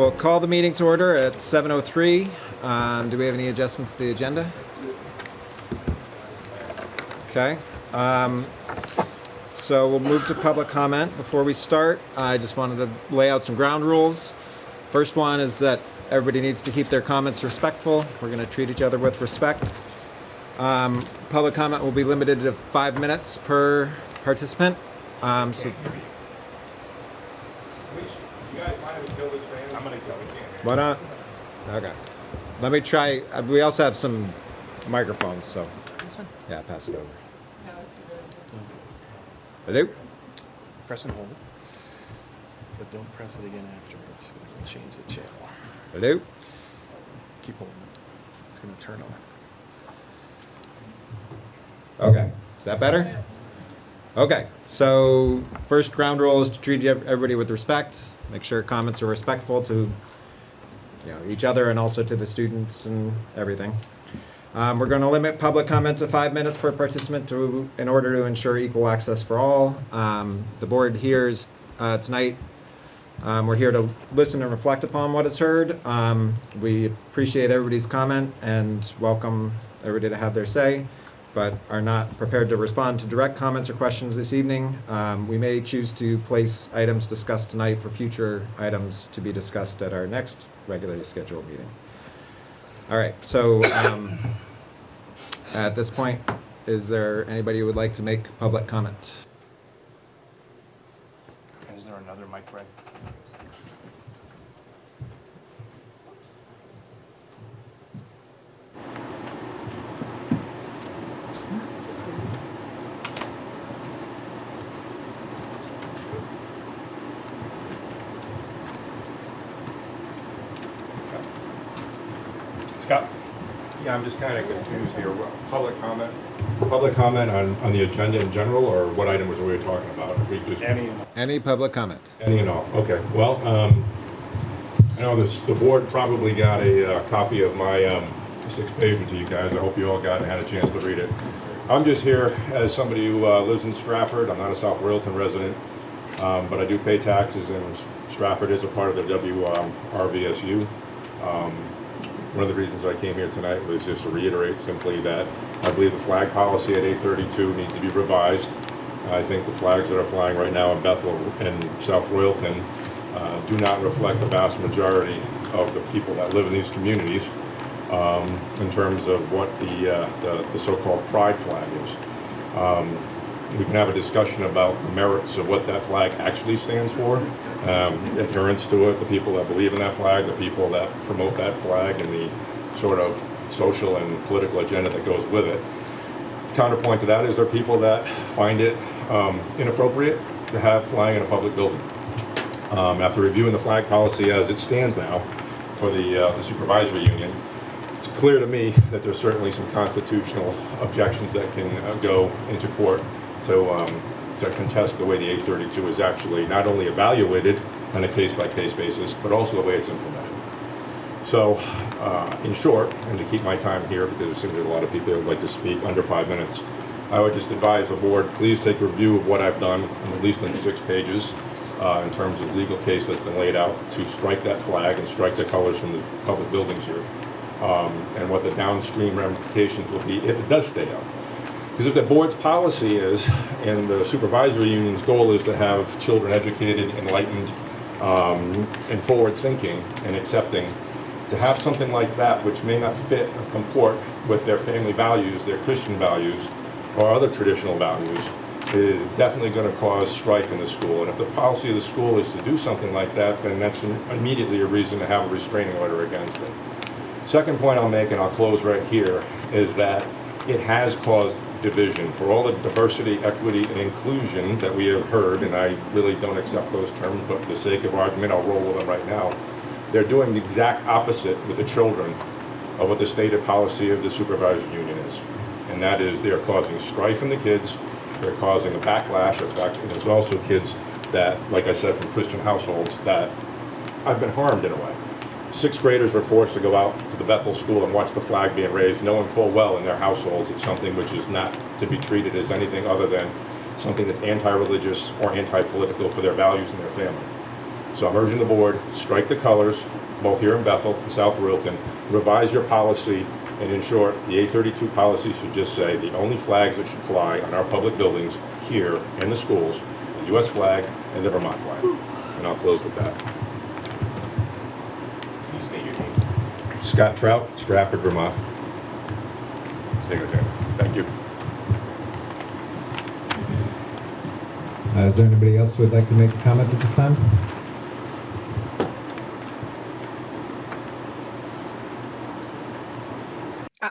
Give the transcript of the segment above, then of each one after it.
we'll call the meeting to order at 7:03. Do we have any adjustments to the agenda? Okay. So we'll move to public comment. Before we start, I just wanted to lay out some ground rules. First one is that everybody needs to keep their comments respectful. We're going to treat each other with respect. Public comment will be limited to 5 minutes per participant. You guys mind if we kill this fan? I'm gonna kill it. Why not? Okay. Let me try. We also have some microphones, so. This one? Yeah, pass it over. Hello? Press and hold. But don't press it again afterwards. It'll change the channel. Hello? Keep holding it. It's going to turn on. Okay. Is that better? Okay. So first ground rule is to treat everybody with respect. Make sure comments are respectful to each other and also to the students and everything. We're going to limit public comment to 5 minutes per participant in order to ensure equal access for all. The board hears tonight. We're here to listen and reflect upon what is heard. We appreciate everybody's comment and welcome everybody to have their say, but are not prepared to respond to direct comments or questions this evening. We may choose to place items discussed tonight for future items to be discussed at our next regularly scheduled meeting. All right, so at this point, is there anybody who would like to make public comment? Is there another mic, Greg? Scott? Yeah, I'm just kind of confused here. Public comment on the agenda in general, or what item was we talking about? If we just Any public comment? Any and all. Okay. Well, I know the board probably got a copy of my 6-pager to you guys. I hope you all got and had a chance to read it. I'm just here as somebody who lives in Stratford. I'm not a South Royalton resident, but I do pay taxes, and Stratford is a part of the WRVSU. One of the reasons I came here tonight was just to reiterate simply that I believe the flag policy at 832 needs to be revised. I think the flags that are flying right now in Bethel and South Royalton do not reflect the vast majority of the people that live in these communities in terms of what the so-called pride flag is. We can have a discussion about the merits of what that flag actually stands for, adherence to it, the people that believe in that flag, the people that promote that flag, and the sort of social and political agenda that goes with it. Counterpoint to that is there are people that find it inappropriate to have flying in a public building. After reviewing the flag policy as it stands now for the supervisory union, it's clear to me that there's certainly some constitutional objections that can go into court to contest the way the 832 is actually not only evaluated on a case-by-case basis, but also the way it's implemented. So, in short, and to keep my time here, because there seems to be a lot of people who would like to speak under 5 minutes, I would just advise the board, please take a review of what I've done, at least in 6 pages, in terms of legal case that's been laid out to strike that flag and strike the colors from the public buildings here, and what the downstream ramifications will be if it does stay up. Because if the board's policy is, and the supervisory union's goal is to have children educated, enlightened, and forward-thinking and accepting, to have something like that which may not fit or comport with their family values, their Christian values, or other traditional values, is definitely going to cause strife in the school. And if the policy of the school is to do something like that, then that's immediately a reason to have a restraining order against it. Second point I'll make, and I'll close right here, is that it has caused division. For all the diversity, equity, and inclusion that we have heard, and I really don't accept those terms, but for the sake of argument, I'll roll with them right now. They're doing the exact opposite with the children of what the stated policy of the supervisory union is. And that is they are causing strife in the kids, they're causing a backlash effect, and there's also kids that, like I said, from Christian households that have been harmed in a way. 6th graders were forced to go out to the Bethel school and watch the flag being raised, knowing full well in their households it's something which is not to be treated as anything other than something that's anti-religious or anti-political for their values and their family. So I'm urging the board, strike the colors, both here in Bethel and South Royalton, revise your policy, and in short, the A32 policy should just say the only flags that should fly on our public buildings here in the schools, the U.S. flag and the Vermont flag. And I'll close with that. Can you state your name? Scott Trout, Stratford, Vermont. Thank you. Is there anybody else who would like to make a comment at this time?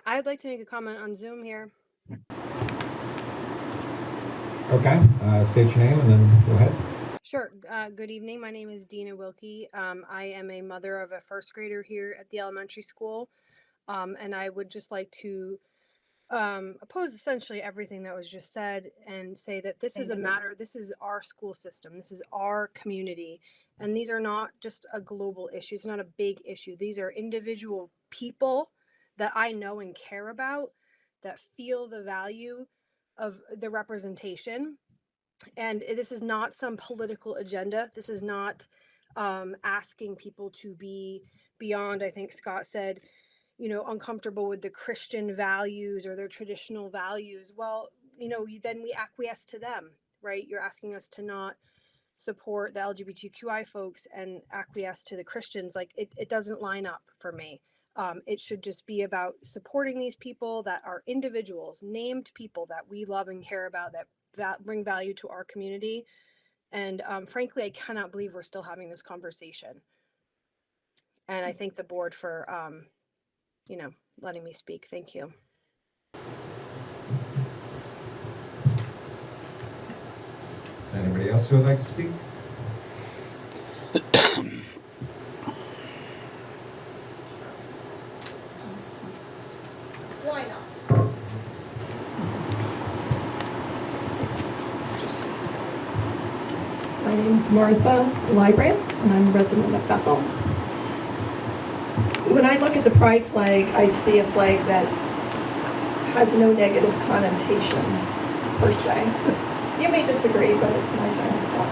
I'd like to make a comment on Zoom here. Okay, state your name and then go ahead. Sure. Good evening. My name is Dina Wilkie. I am a mother of a first grader here at the elementary school. And I would just like to oppose essentially everything that was just said and say that this is a matter, this is our school system, this is our community. And these are not just a global issue. It's not a big issue. These are individual people that I know and care about, that feel the value of the representation. And this is not some political agenda. This is not asking people to be beyond, I think Scott said, uncomfortable with the Christian values or their traditional values. Well, then we acquiesce to them, right? You're asking us to not support the LGBTQI folks and acquiesce to the Christians. Like it doesn't line up for me. It should just be about supporting these people that are individuals, named people that we love and care about, that bring value to our community. And frankly, I cannot believe we're still having this conversation. And I thank the board for, letting me speak. Thank you. Is there anybody else who would like to speak? Why not? My name is Martha Librand, and I'm a resident of Bethel. When I look at the pride flag, I see a flag that has no negative connotation, per se. You may disagree, but it's my time to talk.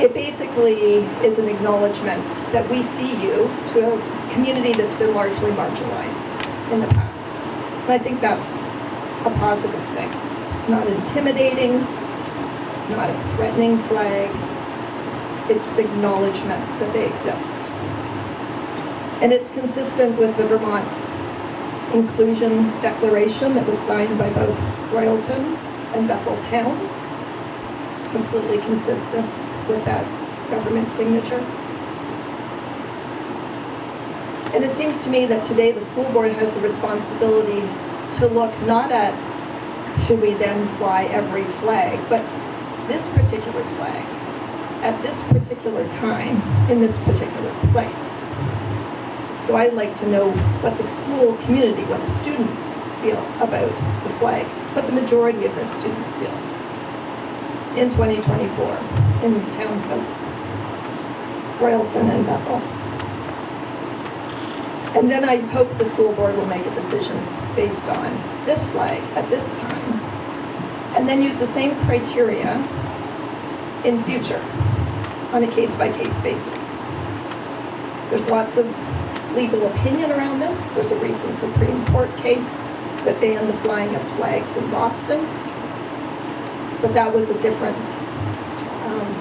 It basically is an acknowledgement that we see you to a community that's been largely marginalized in the past. And I think that's a positive thing. It's not intimidating. It's not a threatening flag. It's acknowledgement that they exist. And it's consistent with the Vermont Inclusion Declaration that was signed by both Royalton and Bethel towns. Completely consistent with that government signature. And it seems to me that today the school board has the responsibility to look not at should we then fly every flag, but this particular flag at this particular time in this particular place. So I'd like to know what the school community, what the students feel about the flag, what the majority of the students feel in 2024 in towns of Royalton and Bethel. And then I hope the school board will make a decision based on this flag at this time, and then use the same criteria in future on a case-by-case basis. There's lots of legal opinion around this. There's a recent Supreme Court case that banned the flying of flags in Boston, but that was a different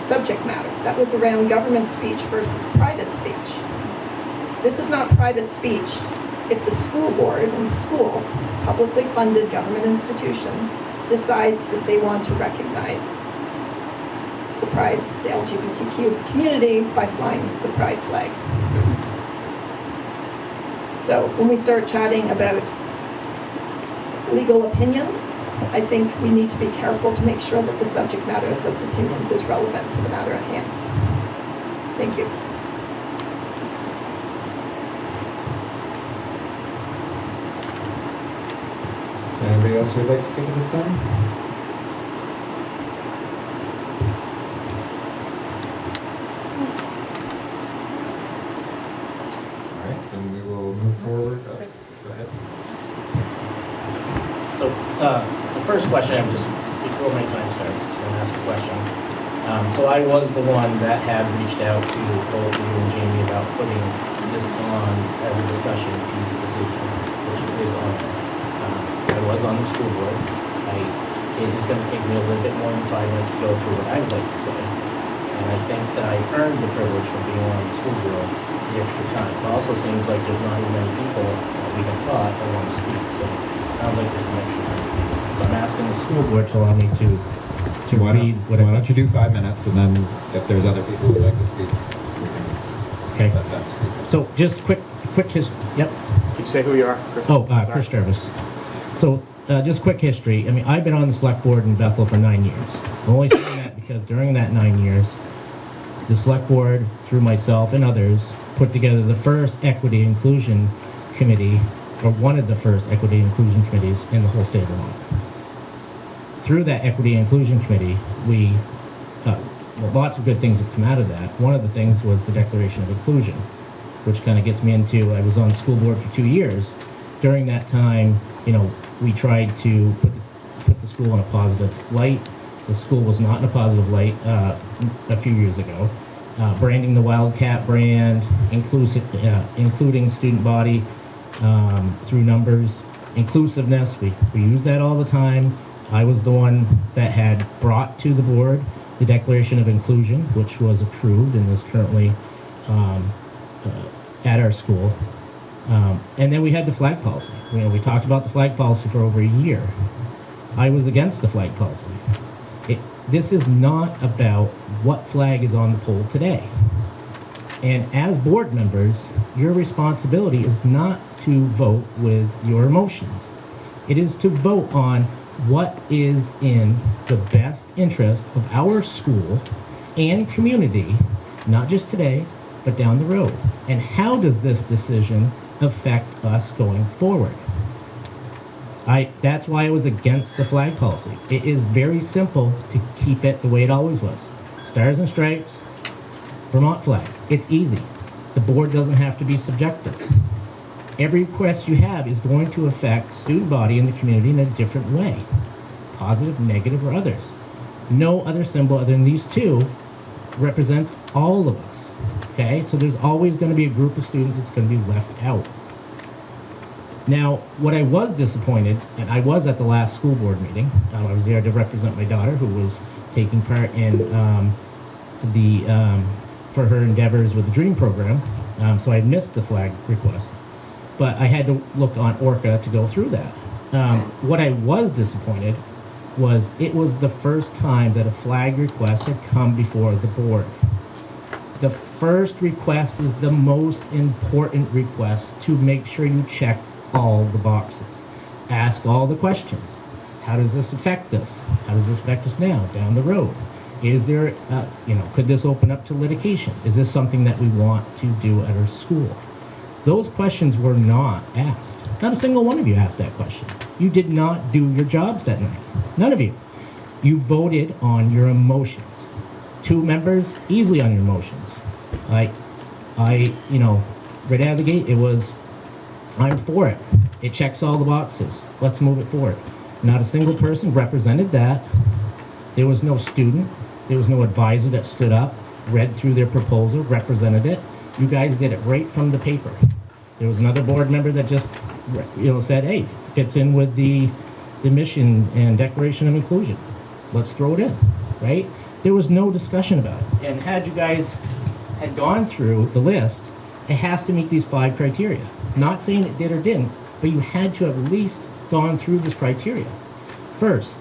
subject matter. That was around government speech versus private speech. This is not private speech if the school board and the school, publicly funded government institution, decides that they want to recognize the pride, the LGBTQ community by flying the pride flag. So when we start chatting about legal opinions, I think we need to be careful to make sure that the subject matter of those opinions is relevant to the matter at hand. Thank you. Is there anybody else who would like to speak at this time? All right, then we will move forward. Oh, go ahead. So the first question, I'm just, before my time starts, just want to ask a question. So I was the one that had reached out to both you and Jamie about putting this on as a discussion piece this evening, which it is on. I was on the school board. It is going to take me a little bit more than 5 minutes to go through what I would like to say. And I think that I earned the privilege from being on the school board the extra time. It also seems like there's not as many people that we have thought that want to speak. So it sounds like there's some extra time. So I'm asking the school board to allow me to read what Why don't you do 5 minutes, and then if there's other people who'd like to speak, Okay. let them speak. So just quick history. Yep. Could you say who you are, Chris? Oh, Sorry. Chris Jarvis. So just quick history. I mean, I've been on the select board in Bethel for 9 years. I'm only saying that because during that 9 years, the select board, through myself and others, put together the first equity inclusion committee, or one of the first equity inclusion committees in the whole state of Vermont. Through that equity inclusion committee, well, lots of good things have come out of that. One of the things was the Declaration of Inclusion, which kind of gets me into, I was on the school board for 2 years. During that time, we tried to put the school in a positive light. The school was not in a positive light a few years ago. Branding the Wildcat brand, including student body through numbers, inclusiveness, we use that all the time. I was the one that had brought to the board the Declaration of Inclusion, which was approved and is currently at our school. And then we had the flag policy. We talked about the flag policy for over a year. I was against the flag policy. This is not about what flag is on the pole today. And as board members, your responsibility is not to vote with your emotions. It is to vote on what is in the best interest of our school and community, not just today, but down the road. And how does this decision affect us going forward? That's why I was against the flag policy. It is very simple to keep it the way it always was. Stars and stripes, Vermont flag. It's easy. The board doesn't have to be subjective. Every request you have is going to affect student body and the community in a different way. Positive, negative, or others. No other symbol other than these two represents all of us. Okay? So there's always going to be a group of students that's going to be left out. Now, what I was disappointed, and I was at the last school board meeting, I was there to represent my daughter who was taking part in for her endeavors with the DREAM program, so I missed the flag request. But I had to look on Orca to go through that. What I was disappointed was it was the first time that a flag request had come before the board. The first request is the most important request to make sure you check all the boxes. Ask all the questions. How does this affect us? How does this affect us now, down the road? Is there, could this open up to litigation? Is this something that we want to do at our school? Those questions were not asked. Not a single one of you asked that question. You did not do your jobs that night. None of you. You voted on your emotions. 2 members, easily on your emotions. Right out of the gate, it was, I'm for it. It checks all the boxes. Let's move it forward. Not a single person represented that. There was no student. There was no advisor that stood up, read through their proposal, represented it. You guys did it right from the paper. There was another board member that just, said, hey, fits in with the mission and Declaration of Inclusion. Let's throw it in, right? There was no discussion about it. And had you guys had gone through the list, it has to meet these 5 criteria. Not saying it did or didn't, but you had to have at least gone through this criteria. First,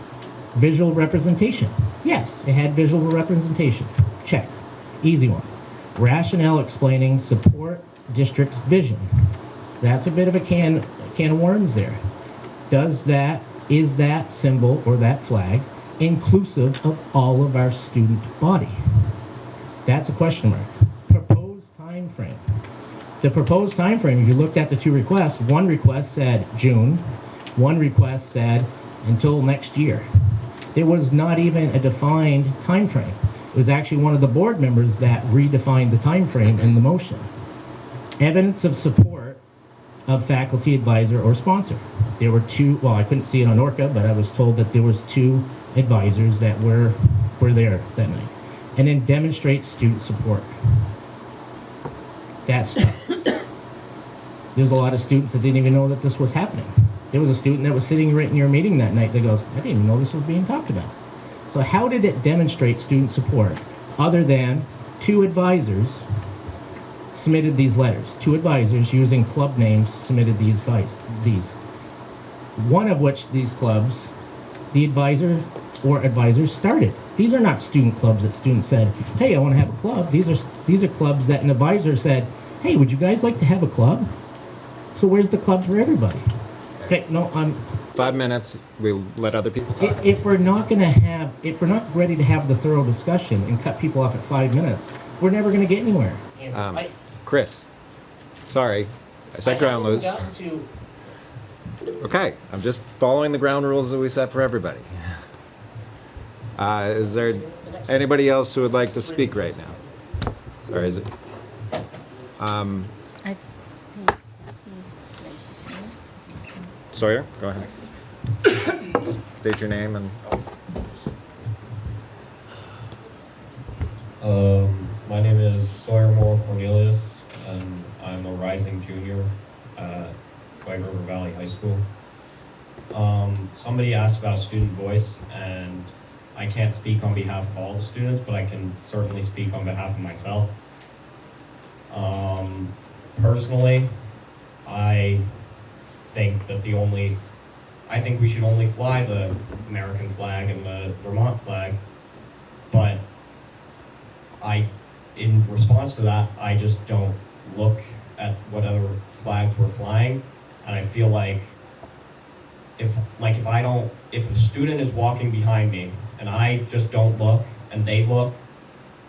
visual representation. Yes, it had visual representation. Check. Easy one. Rationale explaining support district's vision. That's a bit of a can of worms there. Is that symbol or that flag inclusive of all of our student body? That's a question mark. Proposed time frame. The proposed time frame, if you looked at the 2 requests, one request said June, one request said until next year. There was not even a defined time frame. It was actually one of the board members that redefined the time frame in the motion. Evidence of support of faculty advisor or sponsor. There were 2, well, I couldn't see it on Orca, but I was told that there was 2 advisors that were there that night. and then demonstrate student support. That's there's a lot of students that didn't even know that this was happening. There was a student that was sitting right in your meeting that night that goes, I didn't even know this was being talked about. So how did it demonstrate student support other than 2 advisors submitted these letters? 2 advisors using club names submitted these. One of which these clubs, the advisor or advisors started. These are not student clubs that students said, hey, I want to have a club. These are clubs that an advisor said, hey, would you guys like to have a club? So where's the club for everybody? Okay, no, 5 minutes. We'll let other people talk. if we're not ready to have the thorough discussion and cut people off at 5 minutes, we're never going to get anywhere. Chris, sorry, I said ground rules. Okay, I'm just following the ground rules that we set for everybody. Is there anybody else who would like to speak right now? Sorry, is it? I think he raised his hand. Sawyer, go ahead. State your name and. My name is Sawyer Moore Cornelius, and I'm a rising junior at White River Valley High School. Somebody asked about student voice, and I can't speak on behalf of all the students, but I can certainly speak on behalf of myself. Personally, I think that I think we should only fly the American flag and the Vermont flag, but in response to that, I just don't look at what other flags we're flying, and I feel like if a student is walking behind me and I just don't look and they look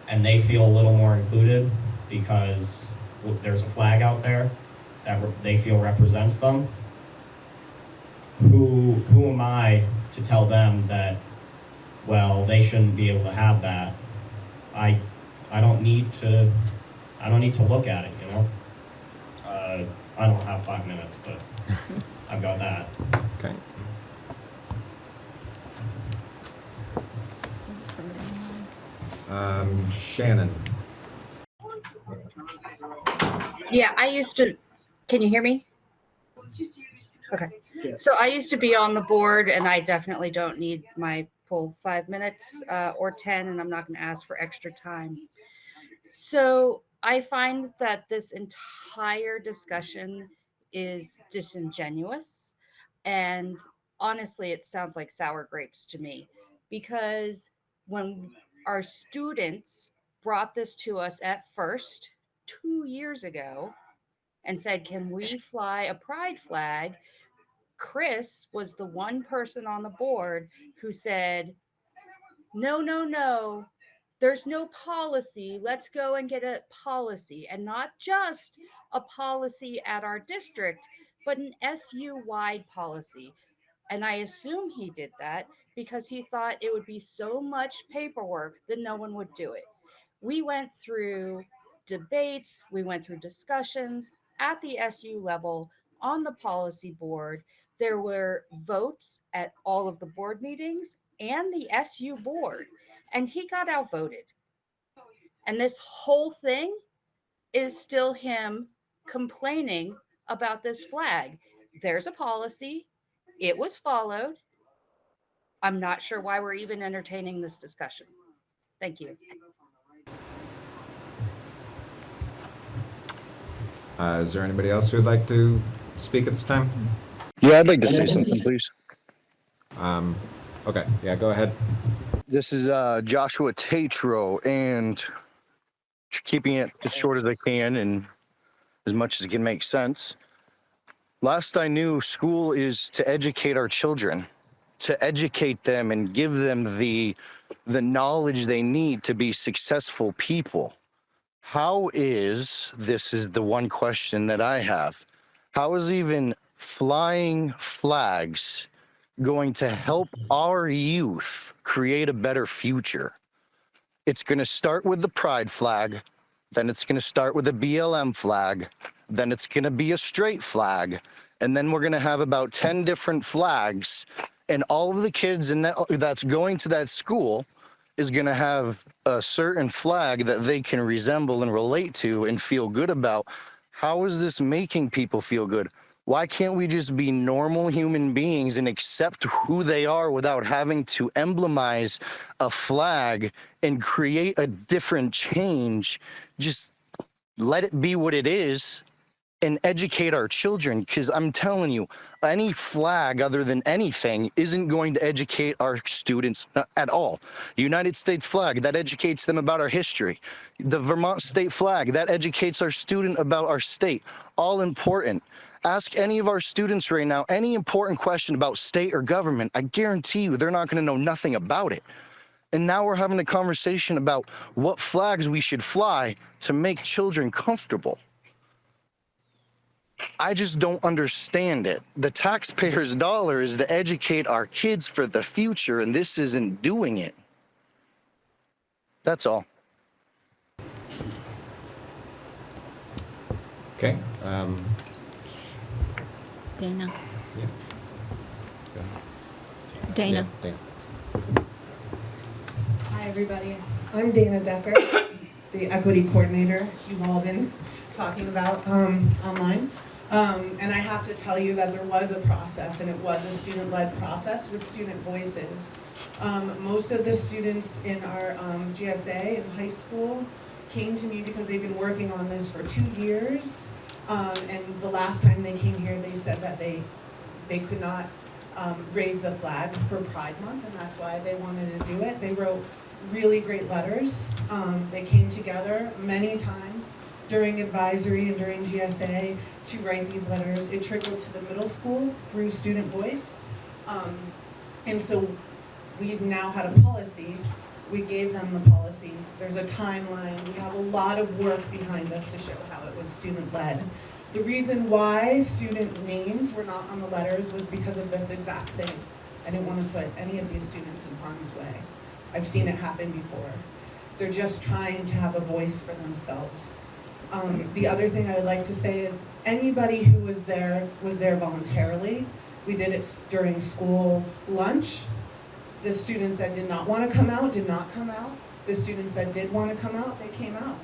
and they feel a little more included because there's a flag out there that they feel represents them, who am I to tell them that, well, they shouldn't be able to have that? I don't need to look at it, you know? I don't have 5 minutes, but I've got that. Okay. Somebody online. Shannon. Yeah, I used to. Can you hear me? Okay. So I used to be on the board, and I definitely don't need my full 5 minutes or 10, and I'm not going to ask for extra time. So I find that this entire discussion is disingenuous, and honestly, it sounds like sour grapes to me, because when our students brought this to us at first 2 years ago and said, can we fly a pride flag? Chris was the one person on the board who said, no, there's no policy. Let's go and get a policy, and not just a policy at our district, but an SU-wide policy. And I assume he did that because he thought it would be so much paperwork that no one would do it. We went through debates, we went through discussions at the SU level on the policy board. There were votes at all of the board meetings and the SU board, and he got outvoted. And this whole thing is still him complaining about this flag. There's a policy. It was followed. I'm not sure why we're even entertaining this discussion. Thank you. Is there anybody else who would like to speak at this time? Yeah, I'd like to say something, please. Okay, yeah, go ahead. This is Joshua Tatro, and keeping it as short as I can and as much as it can make sense. Last I knew, school is to educate our children, to educate them and give them the knowledge they need to be successful people. This is the one question that I have. How is even flying flags going to help our youth create a better future? It's going to start with the pride flag, then it's going to start with a BLM flag, then it's going to be a straight flag, and then we're going to have about 10 different flags, and all of the kids that's going to that school is going to have a certain flag that they can resemble and relate to and feel good about, how is this making people feel good? Why can't we just be normal human beings and accept who they are without having to emblemize a flag and create a different change? Just let it be what it is and educate our children, because I'm telling you, any flag other than anything isn't going to educate our students at all. United States flag, that educates them about our history. The Vermont state flag, that educates our student about our state. All important. Ask any of our students right now any important question about state or government. I guarantee you they're not going to know nothing about it. And now we're having a conversation about what flags we should fly to make children comfortable. I just don't understand it. The taxpayers' dollar is to educate our kids for the future, and this isn't doing it. That's all. Okay. Dana. Yeah. Dana. Yeah, Hi, everybody. I'm Dana Decker, the equity coordinator you've all been talking about online. And I have to tell you that there was a process, and it was a student-led process with student voices. Most of the students in our GSA in high school came to me because they've been working on this for 2 years. And the last time they came here, they said that they could not raise the flag for Pride Month, and that's why they wanted to do it. They wrote really great letters. They came together many times during advisory and during GSA to write these letters. It trickled to the middle school through student voice. And so we now had a policy. We gave them the policy. There's a timeline. We have a lot of work behind us to show how it was student-led. The reason why student names were not on the letters was because of this exact thing. I didn't want to put any of these students in harm's way. I've seen it happen before. They're just trying to have a voice for themselves. The other thing I would like to say is anybody who was there voluntarily. We did it during school lunch. The students that did not want to come out did not come out. The students that did want to come out, they came out.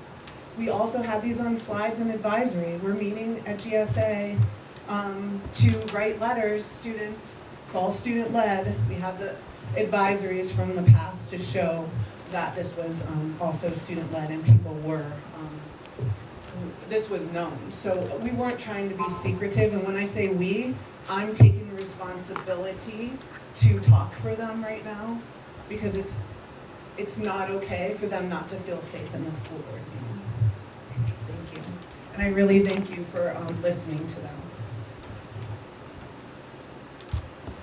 We also have these on slides and advisory. We're meeting at GSA to write letters, students. It's all student-led. We have the advisories from the past to show that this was also student-led and people were, this was known. So we weren't trying to be secretive, and when I say we, I'm taking the responsibility to talk for them right now, because it's not okay for them not to feel safe in the school board meeting. Thank you. And I really thank you for listening to them.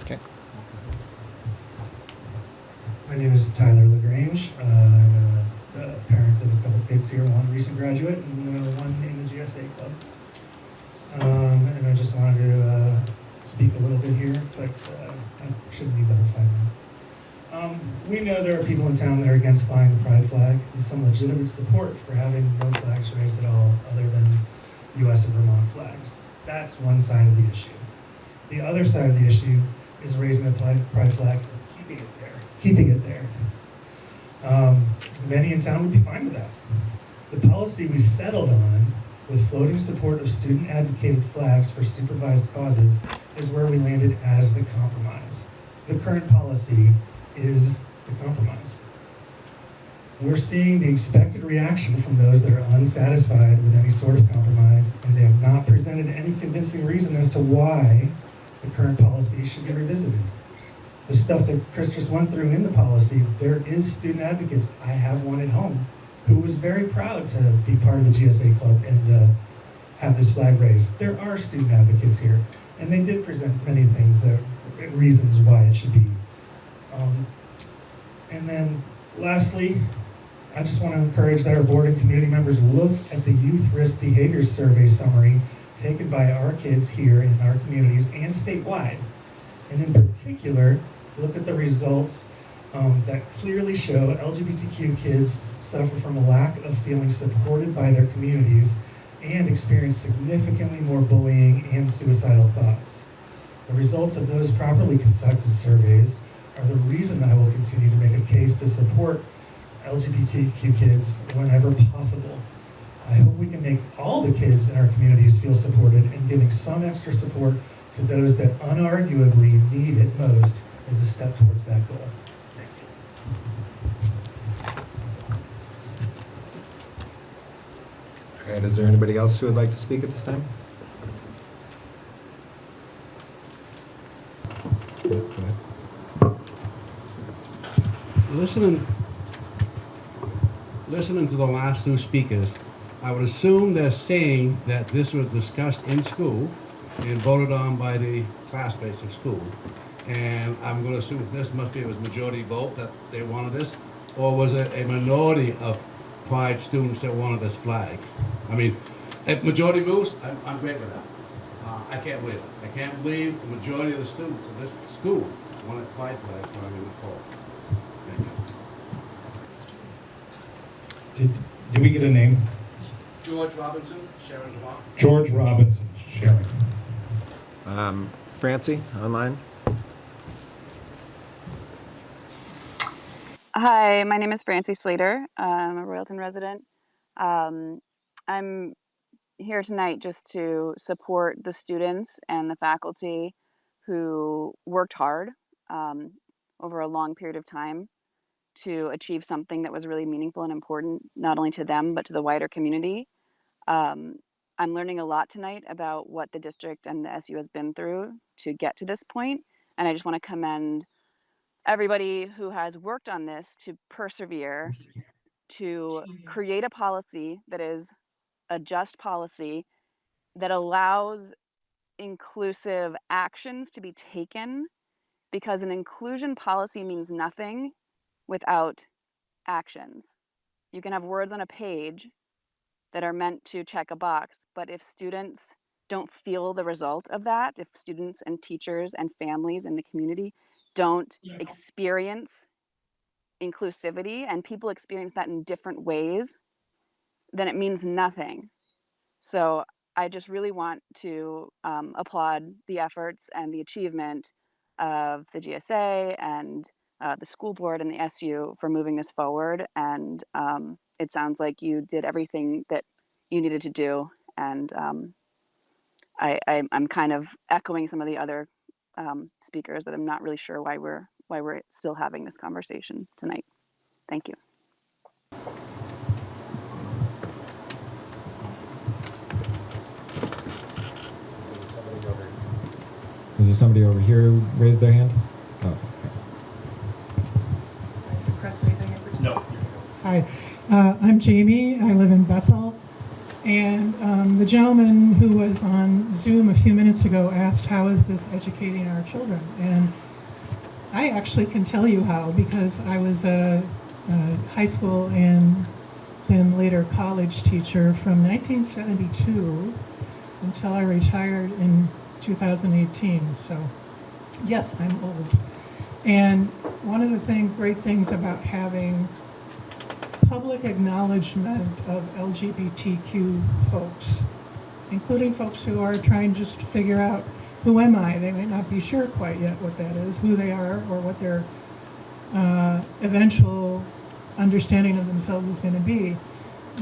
Okay. My name is Tyler LaGrange. I'm a parent of a couple kids here, one recent graduate and one in the GSA club. And I just wanted to speak a little bit here, but I shouldn't need the whole 5 minutes. We know there are people in town that are against flying the pride flag and some legitimate support for having no flags raised at all other than U.S. and Vermont flags. That's one side of the issue. The other side of the issue is raising the pride flag and keeping it there. Many in town would be fine with that. The policy we settled on with floating support of student-advocated flags for supervised causes is where we landed as the compromise. The current policy is the compromise. We're seeing the expected reaction from those that are unsatisfied with any sort of compromise, and they have not presented any convincing reason as to why the current policy should be revisited. The stuff that Chris just went through in the policy, there is student advocates. I have one at home who was very proud to be part of the GSA club and have this flag raised. There are student advocates here, and they did present many things, that reasons why it should be. And then lastly, I just want to encourage that our board and community members look at the Youth Risk Behavior Survey summary taken by our kids here in our communities and statewide. And in particular, look at the results that clearly show LGBTQ kids suffer from a lack of feeling supported by their communities and experience significantly more bullying and suicidal thoughts. The results of those properly conducted surveys are the reason I will continue to make a case to support LGBTQ kids whenever possible. I hope we can make all the kids in our communities feel supported, and giving some extra support to those that unarguably need it most is a step towards that goal. Thank you. All right, is there anybody else who would like to speak at this time? Listening to the last two speakers, I would assume they're saying that this was discussed in school and voted on by the classmates of school. And I'm going to assume this must be a majority vote that they wanted this, or was it a minority of Pride students that wanted this flag? I mean, if majority moves, I'm great with that. I can't believe it. I can't believe the majority of the students of this school wanted Pride flag flying in the fall. Thank you. Did we get a name? George Robinson, Sharon DeMont. George Robinson, Sharon. Francie, online? Hi, my name is Francie Slater. I'm a Royalton resident. I'm here tonight just to support the students and the faculty who worked hard over a long period of time to achieve something that was really meaningful and important, not only to them, but to the wider community. I'm learning a lot tonight about what the district and the SU has been through to get to this point, and I just want to commend everybody who has worked on this to persevere, to create a policy that is a just policy that allows inclusive actions to be taken, because an inclusion policy means nothing without actions. You can have words on a page that are meant to check a box, but if students don't feel the result of that, if students and teachers and families in the community don't experience inclusivity, and people experience that in different ways, then it means nothing. So I just really want to applaud the efforts and the achievement of the GSA and the school board and the SU for moving this forward. And it sounds like you did everything that you needed to do. And I'm kind of echoing some of the other speakers that I'm not really sure why we're still having this conversation tonight. Thank you. Is there somebody over here who raised their hand? Oh, okay. Press anything in particular? No. Hi, I'm Jamie. I live in Bethel. And the gentleman who was on Zoom a few minutes ago asked, how is this educating our children? And I actually can tell you how, because I was a high school and then later college teacher from 1972 until I retired in 2018. So yes, I'm old. And one of the great things about having public acknowledgement of LGBTQ folks, including folks who are trying just to figure out, who am I? They might not be sure quite yet what that is, who they are, or what their eventual understanding of themselves is going to be.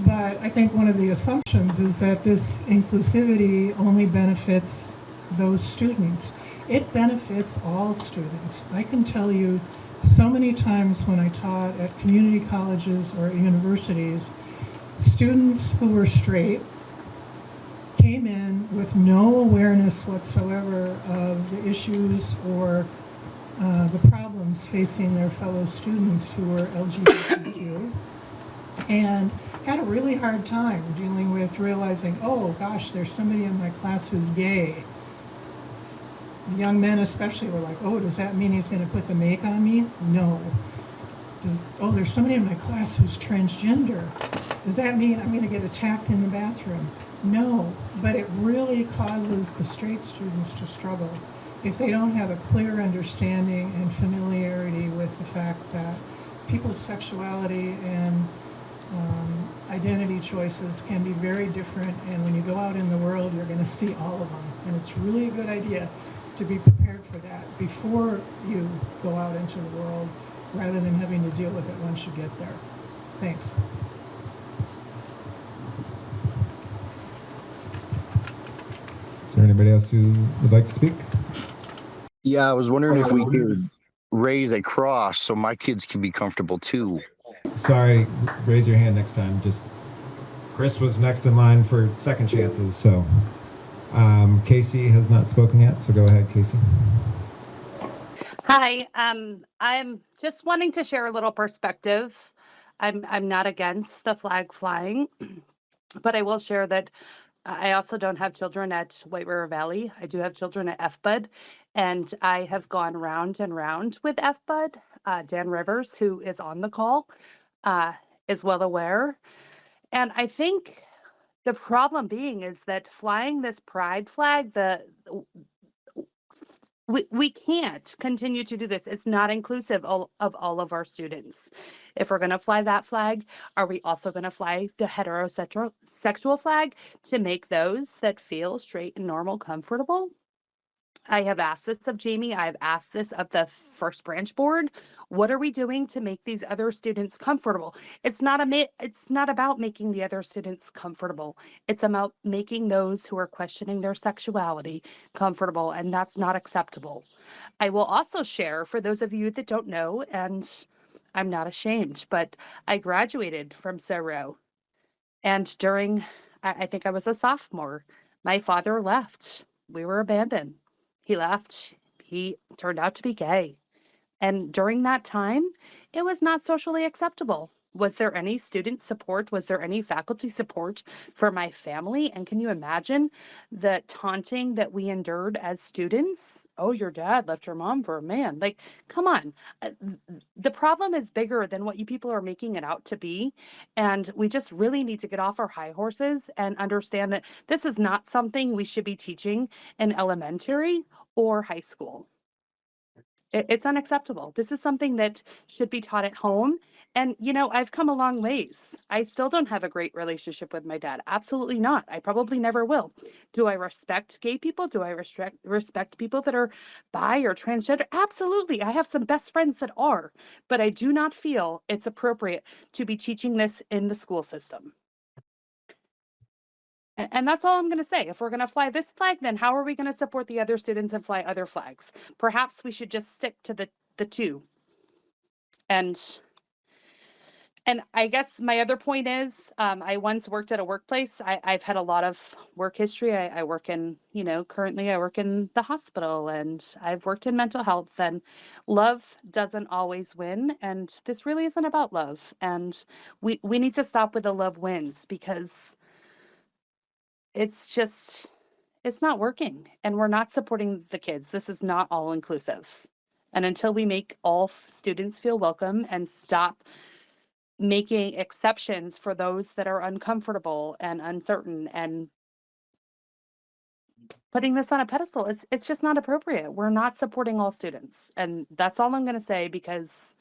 But I think one of the assumptions is that this inclusivity only benefits those students. It benefits all students. I can tell you so many times when I taught at community colleges or universities, students who were straight came in with no awareness whatsoever of the issues or the problems facing their fellow students who were LGBTQ, and had a really hard time dealing with realizing, oh gosh, there's somebody in my class who's gay. Young men especially were like, oh, does that mean he's going to put the make on me? No. Oh, there's somebody in my class who's transgender. Does that mean I'm going to get attacked in the bathroom? No, but it really causes the straight students to struggle if they don't have a clear understanding and familiarity with the fact that people's sexuality and identity choices can be very different, and when you go out in the world, you're going to see all of them. And it's really a good idea to be prepared for that before you go out into the world, rather than having to deal with it once you get there. Thanks. Is there anybody else who would like to speak? Yeah, I was wondering if we could raise a cross so my kids can be comfortable too. Sorry, raise your hand next time. Just Chris was next in line for second chances, so Casey has not spoken yet, so go ahead, Casey. Hi, I'm just wanting to share a little perspective. I'm not against the flag flying, but I will share that I also don't have children at White River Valley. I do have children at FBUD, and I have gone round and round with FBUD. Dan Rivers, who is on the call, is well aware. And I think the problem being is that flying this pride flag, we can't continue to do this. It's not inclusive of all of our students. If we're going to fly that flag, are we also going to fly the heterosexual flag to make those that feel straight and normal comfortable? I have asked this of Jamie. I've asked this of the First Branch board. What are we doing to make these other students comfortable? It's not about making the other students comfortable. It's about making those who are questioning their sexuality comfortable, and that's not acceptable. I will also share, for those of you that don't know, and I'm not ashamed, but I graduated from Soro. And I think I was a sophomore, my father left. We were abandoned. He left. He turned out to be gay. And during that time, it was not socially acceptable. Was there any student support? Was there any faculty support for my family? And can you imagine the taunting that we endured as students? Oh, your dad left your mom for a man. Like, come on. The problem is bigger than what you people are making it out to be. And we just really need to get off our high horses and understand that this is not something we should be teaching in elementary or high school. It's unacceptable. This is something that should be taught at home. And, I've come a long ways. I still don't have a great relationship with my dad. Absolutely not. I probably never will. Do I respect gay people? Do I respect people that are bi or transgender? Absolutely. I have some best friends that are. But I do not feel it's appropriate to be teaching this in the school system. And that's all I'm going to say. If we're going to fly this flag, then how are we going to support the other students and fly other flags? Perhaps we should just stick to the two. And I guess my other point is, I once worked at a workplace. I've had a lot of work history. I work in, currently I work in the hospital, and I've worked in mental health, and love doesn't always win. And this really isn't about love. And we need to stop with the love wins, because it's not working, and we're not supporting the kids. This is not all inclusive. And until we make all students feel welcome and stop making exceptions for those that are uncomfortable and uncertain and putting this on a pedestal, it's just not appropriate. We're not supporting all students. And that's all I'm going to say, because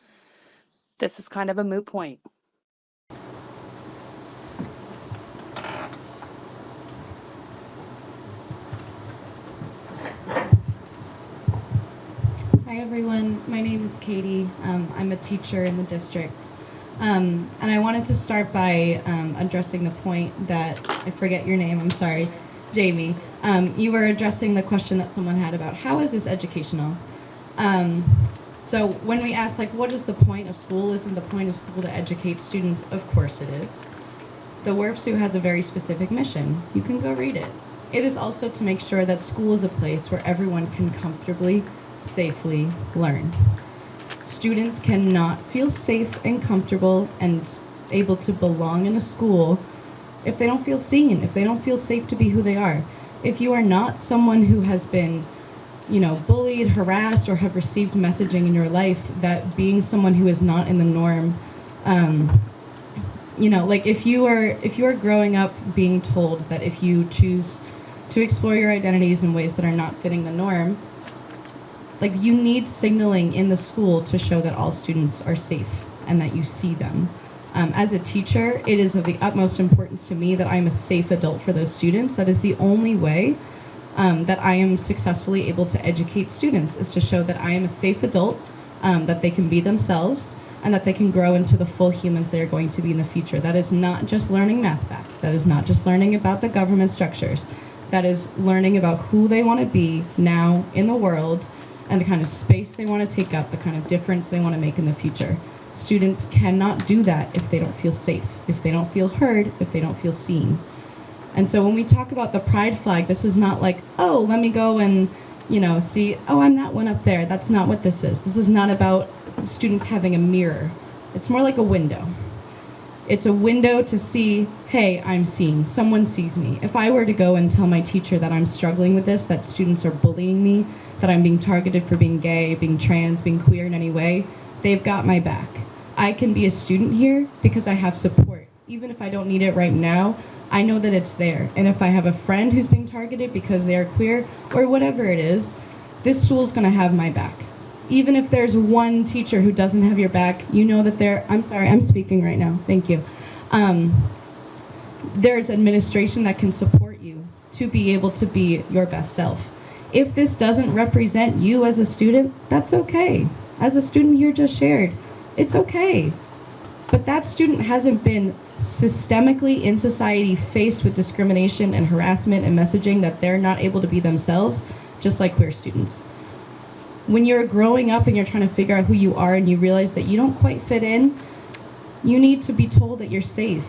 this is kind of a moot point. Hi everyone, my name is Katie. I'm a teacher in the district. And I wanted to start by addressing the point that, I forget your name, I'm sorry, Jamie. You were addressing the question that someone had about how is this educational? So when we ask, like, what is the point of school? Isn't the point of school to educate students? Of course it is. The WRFSU has a very specific mission. You can go read it. It is also to make sure that school is a place where everyone can comfortably, safely learn. Students cannot feel safe and comfortable and able to belong in a school if they don't feel seen, if they don't feel safe to be who they are. If you are not someone who has been, bullied, harassed, or have received messaging in your life that being someone who is not in the norm, like if you are growing up being told that if you choose to explore your identities in ways that are not fitting the norm, like, you need signaling in the school to show that all students are safe and that you see them. As a teacher, it is of the utmost importance to me that I'm a safe adult for those students. That is the only way that I am successfully able to educate students, is to show that I am a safe adult, that they can be themselves, and that they can grow into the full humans they're going to be in the future. That is not just learning math facts. That is not just learning about the government structures. That is learning about who they want to be now in the world and the kind of space they want to take up, the kind of difference they want to make in the future. Students cannot do that if they don't feel safe, if they don't feel heard, if they don't feel seen. And so when we talk about the pride flag, this is not like, oh, let me go and, see, oh, I'm that one up there. That's not what this is. This is not about students having a mirror. It's more like a window. It's a window to see, hey, I'm seen. Someone sees me. If I were to go and tell my teacher that I'm struggling with this, that students are bullying me, that I'm being targeted for being gay, being trans, being queer in any way, they've got my back. I can be a student here because I have support. Even if I don't need it right now, I know that it's there. And if I have a friend who's being targeted because they are queer or whatever it is, this school's gonna have my back. Even if there's one teacher who doesn't have your back, you know that I'm sorry, I'm speaking right now, thank you. There's administration that can support you to be able to be your best self. If this doesn't represent you as a student, that's okay. As a student here just shared, it's okay. But that student hasn't been systemically in society faced with discrimination and harassment and messaging that they're not able to be themselves, just like queer students. When you're growing up and you're trying to figure out who you are and you realize that you don't quite fit in, you need to be told that you're safe.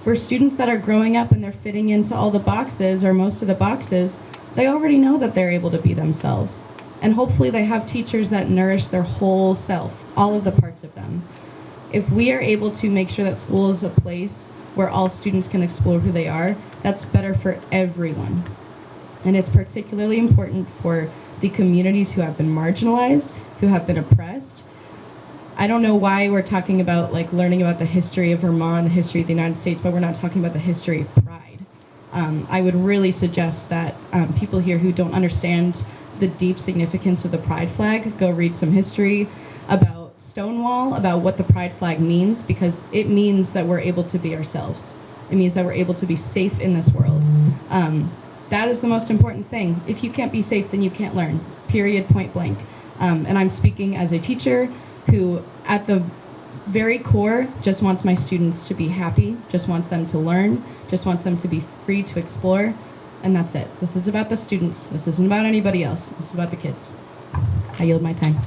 For students that are growing up and they're fitting into all the boxes or most of the boxes, they already know that they're able to be themselves. And hopefully they have teachers that nourish their whole self, all of the parts of them. If we are able to make sure that school is a place where all students can explore who they are, that's better for everyone. And it's particularly important for the communities who have been marginalized, who have been oppressed. I don't know why we're talking about learning about the history of Vermont, the history of the United States, but we're not talking about the history of pride. I would really suggest that people here who don't understand the deep significance of the pride flag go read some history about Stonewall, about what the pride flag means, because it means that we're able to be ourselves. It means that we're able to be safe in this world. That is the most important thing. If you can't be safe, then you can't learn, period, point blank. And I'm speaking as a teacher who, at the very core, just wants my students to be happy, just wants them to learn, just wants them to be free to explore, and that's it. This is about the students. This isn't about anybody else. This is about the kids. I yield my time.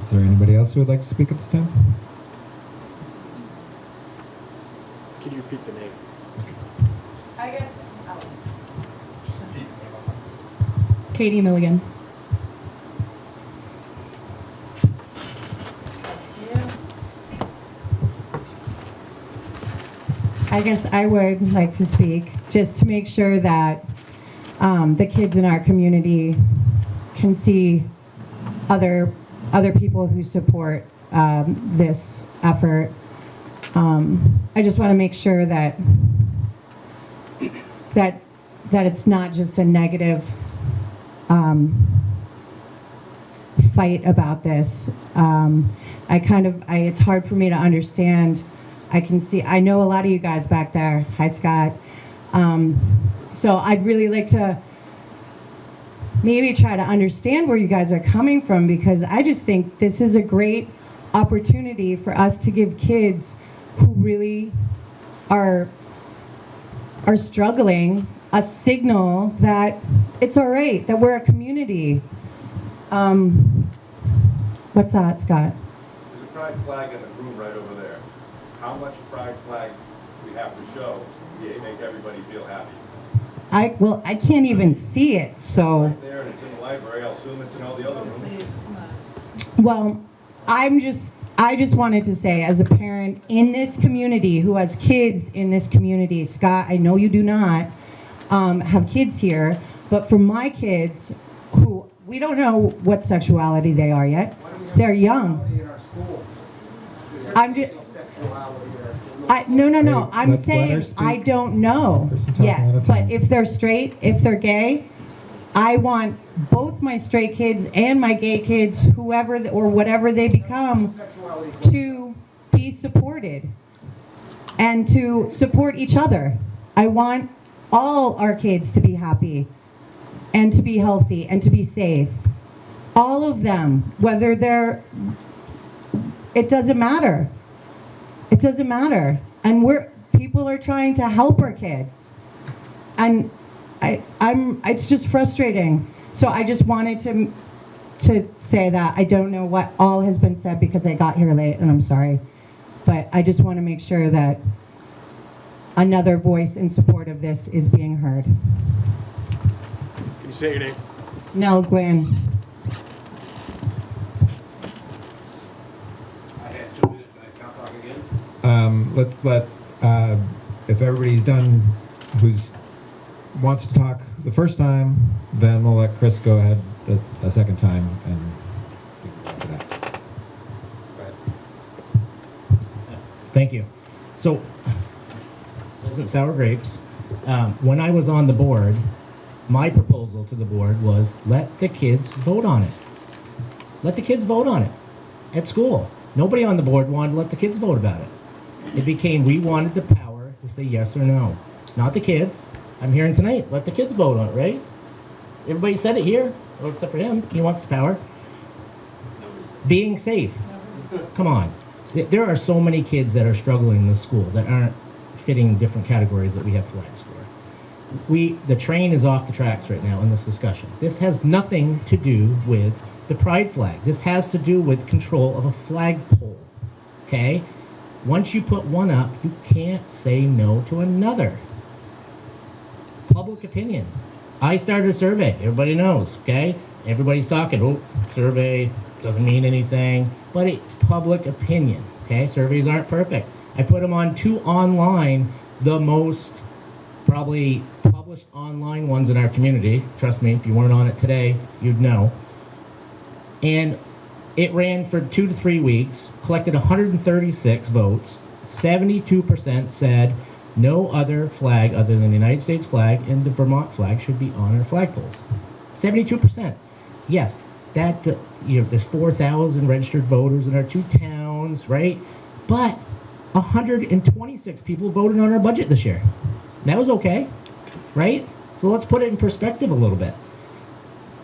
Is there anybody else who would like to speak at this time? Can you repeat the name? I guess. Just state the name. Katie Milligan. I guess I would like to speak just to make sure that the kids in our community can see other people who support this effort. I just want to make sure that it's not just a negative fight about this. It's hard for me to understand. I know a lot of you guys back there. Hi, Scott. So I'd really like to maybe try to understand where you guys are coming from, because I just think this is a great opportunity for us to give kids who really are struggling a signal that it's all right, that we're a community. What's that, Scott? There's a pride flag in the room right over there. How much pride flag we have to show to make everybody feel happy? I can't even see it, so. Right there, and it's in the library. I'll assume it's in all the other rooms. Well, I just wanted to say, as a parent in this community who has kids in this community, Scott, I know you do not have kids here, but for my kids, who we don't know what sexuality they are yet, they're young. I'm just. No. I'm saying I don't know yet. But if they're straight, if they're gay, I want both my straight kids and my gay kids, whoever or whatever they become, to be supported and to support each other. I want all our kids to be happy and to be healthy and to be safe. All of them, whether they're, it doesn't matter. It doesn't matter. And people are trying to help our kids. And it's just frustrating. So I just wanted to say that. I don't know what all has been said because I got here late and I'm sorry. But I just want to make sure that another voice in support of this is being heard. Can you say your name? Nell Gwynn. I had 2 minutes, but I can't talk again. Let's let, if everybody's done wants to talk the first time, then we'll let Chris go ahead a second time and after that. Go ahead. Thank you. So, this isn't sour grapes. When I was on the board, my proposal to the board was let the kids vote on it. Let the kids vote on it at school. Nobody on the board wanted to let the kids vote about it. It became we wanted the power to say yes or no. Not the kids. I'm hearing tonight, let the kids vote on it, right? Everybody said it here, except for him. He wants the power. Being safe. Come on. There are so many kids that are struggling in this school that aren't fitting different categories that we have flags for. The train is off the tracks right now in this discussion. This has nothing to do with the pride flag. This has to do with control of a flagpole, okay? Once you put one up, you can't say no to another. Public opinion. I started a survey, everybody knows, okay? Everybody's talking, oh, survey doesn't mean anything, but it's public opinion, okay? Surveys aren't perfect. I put them on 2 online, the most probably published online ones in our community. Trust me, if you weren't on it today, you'd know. And it ran for 2 to 3 weeks, collected 136 votes. 72% said no other flag other than the United States flag and the Vermont flag should be on our flagpoles. 72%. Yes, that there's 4,000 registered voters in our 2 towns, right? But 126 people voted on our budget this year. That was okay, right? So let's put it in perspective a little bit.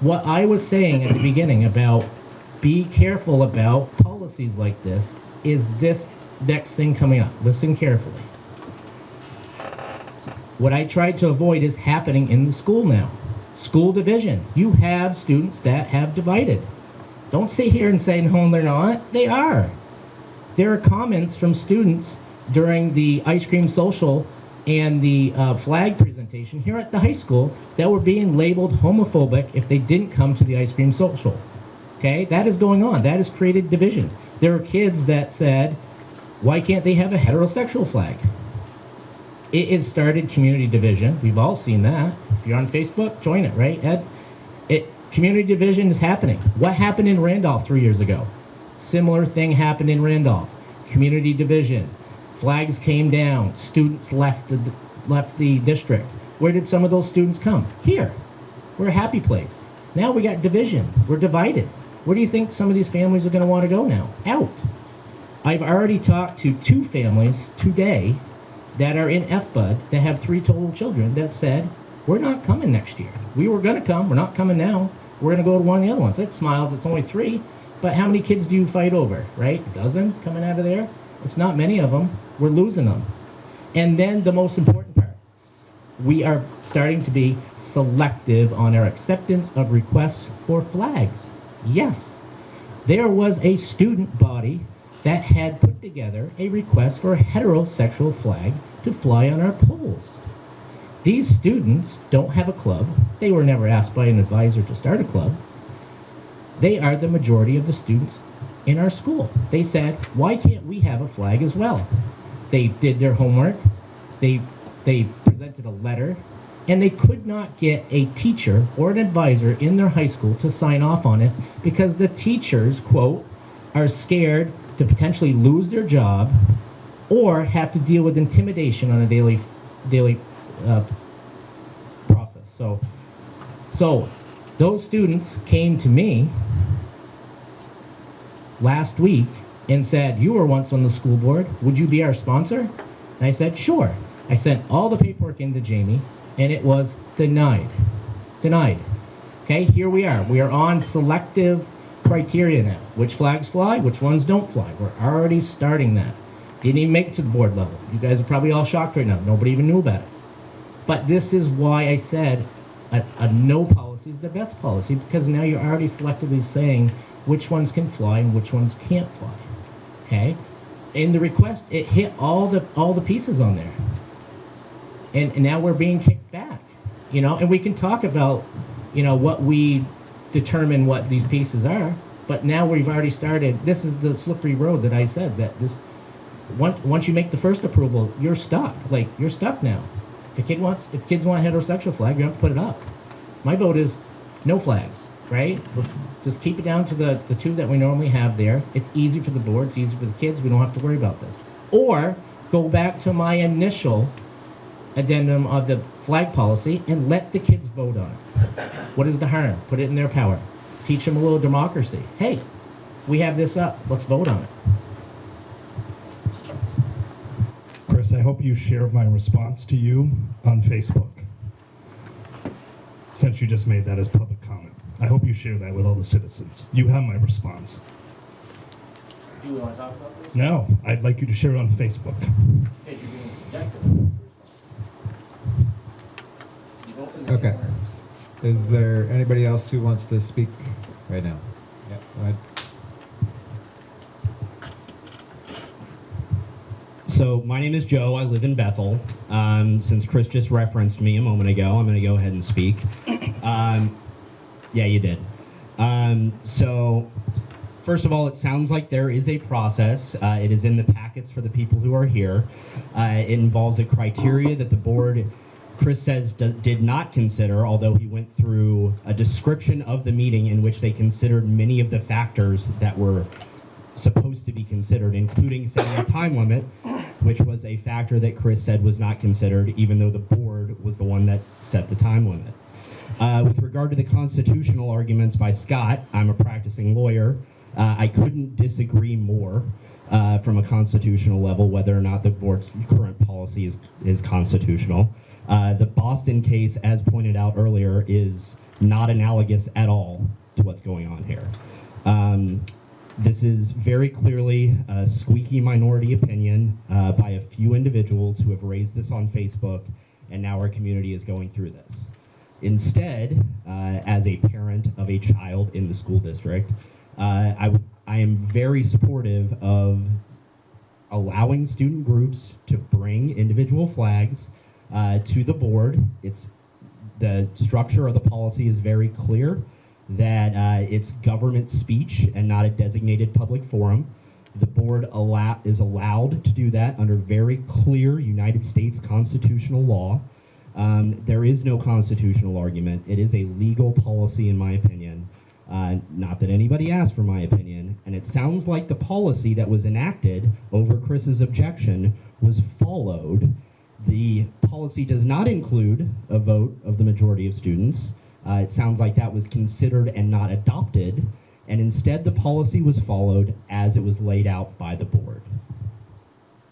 What I was saying at the beginning about be careful about policies like this is this next thing coming up. Listen carefully. What I tried to avoid is happening in the school now. School division. You have students that have divided. Don't sit here and say, no, they're not. They are. There are comments from students during the ice cream social and the flag presentation here at the high school that were being labeled homophobic if they didn't come to the ice cream social. Okay, that is going on. That has created division. There are kids that said, why can't they have a heterosexual flag? It has started community division. We've all seen that. If you're on Facebook, join it, right, Ed? Community division is happening. What happened in Randolph 3 years ago? Similar thing happened in Randolph. Community division. Flags came down. Students left the district. Where did some of those students come? Here. We're a happy place. Now we got division. We're divided. Where do you think some of these families are going to want to go now? Out. I've already talked to 2 families today that are in FBUD that have 3 total children that said, we're not coming next year. We were going to come. We're not coming now. We're going to go to one of the other ones. It smiles. It's only 3. But how many kids do you fight over, right? A dozen coming out of there? It's not many of them. We're losing them. And then the most important part, we are starting to be selective on our acceptance of requests for flags. Yes, there was a student body that had put together a request for a heterosexual flag to fly on our poles. These students don't have a club. They were never asked by an advisor to start a club. They are the majority of the students in our school. They said, why can't we have a flag as well? They did their homework. They presented a letter, and they could not get a teacher or an advisor in their high school to sign off on it because the teachers, quote, are scared to potentially lose their job or have to deal with intimidation on a daily process. So those students came to me last week and said, you were once on the school board, would you be our sponsor? And I said, sure. I sent all the paperwork into Jamie and it was denied. Okay, here we are. We are on selective criteria now. Which flags fly, which ones don't fly. We're already starting that. Didn't even make it to the board level. You guys are probably all shocked right now. Nobody even knew about it. But this is why I said a no policy is the best policy, because now you're already selectively saying which ones can fly and which ones can't fly. Okay? In the request, it hit all the pieces on there. And now we're being kicked back. And we can talk about, what we determine what these pieces are, but now we've already started. This is the slippery road that I said, that this once you make the first approval, you're stuck. Like, you're stuck now. If kids want a heterosexual flag, you have to put it up. My vote is no flags, right? Let's just keep it down to the two that we normally have there. It's easy for the board, it's easy for the kids, we don't have to worry about this. Or go back to my initial addendum of the flag policy and let the kids vote on it. What is the harm? Put it in their power. Teach them a little democracy. Hey, we have this up, let's vote on it. Chris, I hope you share my response to you on Facebook, since you just made that as public comment. I hope you share that with all the citizens. You have my response. Do you want to talk about this? No, I'd like you to share it on Facebook. Because you're being subjective. Okay. Is there anybody else who wants to speak right now? Yeah, go ahead. So my name is Joe. I live in Bethel. Since Chris just referenced me a moment ago, I'm going to go ahead and speak. Yeah, you did. So first of all, it sounds like there is a process. It is in the packets for the people who are here. It involves a criteria that the board, Chris says, did not consider, although he went through a description of the meeting in which they considered many of the factors that were supposed to be considered, including setting a time limit, which was a factor that Chris said was not considered, even though the board was the one that set the time limit. With regard to the constitutional arguments by Scott, I'm a practicing lawyer. I couldn't disagree more from a constitutional level whether or not the board's current policy is constitutional. The Boston case, as pointed out earlier, is not analogous at all to what's going on here. This is very clearly a squeaky minority opinion by a few individuals who have raised this on Facebook, and now our community is going through this. Instead, as a parent of a child in the school district, I am very supportive of allowing student groups to bring individual flags to the board. The structure of the policy is very clear, that it's government speech and not a designated public forum. The board is allowed to do that under very clear United States constitutional law. There is no constitutional argument. It is a legal policy, in my opinion. Not that anybody asked for my opinion. And it sounds like the policy that was enacted over Chris's objection was followed. The policy does not include a vote of the majority of students. It sounds like that was considered and not adopted, and instead the policy was followed as it was laid out by the board.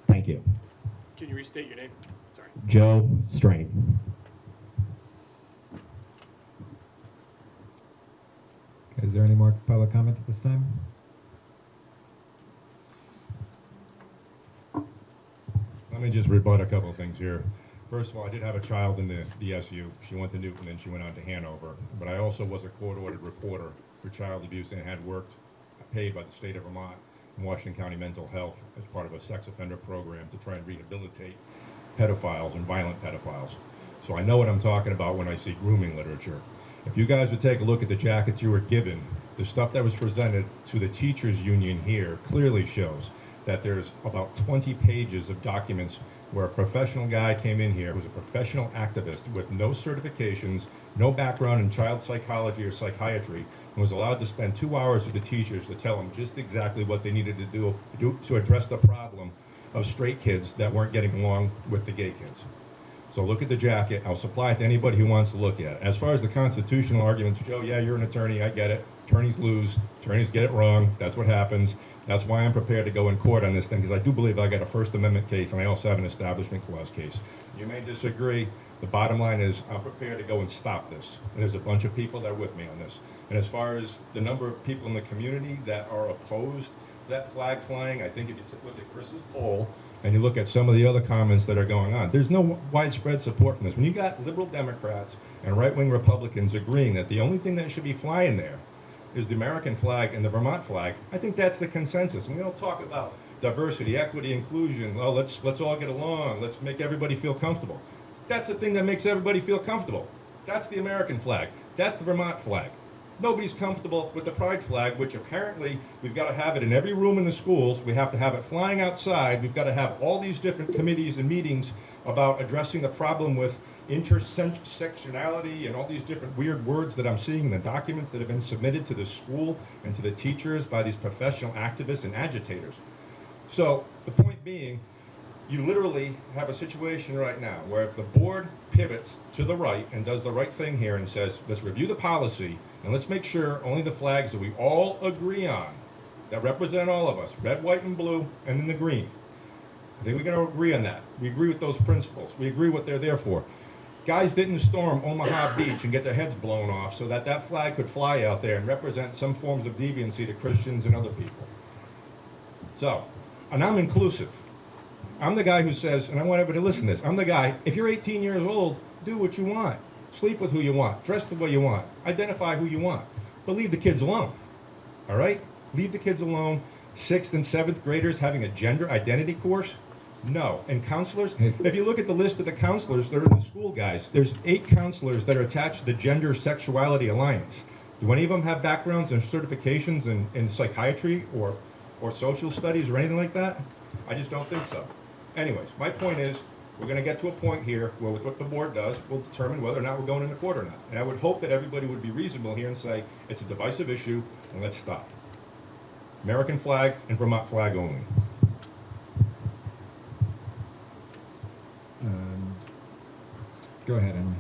Thank you. Can you restate your name? Sorry. Joe Strain. Okay, is there any more public comment at this time? Let me just rebut a couple of things here. First of all, I did have a child in the SU. She went to Newton and she went on to Hanover. But I also was a court-ordered reporter for child abuse and had worked paid by the state of Vermont and Washington County Mental Health as part of a sex offender program to try and rehabilitate pedophiles and violent pedophiles. So I know what I'm talking about when I see grooming literature. If you guys would take a look at the jackets you were given, the stuff that was presented to the teachers union here clearly shows that there's about 20 pages of documents where a professional guy came in here who's a professional activist with no certifications, no background in child psychology or psychiatry, and was allowed to spend 2 hours with the teachers to tell them just exactly what they needed to do to address the problem of straight kids that weren't getting along with the gay kids. So look at the jacket. I'll supply it to anybody who wants to look at it. As far as the constitutional arguments, Joe, yeah, you're an attorney. I get it. Attorneys lose. Attorneys get it wrong. That's what happens. That's why I'm prepared to go in court on this thing, because I do believe I got a First Amendment case and I also have an Establishment Clause case. You may disagree. The bottom line is I'm prepared to go and stop this. And there's a bunch of people that are with me on this. And as far as the number of people in the community that are opposed to that flag flying, I think if you look at Chris's poll and you look at some of the other comments that are going on, there's no widespread support from this. When you got liberal Democrats and right-wing Republicans agreeing that the only thing that should be flying there is the American flag and the Vermont flag, I think that's the consensus. And we don't talk about diversity, equity, inclusion. Well, let's all get along. Let's make everybody feel comfortable. That's the thing that makes everybody feel comfortable. That's the American flag. That's the Vermont flag. Nobody's comfortable with the pride flag, which apparently we've got to have it in every room in the schools. We have to have it flying outside. We've got to have all these different committees and meetings about addressing the problem with intersectionality and all these different weird words that I'm seeing in the documents that have been submitted to the school and to the teachers by these professional activists and agitators. So the point being, you literally have a situation right now where if the board pivots to the right and does the right thing here and says, let's review the policy and let's make sure only the flags that we all agree on, that represent all of us, red, white, and blue, and then the green. I think we're going to agree on that. We agree with those principles. We agree what they're there for. Guys didn't storm Omaha Beach and get their heads blown off so that that flag could fly out there and represent some forms of deviancy to Christians and other people. So, and I'm inclusive. I'm the guy who says, and I want everybody to listen to this, I'm the guy, if you're 18 years old, do what you want. Sleep with who you want. Dress the way you want. Identify who you want. But leave the kids alone. All right? Leave the kids alone. 6th and 7th graders having a gender identity course? No. And counselors? If you look at the list of the counselors that are in the school, guys, there's 8 counselors that are attached to the Gender Sexuality Alliance. Do any of them have backgrounds and certifications in psychiatry or social studies or anything like that? I just don't think so. Anyways, my point is, we're going to get to a point here where with what the board does, we'll determine whether or not we're going into court or not. And I would hope that everybody would be reasonable here and say, it's a divisive issue, and let's stop. American flag and Vermont flag only. Go ahead, Emily.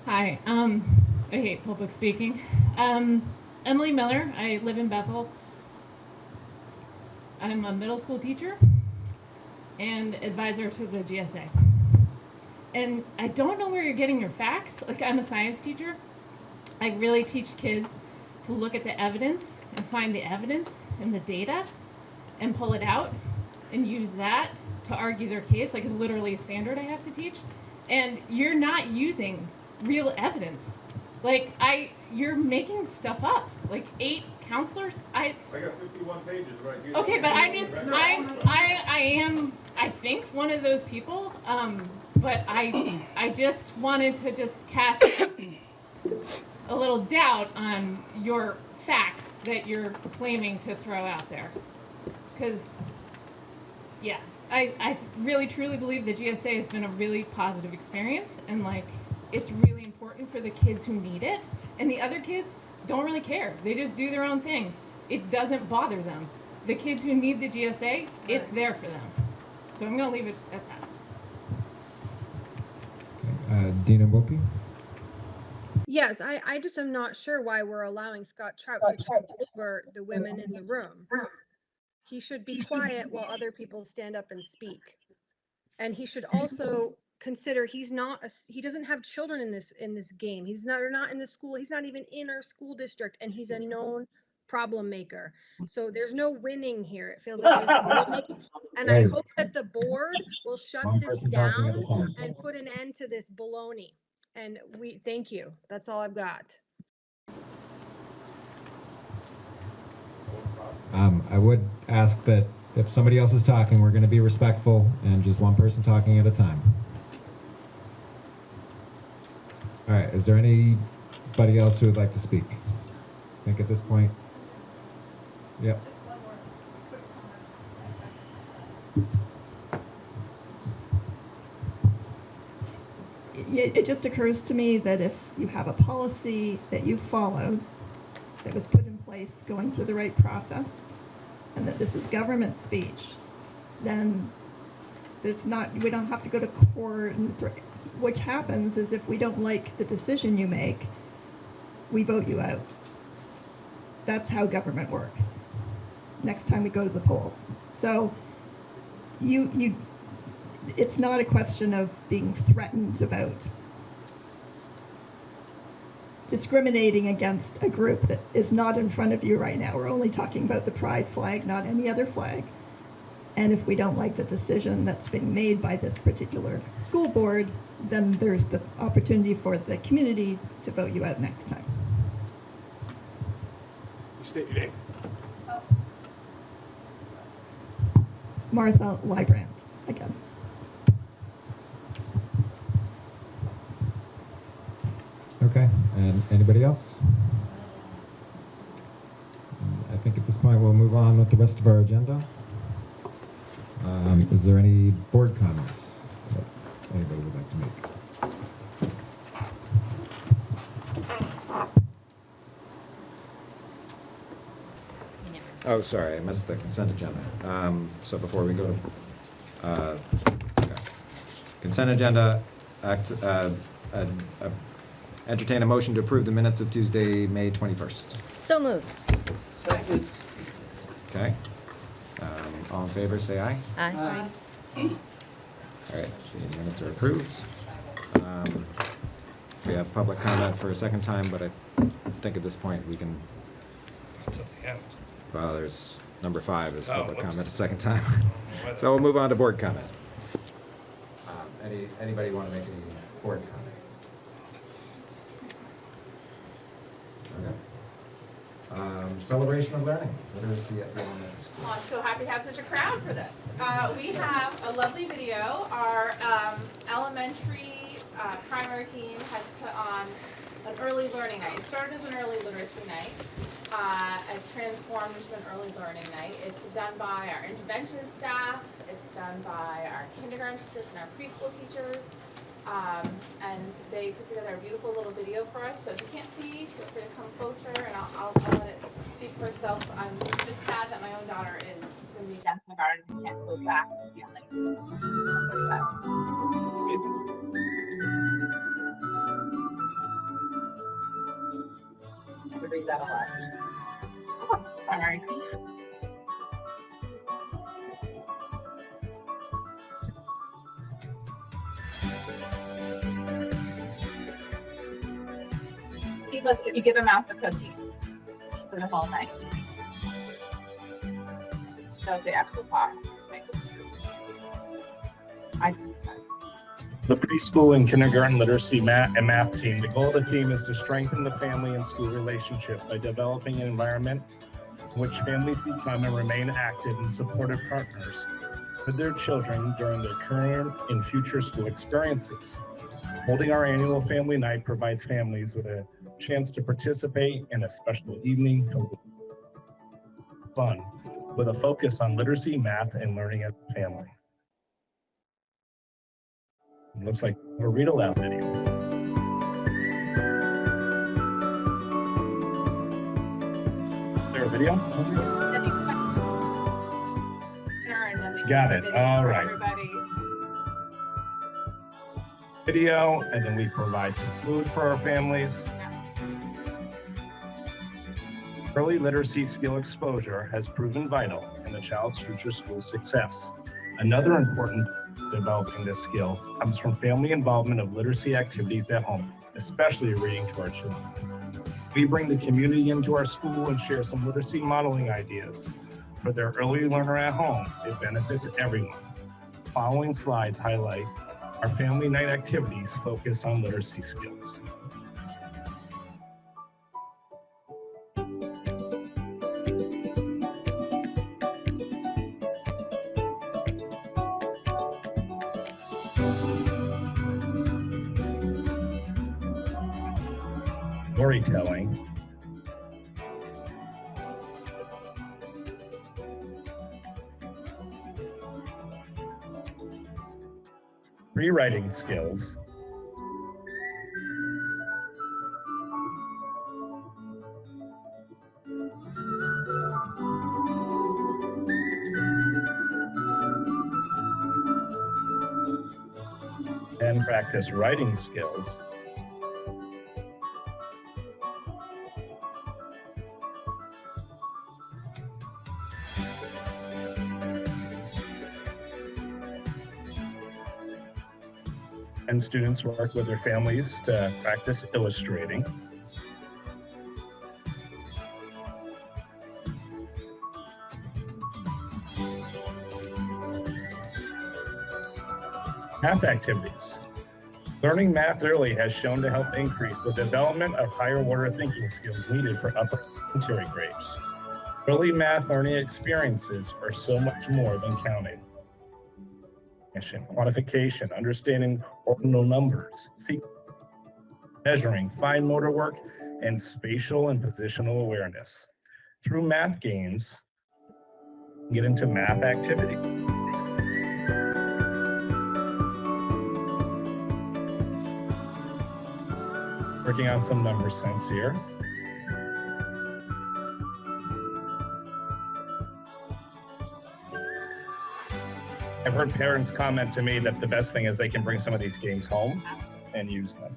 Hi, I hate public speaking. Emily Miller, I live in Bethel. I'm a middle school teacher and advisor to the GSA. And I don't know where you're getting your facts. Like, I'm a science teacher. I really teach kids to look at the evidence and find the evidence and the data and pull it out and use that to argue their case. Like, it's literally a standard I have to teach. And you're not using real evidence. Like, you're making stuff up. Like, 8 counselors, I got 51 pages right here. okay, but I am, I think, one of those people. But I just wanted to just cast a little doubt on your facts that you're claiming to throw out there. Because, yeah, I really truly believe the GSA has been a really positive experience, and like, it's really important for the kids who need it, and the other kids don't really care. They just do their own thing. It doesn't bother them. The kids who need the GSA, it's there for them. So I'm going to leave it at that. Dina Wilkie? Yes, I just am not sure why we're allowing Scott Trout to talk over the women in the room. He should be quiet while other people stand up and speak. And he should also consider he doesn't have children in this game. They're not in the school. He's not even in our school district, and he's a known problem maker. So there's no winning here. It feels like there's no winning. And I hope that the board will shut this down and put an end to this baloney. And thank you. That's all I've got. I would ask that if somebody else is talking, we're going to be respectful and just one person talking at a time. All right, is there anybody else who would like to speak? I think at this point, yep. Just one more quick comment. It just occurs to me that if you have a policy that you followed, that was put in place, going through the right process, and that this is government speech, then we don't have to go to court. What happens is, if we don't like the decision you make, we vote you out. That's how government works. Next time we go to the polls. So it's not a question of being threatened about discriminating against a group that is not in front of you right now. We're only talking about the pride flag, not any other flag. And if we don't like the decision that's being made by this particular school board, then there's the opportunity for the community to vote you out next time. You state your name. Martha Librand, again. Okay, and anybody else? I think at this point we'll move on with the rest of our agenda. Is there any board comments that anybody would like to make? Oh, sorry, I missed the consent agenda. So before we go, consent agenda, entertain a motion to approve the minutes of Tuesday, May 21st. So moved. Second. Okay. All in favor, say aye. Aye. All right, the minutes are approved. We have public comment for a second time, but I think at this point we can, Until the end. well, there's number 5 is Oh, public whoops. comment a second time. So we'll move on to board comment. Anybody want to make any board comment? Okay. Celebration of learning, literacy at the elementary school. Oh, I'm so happy to have such a crowd for this. We have a lovely video. Our elementary primary team has put on an early learning night. It started as an early literacy night. It's transformed into an early learning night. It's done by our intervention staff. It's done by our kindergarten teachers and our preschool teachers. And they put together a beautiful little video for us. So if you can't see, feel free to come closer and I'll let it speak for itself. I'm just sad that my own daughter is going to be down in the garden and can't go back. I would read that aloud. Oh, sorry. If you give a mouse a cookie for the whole night. So the actual pot. The preschool and kindergarten literacy and math team. The goal of the team is to strengthen the family and school relationship by developing an environment in which families become and remain active and supportive partners with their children during their current and future school experiences. Holding our annual family night provides families with a chance to participate in a special evening filled with fun, with a focus on literacy, math, and learning as a family. It looks like a read aloud video. Is there a video? Got it. All right. Video, and then we provide some food for our families. Early literacy skill exposure has proven vital in the child's future school success. Another important developing this skill comes from family involvement of literacy activities at home, especially reading to our children. We bring the community into our school and share some literacy modeling ideas. For their early learner at home, it benefits everyone. Following slides highlight our family night activities focused on literacy skills. Storytelling. Rewriting skills. And practice writing skills. and students work with their families to practice illustrating. Math activities. Learning math early has shown to help increase the development of higher order thinking skills needed for upper elementary grades. Early math learning experiences are so much more than counting. Quantification, understanding ordinal numbers, measuring, fine motor work, and spatial and positional awareness. Through math games, get into math activity. Working on some number sense here. I've heard parents comment to me that the best thing is they can bring some of these games home and use them.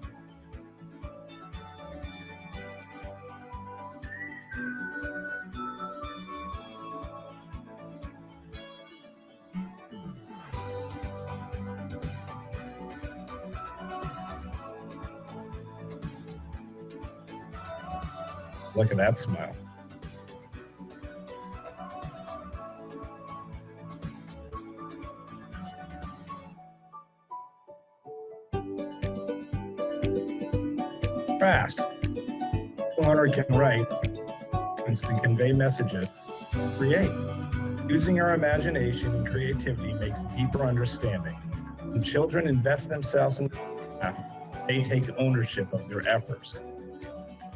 Look at that smile. Crafts. The learner can write and to convey messages, create. Using our imagination and creativity makes deeper understanding. When children invest themselves in craft, they take ownership of their efforts.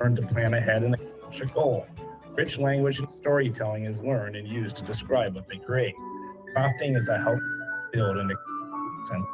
Learn to plan ahead and accomplish a goal. Rich language and storytelling is learned and used to describe what they create. Crafting is a healthy build and sense.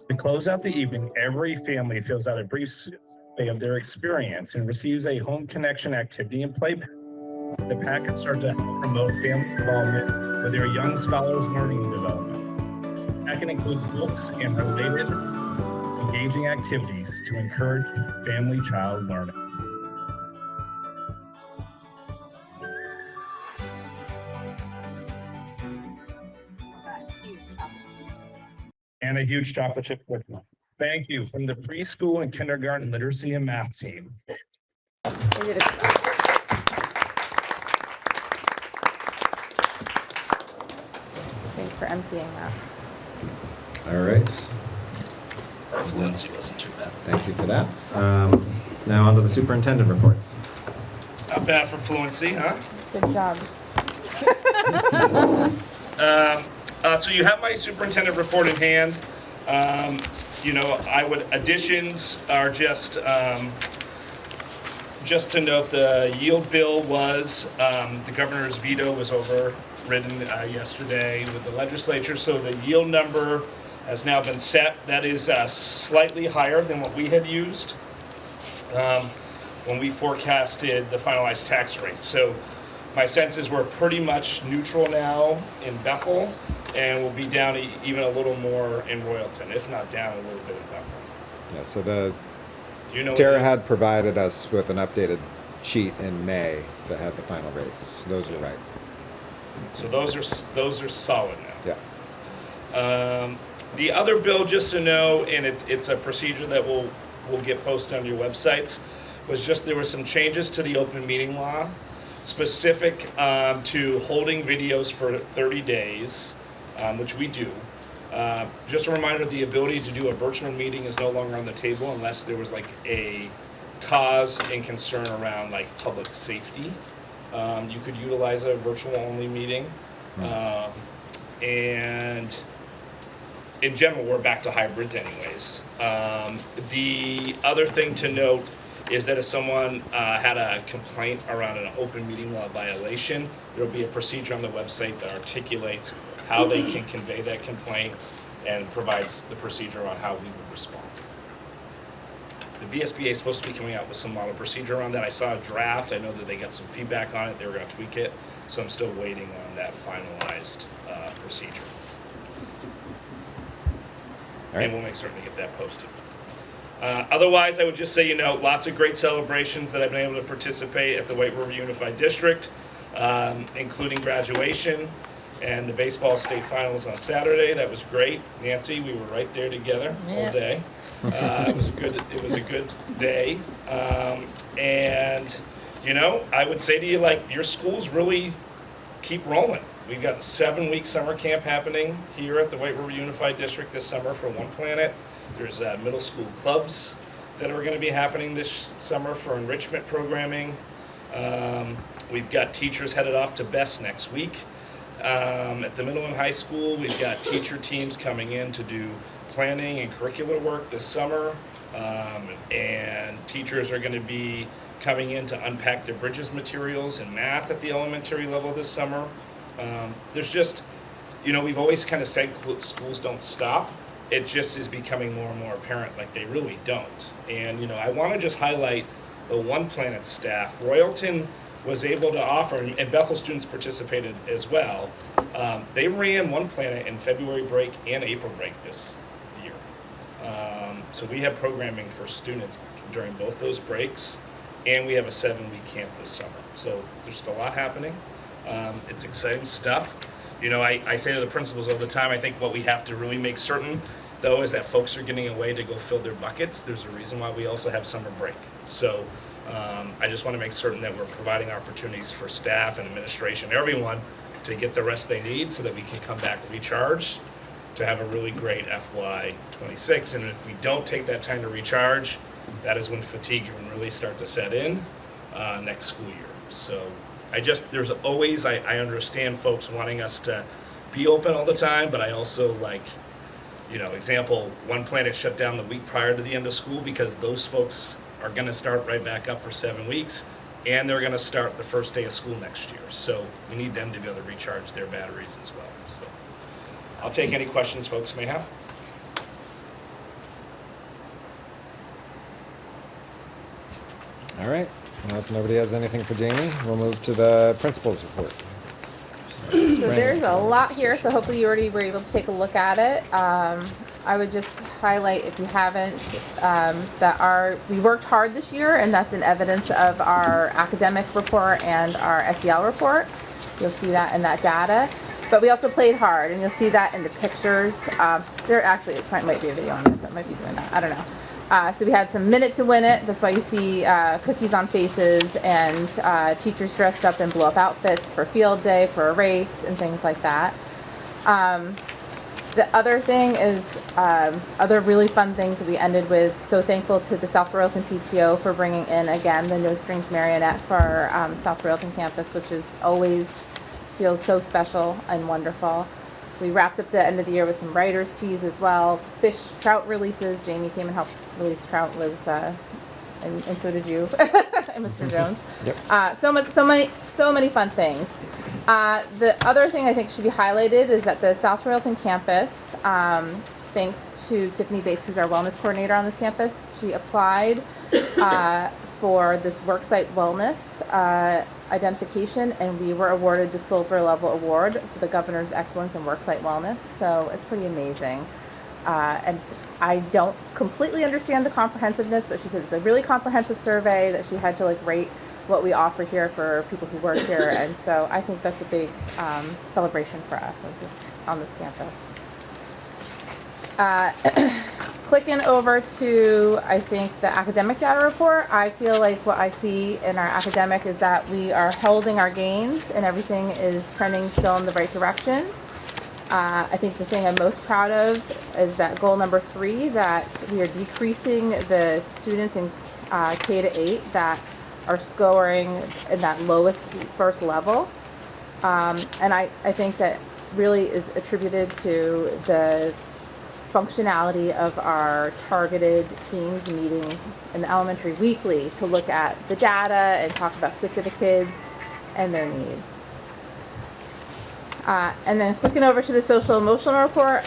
To close out the evening, every family fills out a brief survey of their experience and receives a home connection activity and play pack. The packets start to help promote family involvement with their young scholars' learning and development. The packet includes books and related engaging activities to encourage family-child learning. And a huge chocolate chip with me. Thank you from the preschool and kindergarten literacy and math team. Thanks for emceeing that. All right. Our fluency wasn't too bad. Thank you for that. Now on to the superintendent report. It's not bad for fluency, huh? Good job. So you have my superintendent report in hand. Additions are just to note the yield bill was, the governor's veto was overridden yesterday with the legislature. So the yield number has now been set. That is slightly higher than what we had used when we forecasted the finalized tax rate. So my sense is we're pretty much neutral now in Bethel, and we'll be down even a little more in Royalton, if not down a little bit in Bethel. Yeah, so Do you know Tara what it is? had provided us with an updated sheet in May that had the final rates. So those are right. So those are solid now. Yeah. The other bill, just to know, and it's a procedure that we'll get posted on your websites, was just there were some changes to the open meeting law specific to holding videos for 30 days, which we do. Just a reminder, the ability to do a virtual meeting is no longer on the table unless there was like a cause and concern around like public safety. You could utilize a virtual only meeting. And in general, we're back to hybrids anyways. The other thing to note is that if someone had a complaint around an open meeting law violation, there'll be a procedure on the website that articulates how they can convey that complaint and provides the procedure on how we would respond. The VSBA is supposed to be coming out with some model procedure around that. I saw a draft. I know that they got some feedback on it. They were going to tweak it. So I'm still waiting on that finalized procedure. And we'll make certain to get that posted. Otherwise, I would just say, lots of great celebrations that I've been able to participate at the White River Unified District, including graduation and the baseball state finals on Saturday. That was great. Nancy, we were right there together all day. It was a good day. And I would say to you, your schools really keep rolling. We've got a 7-week summer camp happening here at the White River Unified District this summer for One Planet. There's middle school clubs that are going to be happening this summer for enrichment programming. We've got teachers headed off to BEST next week. At the middle and high school, we've got teacher teams coming in to do planning and curricular work this summer. And teachers are going to be coming in to unpack their Bridges materials in math at the elementary level this summer. There's just, we've always kind of said schools don't stop. It just is becoming more and more apparent like they really don't. And, I want to just highlight the One Planet staff. Royalton was able to offer, and Bethel students participated as well. They ran One Planet in February break and April break this year. So we have programming for students during both those breaks, and we have a 7-week camp this summer. So there's just a lot happening. It's exciting stuff. I say to the principals all the time, I think what we have to really make certain, though, is that folks are getting away to go fill their buckets. There's a reason why we also have summer break. So I just want to make certain that we're providing opportunities for staff and administration, everyone, to get the rest they need so that we can come back recharged to have a really great FY26. And if we don't take that time to recharge, that is when fatigue can really start to set in next school year. So there's always, I understand folks wanting us to be open all the time, but I also example, One Planet shut down the week prior to the end of school because those folks are going to start right back up for 7 weeks, and they're going to start the first day of school next year. So we need them to be able to recharge their batteries as well. So I'll take any questions folks may have. All right. Well, if nobody has anything for Jamie, we'll move to the principal's report. So there's a lot here, so hopefully you already were able to take a look at it. I would just highlight, if you haven't, that we worked hard this year, and that's in evidence of our academic report and our SEL report. You'll see that in that data. But we also played hard, and you'll see that in the pictures. There actually, it might be a video on this that might be doing that. I don't know. So we had some minute to win it. That's why you see cookies on faces and teachers dressed up in blow-up outfits for field day, for a race, and things like that. The other thing is other really fun things that we ended with. So thankful to the South Royalton PTO for bringing in, again, the No Strings Marionette for our South Royalton campus, which is always feels so special and wonderful. We wrapped up the end of the year with some writers' teas as well. Trout releases. Jamie came and helped release trout with, and so did you, and Mr. Jones. Yep. So many fun things. The other thing I think should be highlighted is that the South Royalton campus, thanks to Tiffany Bates, who's our wellness coordinator on this campus, she applied for this worksite wellness identification, and we were awarded the silver level award for the Governor's Excellence in Worksite Wellness. So it's pretty amazing. And I don't completely understand the comprehensiveness, but she said it's a really comprehensive survey that she had to rate what we offer here for people who work here. And so I think that's a big celebration for us on this campus. Clicking over to, I think, the academic data report, I feel like what I see in our academic is that we are holding our gains and everything is trending still in the right direction. I think the thing I'm most proud of is that goal number 3, that we are decreasing the students in K to 8 that are scoring in that lowest first level. And I think that really is attributed to the functionality of our targeted teams meeting in the elementary weekly to look at the data and talk about specific kids and their needs. And then clicking over to the social emotional report,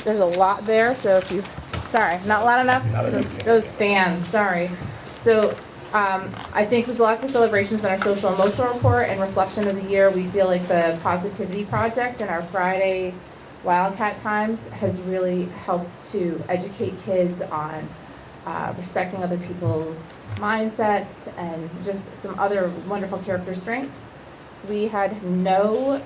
there's a lot there. So if you, sorry, not loud enough, those fans, sorry. So I think there's lots of celebrations in our social emotional report and reflection of the year. We feel like the Positivity Project and our Friday Wildcat Times has really helped to educate kids on respecting other people's mindsets and just some other wonderful character strengths. We had no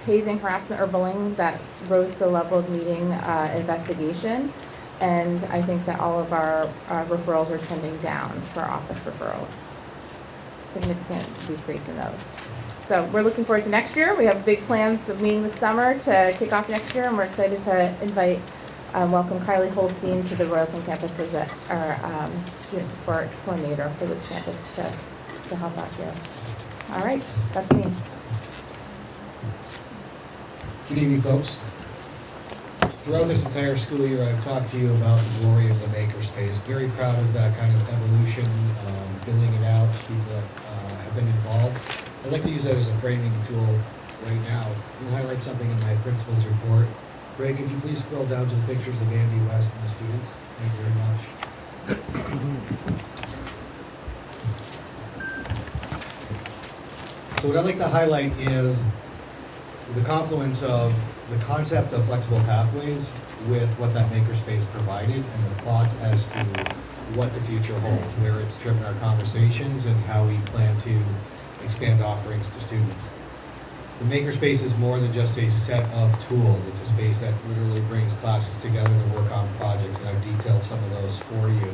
hazing, harassment, or bullying that rose to the level of needing investigation. And I think that all of our referrals are trending down for office referrals. Significant decrease in those. So we're looking forward to next year. We have big plans of meeting this summer to kick off next year, and we're excited to invite, welcome Kylie Holstein to the Royalton campus as our student support coordinator for this campus to help out here. All right, that's me. Good evening, folks. Throughout this entire school year, I've talked to you about the glory of the makerspace. Very proud of that kind of evolution, building it out, people that have been involved. I'd like to use that as a framing tool right now and highlight something in my principal's report. Ray, could you please scroll down to the pictures of Andy West and the students? Thank you very much. So what I'd like to highlight is the confluence of the concept of flexible pathways with what that makerspace provided and the thoughts as to what the future holds, where it's driven our conversations and how we plan to expand offerings to students. The makerspace is more than just a set of tools. It's a space that literally brings classes together to work on projects, and I've detailed some of those for you.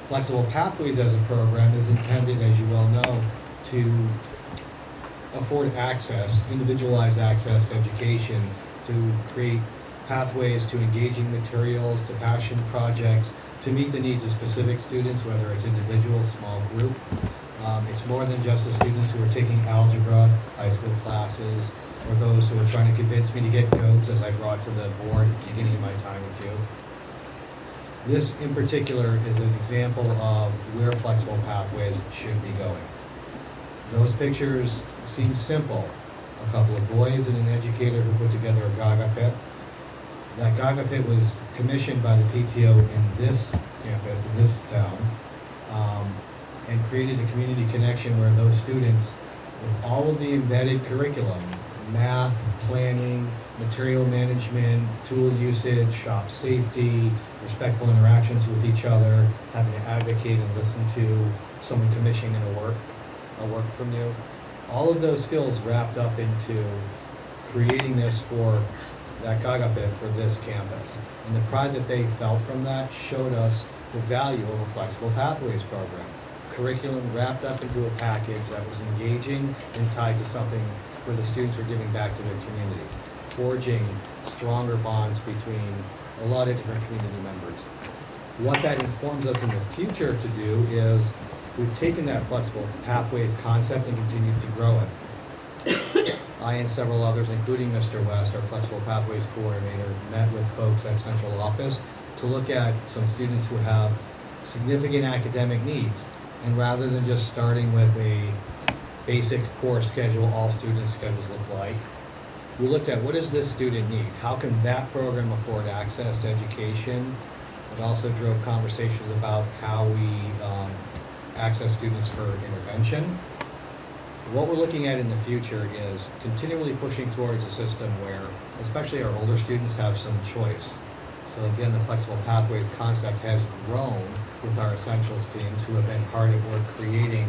Flexible Pathways as a program is intended, as you well know, to afford access, individualized access to education, to create pathways to engaging materials, to passion projects, to meet the needs of specific students, whether it's individual, small group. It's more than just the students who are taking algebra, high school classes, or those who are trying to convince me to get goats, as I brought to the board at the beginning of my time with you. This in particular is an example of where flexible pathways should be going. Those pictures seem simple. A couple of boys and an educator who put together a Gaga pit. That Gaga pit was commissioned by the PTO in this campus, in this town, and created a community connection where those students, with all of the embedded curriculum, math, planning, material management, tool usage, shop safety, respectful interactions with each other, having to advocate and listen to someone commissioning a work from you. All of those skills wrapped up into creating this for that Gaga pit for this campus. And the pride that they felt from that showed us the value of a Flexible Pathways program. Curriculum wrapped up into a package that was engaging and tied to something where the students were giving back to their community, forging stronger bonds between a lot of different community members. What that informs us in the future to do is we've taken that Flexible Pathways concept and continued to grow it. I and several others, including Mr. West, our Flexible Pathways coordinator, met with folks at central office to look at some students who have significant academic needs. And rather than just starting with a basic core schedule, all students' schedules look like, we looked at what does this student need? How can that program afford access to education? It also drove conversations about how we access students for intervention. What we're looking at in the future is continually pushing towards a system where, especially our older students, have some choice. So again, the Flexible Pathways concept has grown with our Essentials teams who have been hard at work creating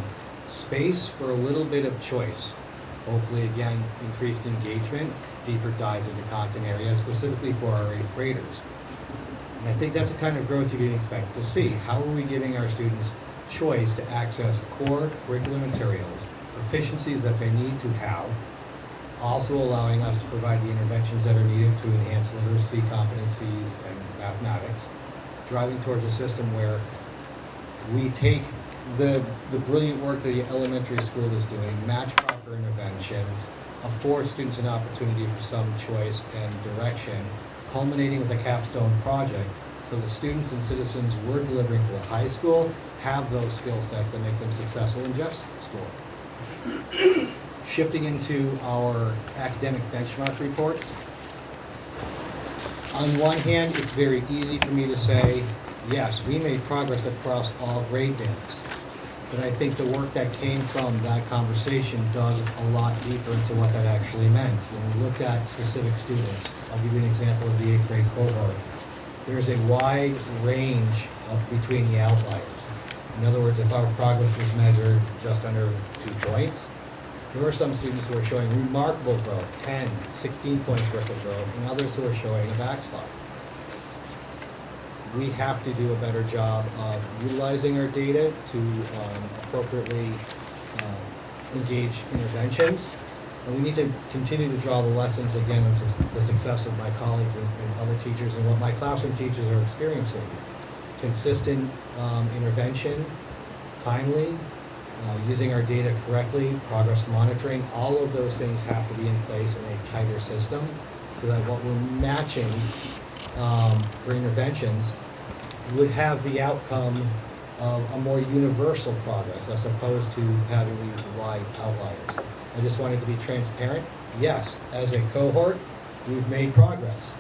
space for a little bit of choice. Hopefully, again, increased engagement, deeper dives into content areas, specifically for our 8th graders. And I think that's the kind of growth you can expect to see. How are we giving our students choice to access core curriculum materials, proficiencies that they need to have, also allowing us to provide the interventions that are needed to enhance literacy competencies and mathematics, driving towards a system where we take the brilliant work that the elementary school is doing, match proper interventions, afford students an opportunity for some choice and direction, culminating with a capstone project so the students and citizens we're delivering to the high school have those skill sets that make them successful in Jeff's school. Shifting into our academic benchmark reports. On one hand, it's very easy for me to say, yes, we made progress across all grade bands. But I think the work that came from that conversation dug a lot deeper into what that actually meant. When we looked at specific students, I'll give you an example of the 8th grade cohort. There's a wide range between the outliers. In other words, if our progress was measured just under 2 points, there were some students who are showing remarkable growth, 10, 16 points worth of growth, and others who are showing a backslide. We have to do a better job of utilizing our data to appropriately engage interventions. And we need to continue to draw the lessons, again, on the success of my colleagues and other teachers and what my classroom teachers are experiencing. Consistent intervention, timely, using our data correctly, progress monitoring, all of those things have to be in place in a tighter system so that what we're matching for interventions would have the outcome of a more universal progress as opposed to having these wide outliers. I just wanted to be transparent. Yes, as a cohort, we've made progress.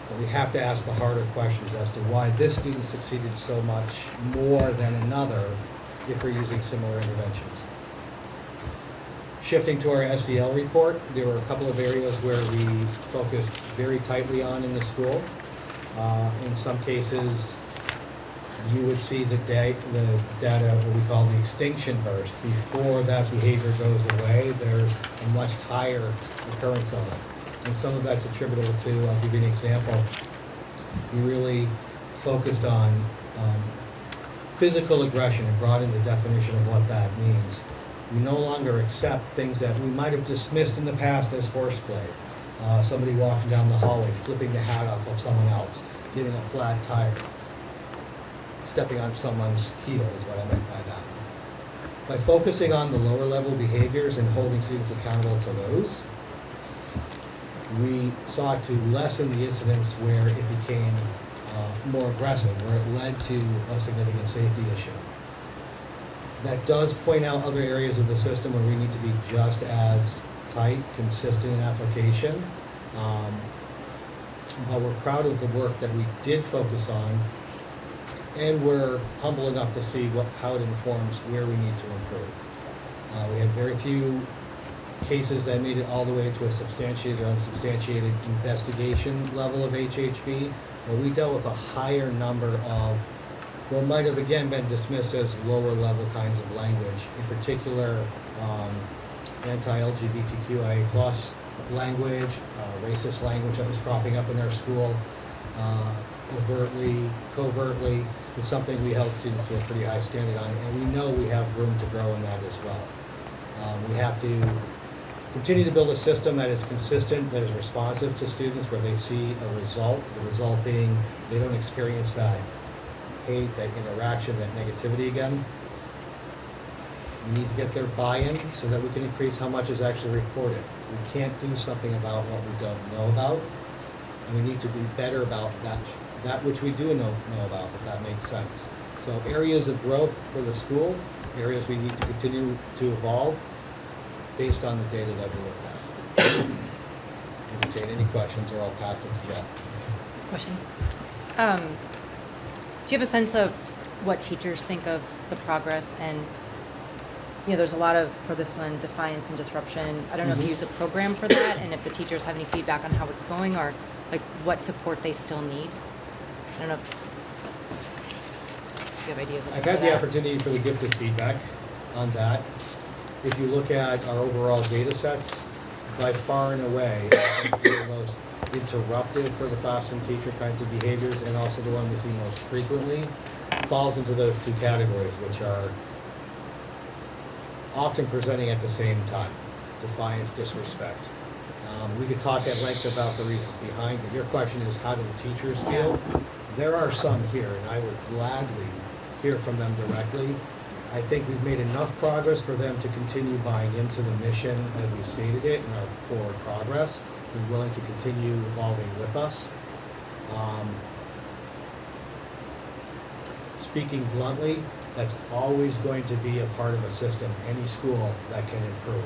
But we have to ask the harder questions as to why this student succeeded so much more than another if we're using similar interventions. Shifting to our SEL report, there were a couple of areas where we focused very tightly on in the school. In some cases, you would see the data, what we call the extinction burst. Before that behavior goes away, there's a much higher occurrence of it. And some of that's attributable to, I'll give you an example, we really focused on physical aggression and brought in the definition of what that means. We no longer accept things that we might have dismissed in the past as horseplay. Somebody walking down the hallway, flipping the hat off of someone else, getting a flat tire, stepping on someone's heel is what I meant by that. By focusing on the lower level behaviors and holding students accountable to those, we sought to lessen the incidents where it became more aggressive, where it led to a significant safety issue. That does point out other areas of the system where we need to be just as tight, consistent in application. But we're proud of the work that we did focus on, and we're humble enough to see how it informs where we need to improve. We had very few cases that made it all the way to a substantiated or unsubstantiated investigation level of HHB, where we dealt with a higher number of what might have again been dismissed as lower level kinds of language, in particular anti-LGBTQIA plus language, racist language that was cropping up in our school, overtly, covertly. It's something we held students to a pretty high standard on, and we know we have room to grow in that as well. We have to continue to build a system that is consistent, that is responsive to students, where they see a result, the result being they don't experience that hate, that interaction, that negativity again. We need to get their buy-in so that we can increase how much is actually reported. We can't do something about what we don't know about, and we need to be better about that which we do know about, if that makes sense. So areas of growth for the school, areas we need to continue to evolve based on the data that we looked at. Entertain any questions, or I'll pass it to Jeff. Question. Do you have a sense of what teachers think of the progress? And there's a lot of, for this one, defiance and disruption. I don't know if you use a program for that, and if the teachers have any feedback on how it's going, or like what support they still need. I don't know if you have ideas. I've had the opportunity for the gift of feedback on that. If you look at our overall data sets, by far and away, the most interruptive for the classroom teacher kinds of behaviors, and also the one we see most frequently, falls into those two categories, which are often presenting at the same time: defiance, disrespect. We could talk at length about the reasons behind it. Your question is, how do the teachers feel? There are some here, and I would gladly hear from them directly. I think we've made enough progress for them to continue buying into the mission as we stated it in our forward progress. They're willing to continue evolving with us. Speaking bluntly, that's always going to be a part of a system, any school that can improve.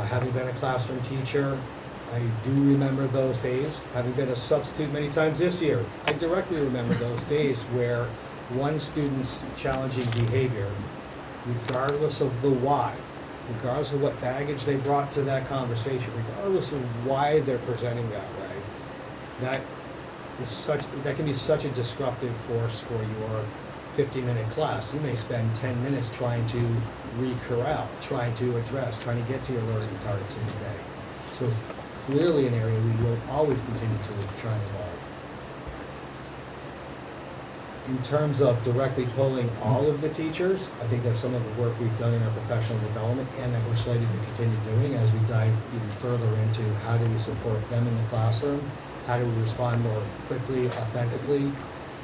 Having been a classroom teacher, I do remember those days. Having been a substitute many times this year, I directly remember those days where one student's challenging behavior, regardless of the why, regardless of what baggage they brought to that conversation, regardless of why they're presenting that way, that can be such a disruptive force for your 50-minute class. You may spend 10 minutes trying to re-corral, trying to address, trying to get to your learning targets in the day. So it's clearly an area we will always continue to try and evolve. In terms of directly polling all of the teachers, I think that's some of the work we've done in our professional development and that we're slated to continue doing as we dive even further into how do we support them in the classroom, how do we respond more quickly, authentically.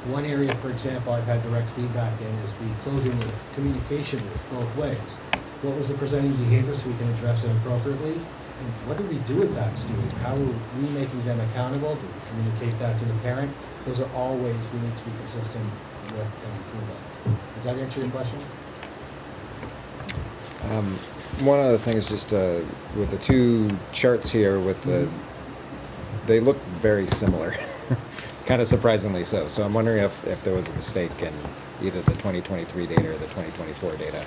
One area, for example, I've had direct feedback in is the closing the communication loop both ways. What was the presenting behavior so we can address it appropriately? And what do we do with that student? How are we making them accountable? Do we communicate that to the parent? Those are all ways we need to be consistent with and improve on. Does that answer your question? One other thing is just with the two charts here, with the they look very similar, kind of surprisingly so. So I'm wondering if there was a mistake in either the 2023 data or the 2024 data,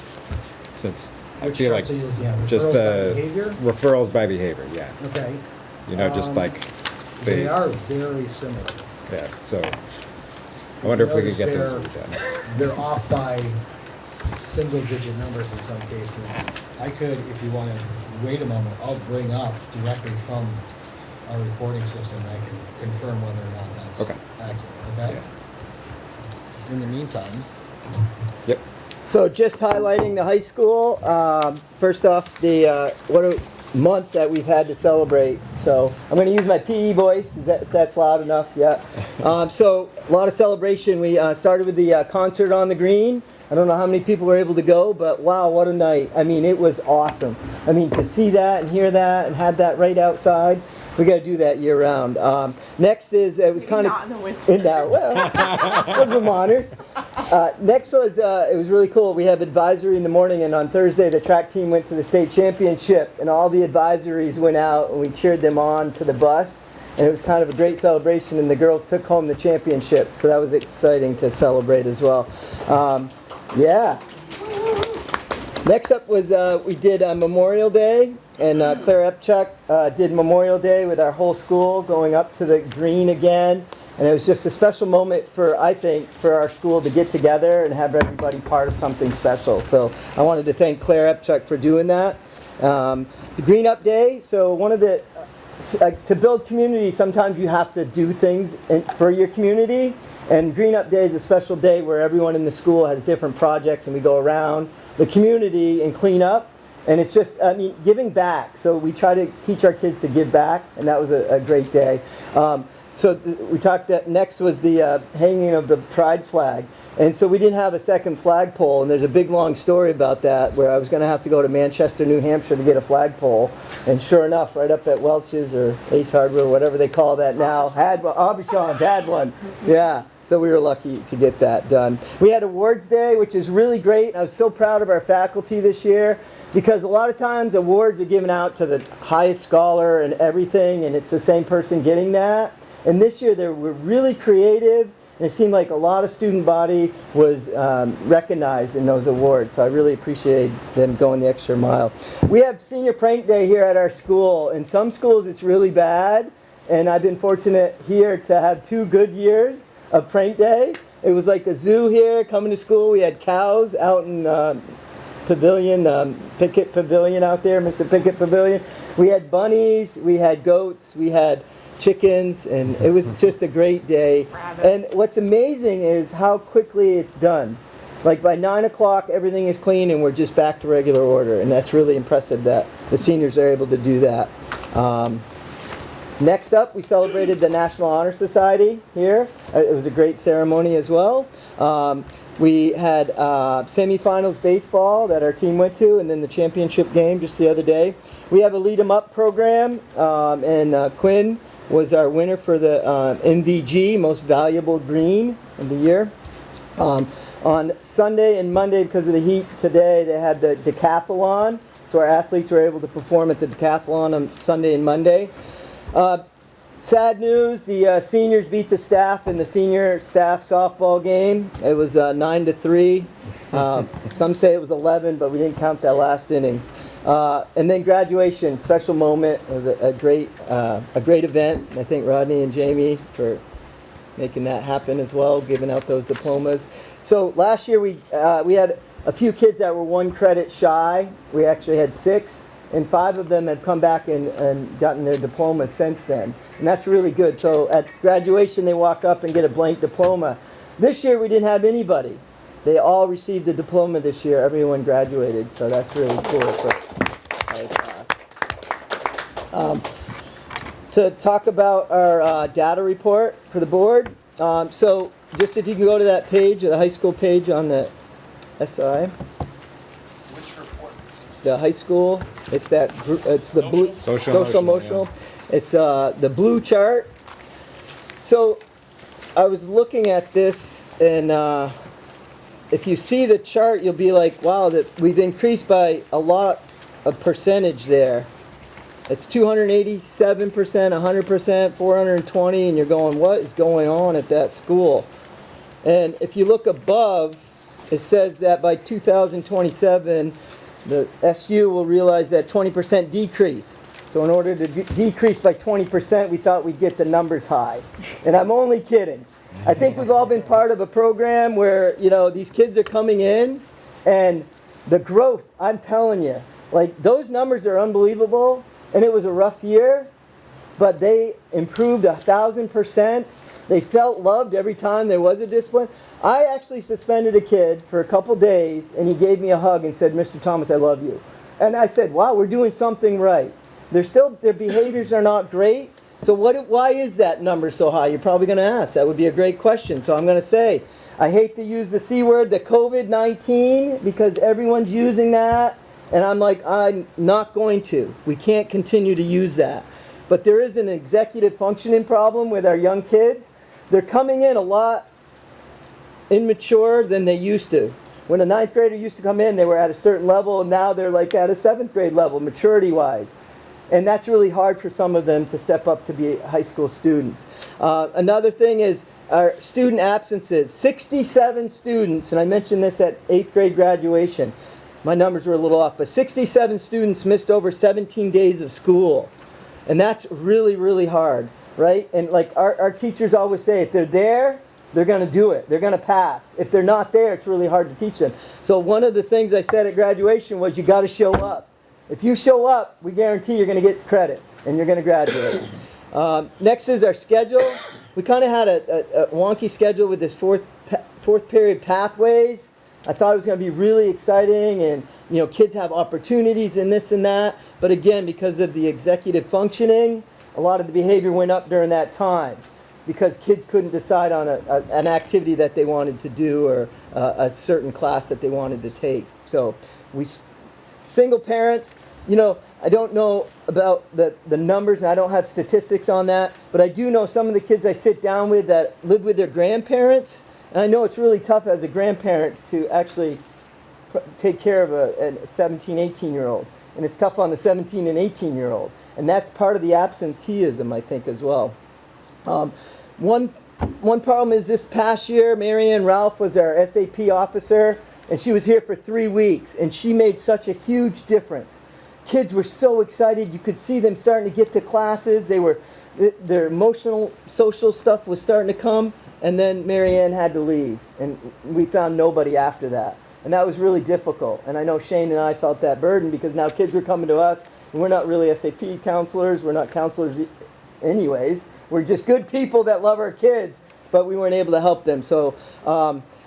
since I feel like charts are you looking at? just Referrals by the behavior? referrals by behavior, yeah. Okay. You know, just like They are very similar. Yeah. So I wonder if we could Notice get those redone. They're off by single-digit numbers in some cases. I could, if you want to wait a moment, I'll bring up directly from our reporting system, and I can confirm whether or not that's Okay. accurate, okay? In the meantime. Yep. So just highlighting the high school, first off, the what a month that we've had to celebrate. So I'm going to use my PE voice, if that's loud enough, yeah. So a lot of celebration. We started with the concert on the green. I don't know how many people were able to go, but wow, what a night. I mean, it was awesome. I mean, to see that and hear that and have that right outside, we got to do that year round. Next is, it was kind of... Not in the winter. Well, Vermonters. Next was, it was really cool. We have advisory in the morning, and on Thursday the track team went to the state championship, and all the advisories went out, and we cheered them on to the bus, and it was kind of a great celebration, and the girls took home the championship, so that was exciting to celebrate as well. Yeah. Next up was, we did Memorial Day, and Claire Epchuk did Memorial Day with our whole school, going up to the green again. And it was just a special moment for, I think, for our school to get together and have everybody part of something special. So I wanted to thank Claire Epchuk for doing that. The Green Up Day, so one of the, to build community, sometimes you have to do things for your community. And Green Up Day is a special day where everyone in the school has different projects, and we go around the community and clean up. And it's just, I mean, giving back. So we try to teach our kids to give back, and that was a great day. So we talked, next was the hanging of the pride flag. And so we didn't have a second flagpole, and there's a big long story about that, where I was going to have to go to Manchester, New Hampshire to get a flagpole. And sure enough, right up at Welch's or Ace Hardware, whatever they call that now, had one. Aubuchon's had one. Yeah. So we were lucky to get that done. We had Awards Day, which is really great. I was so proud of our faculty this year, because a lot of times awards are given out to the highest scholar and everything, and it's the same person getting that. And this year they were really creative, and it seemed like a lot of student body was recognized in those awards. So I really appreciate them going the extra mile. We have Senior Prank Day here at our school. In some schools it's really bad, and I've been fortunate here to have 2 good years of Prank Day. It was like a zoo here coming to school. We had cows out in Pavilion, Pickett Pavilion out there, Mr. Pickett Pavilion. We had bunnies, we had goats, we had chickens, and it was just a great day. And what's amazing is how quickly it's done. Like by 9 o'clock, everything is clean and we're just back to regular order. And that's really impressive that the seniors are able to do that. Next up, we celebrated the National Honor Society here. It was a great ceremony as well. We had semifinals baseball that our team went to, and then the championship game just the other day. We have a Lead 'em Up program, and Quinn was our winner for the MVG, Most Valuable Green of the Year. On Sunday and Monday, because of the heat today, they had the decathlon, so our athletes were able to perform at the decathlon on Sunday and Monday. Sad news, the seniors beat the staff in the senior staff softball game. It was 9-3. Some say it was 11, but we didn't count that last inning. And then graduation, special moment. It was a great event. I thank Rodney and Jamie for making that happen as well, giving out those diplomas. So last year we had a few kids that were 1 credit shy. We actually had 6. And 5 of them have come back and gotten their diplomas since then. And that's really good. So at graduation, they walk up and get a blank diploma. This year, we didn't have anybody. They all received a diploma this year. Everyone graduated. So that's really cool for our class. To talk about our data report for the board. So just if you can go to that page, the high school page on the SI. The high school, it's that. It's the blue social emotional. Yeah. It's the blue chart. So I was looking at this, and if you see the chart, you'll be like, "Wow, that we've increased by a lot of percentage there." It's 287%, 100%, 420, and you're going, "What is going on at that school?" And if you look above, it says that by 2027. The SU will realize that 20% decrease. So in order to decrease by 20%, we thought we'd get the numbers high. And I'm only kidding. I think we've all been part of a program where, these kids are coming in, and the growth, I'm telling you, like those numbers are unbelievable. And it was a rough year, but they improved 1,000%. They felt loved every time there was a discipline. I actually suspended a kid for a couple days, and he gave me a hug and said, "Mr. Thomas, I love you." And I said, "Wow, we're doing something right." Their behaviors are not great. So why is that number so high? You're probably going to ask. That would be a great question. So I'm going to say, I hate to use the C word, the COVID-19, because everyone's using that. And I'm like, I'm not going to. We can't continue to use that. But there is an executive functioning problem with our young kids. They're coming in a lot immature than they used to. When a 9th grader used to come in, they were at a certain level, and now they're like at a 7th grade level, maturity-wise. And that's really hard for some of them to step up to be high school students. Another thing is our student absences. 67 students, and I mentioned this at 8th grade graduation. My numbers were a little off, but 67 students missed over 17 days of school. And that's really, really hard, right? And like our teachers always say, if they're there, they're going to do it. They're going to pass. If they're not there, it's really hard to teach them. So one of the things I said at graduation was you got to show up. If you show up, we guarantee you're going to get credits and you're going to graduate. Next is our schedule. We kind of had a wonky schedule with this fourth period pathways. I thought it was going to be really exciting, and kids have opportunities in this and that. But again, because of the executive functioning, a lot of the behavior went up during that time because kids couldn't decide on an activity that they wanted to do or a certain class that they wanted to take. So single parents, I don't know about the numbers, and I don't have statistics on that, but I do know some of the kids I sit down with that live with their grandparents, and I know it's really tough as a grandparent to actually take care of a 17, 18-year-old, and it's tough on the 17 and 18-year-old, and that's part of the absenteeism, I think, as well. One problem is this past year, Marianne Ralph was our SAP officer, and she was here for 3 weeks, and she made such a huge difference. Kids were so excited. You could see them starting to get to classes. Their emotional, social stuff was starting to come, and then Marianne had to leave, and we found nobody after that. And that was really difficult. And I know Shane and I felt that burden because now kids were coming to us, and we're not really SAP counselors. We're not counselors anyways. We're just good people that love our kids, but we weren't able to help them. So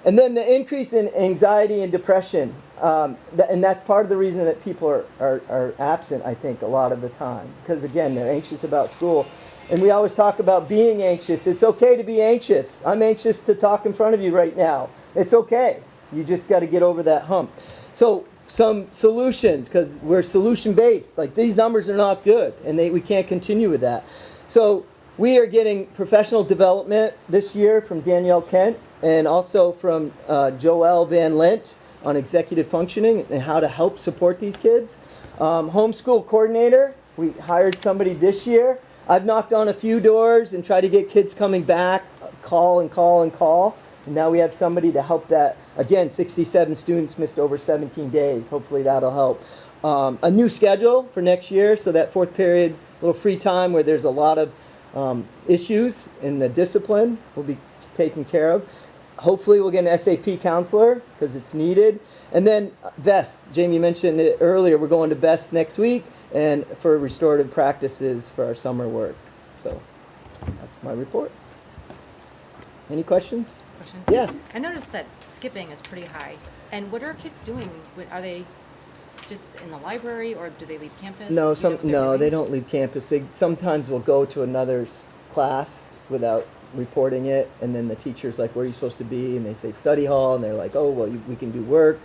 And then the increase in anxiety and depression, and that's part of the reason that people are absent, I think, a lot of the time. Because again, they're anxious about school. And we always talk about being anxious. It's okay to be anxious. I'm anxious to talk in front of you right now. It's okay. You just got to get over that hump. So some solutions, because we're solution-based. Like, these numbers are not good, and we can't continue with that. So we are getting professional development this year from Danielle Kent, and also from Joelle Van Lent on executive functioning and how to help support these kids. Homeschool coordinator, we hired somebody this year. I've knocked on a few doors and tried to get kids coming back, call and call and call. And now we have somebody to help that. Again, 67 students missed over 17 days. Hopefully that'll help. A new schedule for next year, so that fourth period, a little free time where there's a lot of issues in the discipline will be taken care of. Hopefully we'll get an SAP counselor because it's needed. And then BEST, Jamie mentioned it earlier, we're going to BEST next week and for restorative practices for our summer work. So that's my report. Any questions? Questions? Yeah. I noticed that skipping is pretty high. And what are kids doing? Are they just in the library or do they leave campus? No, Do you know what they're doing? they don't leave campus. They sometimes will go to another class without reporting it, and then the teacher's like, where are you supposed to be? And they say study hall, and they're like, oh, well, we can do work.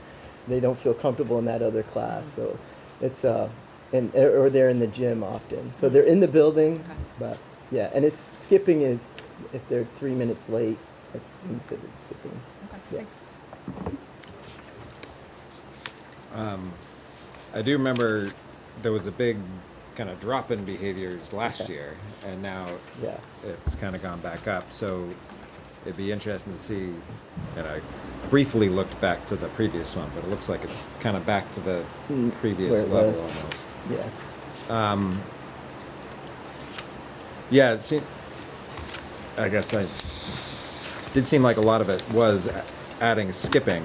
They don't feel comfortable in that other class. So it's, or they're in the gym often. So they're in the building, but yeah, and skipping is, if they're 3 minutes late, it's considered skipping. Okay, thanks. I do remember there was a big kind of drop in behaviors last year, and now it's kind of gone back up. So it'd be interesting to see, and I briefly looked back to the previous one, but it looks like it's kind of back to the previous where it level was. almost. Yeah. Yeah, it seemed, I guess I did seem like a lot of it was adding skipping,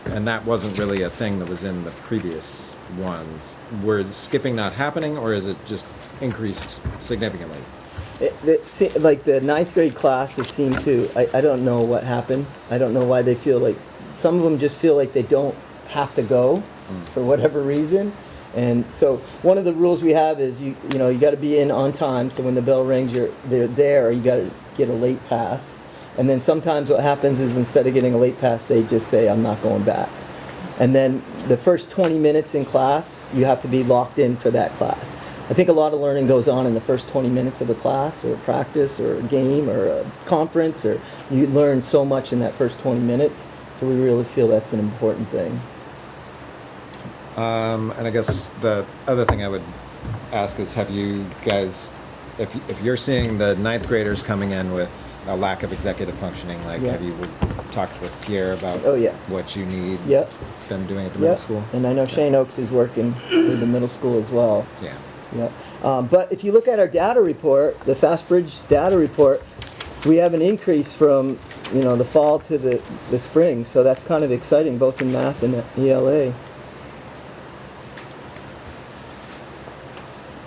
and that wasn't really a thing that was in the previous ones. Was skipping not happening, or is it just increased significantly? Like the 9th grade classes seem to, I don't know what happened. I don't know why they feel like, some of them just feel like they don't have to go for whatever reason. And so one of the rules we have is you got to be in on time. So when the bell rings, they're there. You got to get a late pass. And then sometimes what happens is instead of getting a late pass, they just say, I'm not going back. And then the first 20 minutes in class, you have to be locked in for that class. I think a lot of learning goes on in the first 20 minutes of a class or a practice or a game or a conference, or you learn so much in that first 20 minutes. So we really feel that's an important thing. And I guess the other thing I would ask is, have you guys, if you're seeing the 9th graders coming in with a lack of executive functioning, like have you talked with Pierre about what you need them doing at the middle school? And I know Shane Oaks is working with the middle school as well. Yeah. But if you look at our data report, the FastBridge data report, we have an increase from the fall to the spring. So that's kind of exciting, both in math and ELA.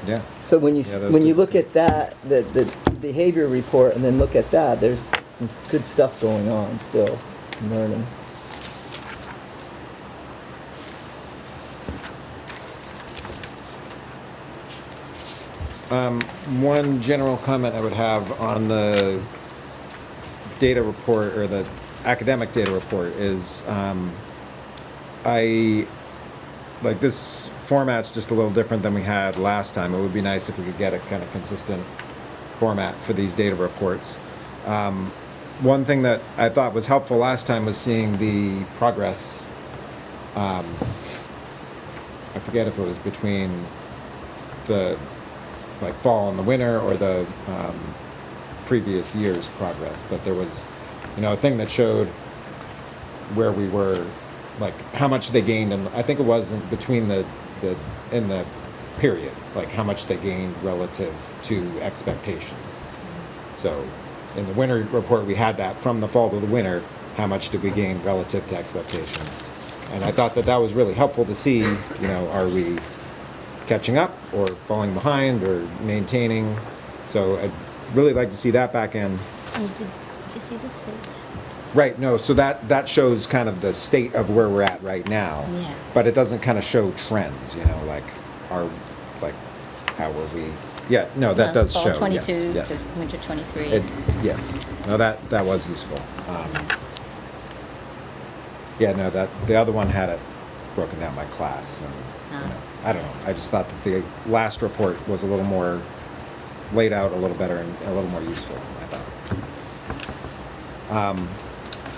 Yeah. So when you look at that, the behavior report, and then look at that, there's some good stuff going on still in learning. One general comment I would have on the data report, or the academic data report, is like this format's just a little different than we had last time. It would be nice if we could get a kind of consistent format for these data reports. One thing that I thought was helpful last time was seeing the progress. I forget if it was between the fall and the winter, or the previous year's progress, but there was a thing that showed where we were, like how much they gained, and I think it was between in the period, like how much they gained relative to expectations. So in the winter report, we had that from the fall to the winter, how much did we gain relative to expectations? And I thought that was really helpful to see, are we catching up or falling behind or maintaining? So I'd really like to see that back in. Oh, did you see this page? Right, no, so that shows kind of the state of where we're at right now. Yeah. But it doesn't kind of show trends, you know, like like how were we, yeah, no, that does show, Fall yes, 22 yes. to winter 23. Yes, no, that was useful. Yeah, no, the other one had it broken down by class, and, you know, I don't know, I just thought that the last report was a little more laid out, a little better, and a little more useful, I thought.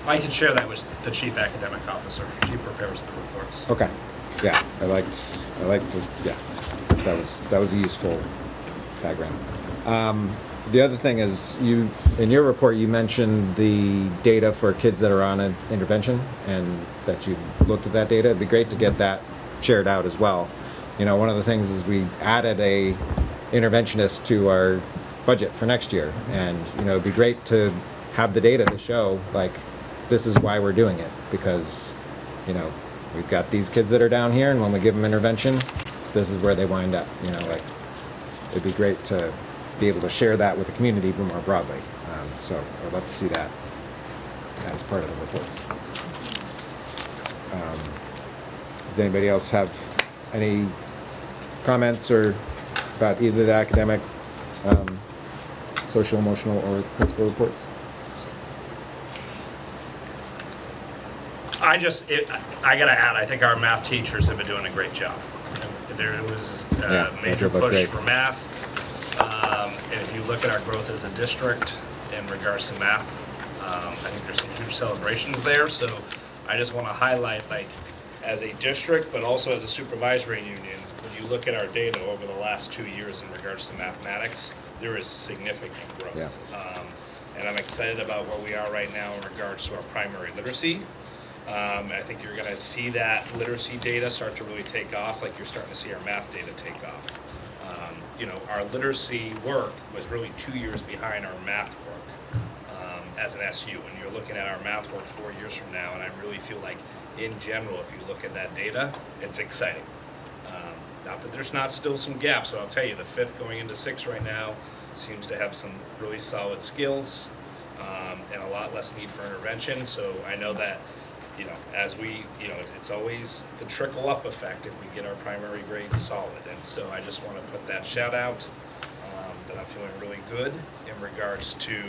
I can share that with the chief academic officer. She prepares the reports. Okay, yeah, I liked yeah, that was a useful diagram. The other thing is, in your report, you mentioned the data for kids that are on an intervention, and that you looked at that data. It'd be great to get that shared out as well. You know, one of the things is we added a interventionist to our budget for next year, and, you know, it'd be great to have the data to show, like, this is why we're doing it, because, you know, we've got these kids that are down here, and when we give them intervention, this is where they wind up, you know, like, it'd be great to be able to share that with the community more broadly. So I'd love to see that as part of the reports. Does anybody else have any comments or about either the academic, social, emotional, or principal reports? I gotta add, I think our math teachers have been doing a great job. There was a major push for math. And if you look at our growth as a district in regards to math, I think there's some huge celebrations there. So I just want to highlight, like, as a district, but also as a supervisory union, when you look at our data over the last 2 years in regards to mathematics, there is significant growth. Yeah. And I'm excited about where we are right now in regards to our primary literacy. I think you're going to see that literacy data start to really take off, like you're starting to see our math data take off. You know, our literacy work was really 2 years behind our math work as an SU. And you're looking at our math work 4 years from now, and I really feel like, in general, if you look at that data, it's exciting. Not that there's not still some gaps, but I'll tell you, the 5th going into 6th right now seems to have some really solid skills and a lot less need for intervention. So I know that, you know, as we, you know, it's always the trickle up effect if we get our primary grades solid. And so I just want to put that shout out that I'm feeling really good in regards to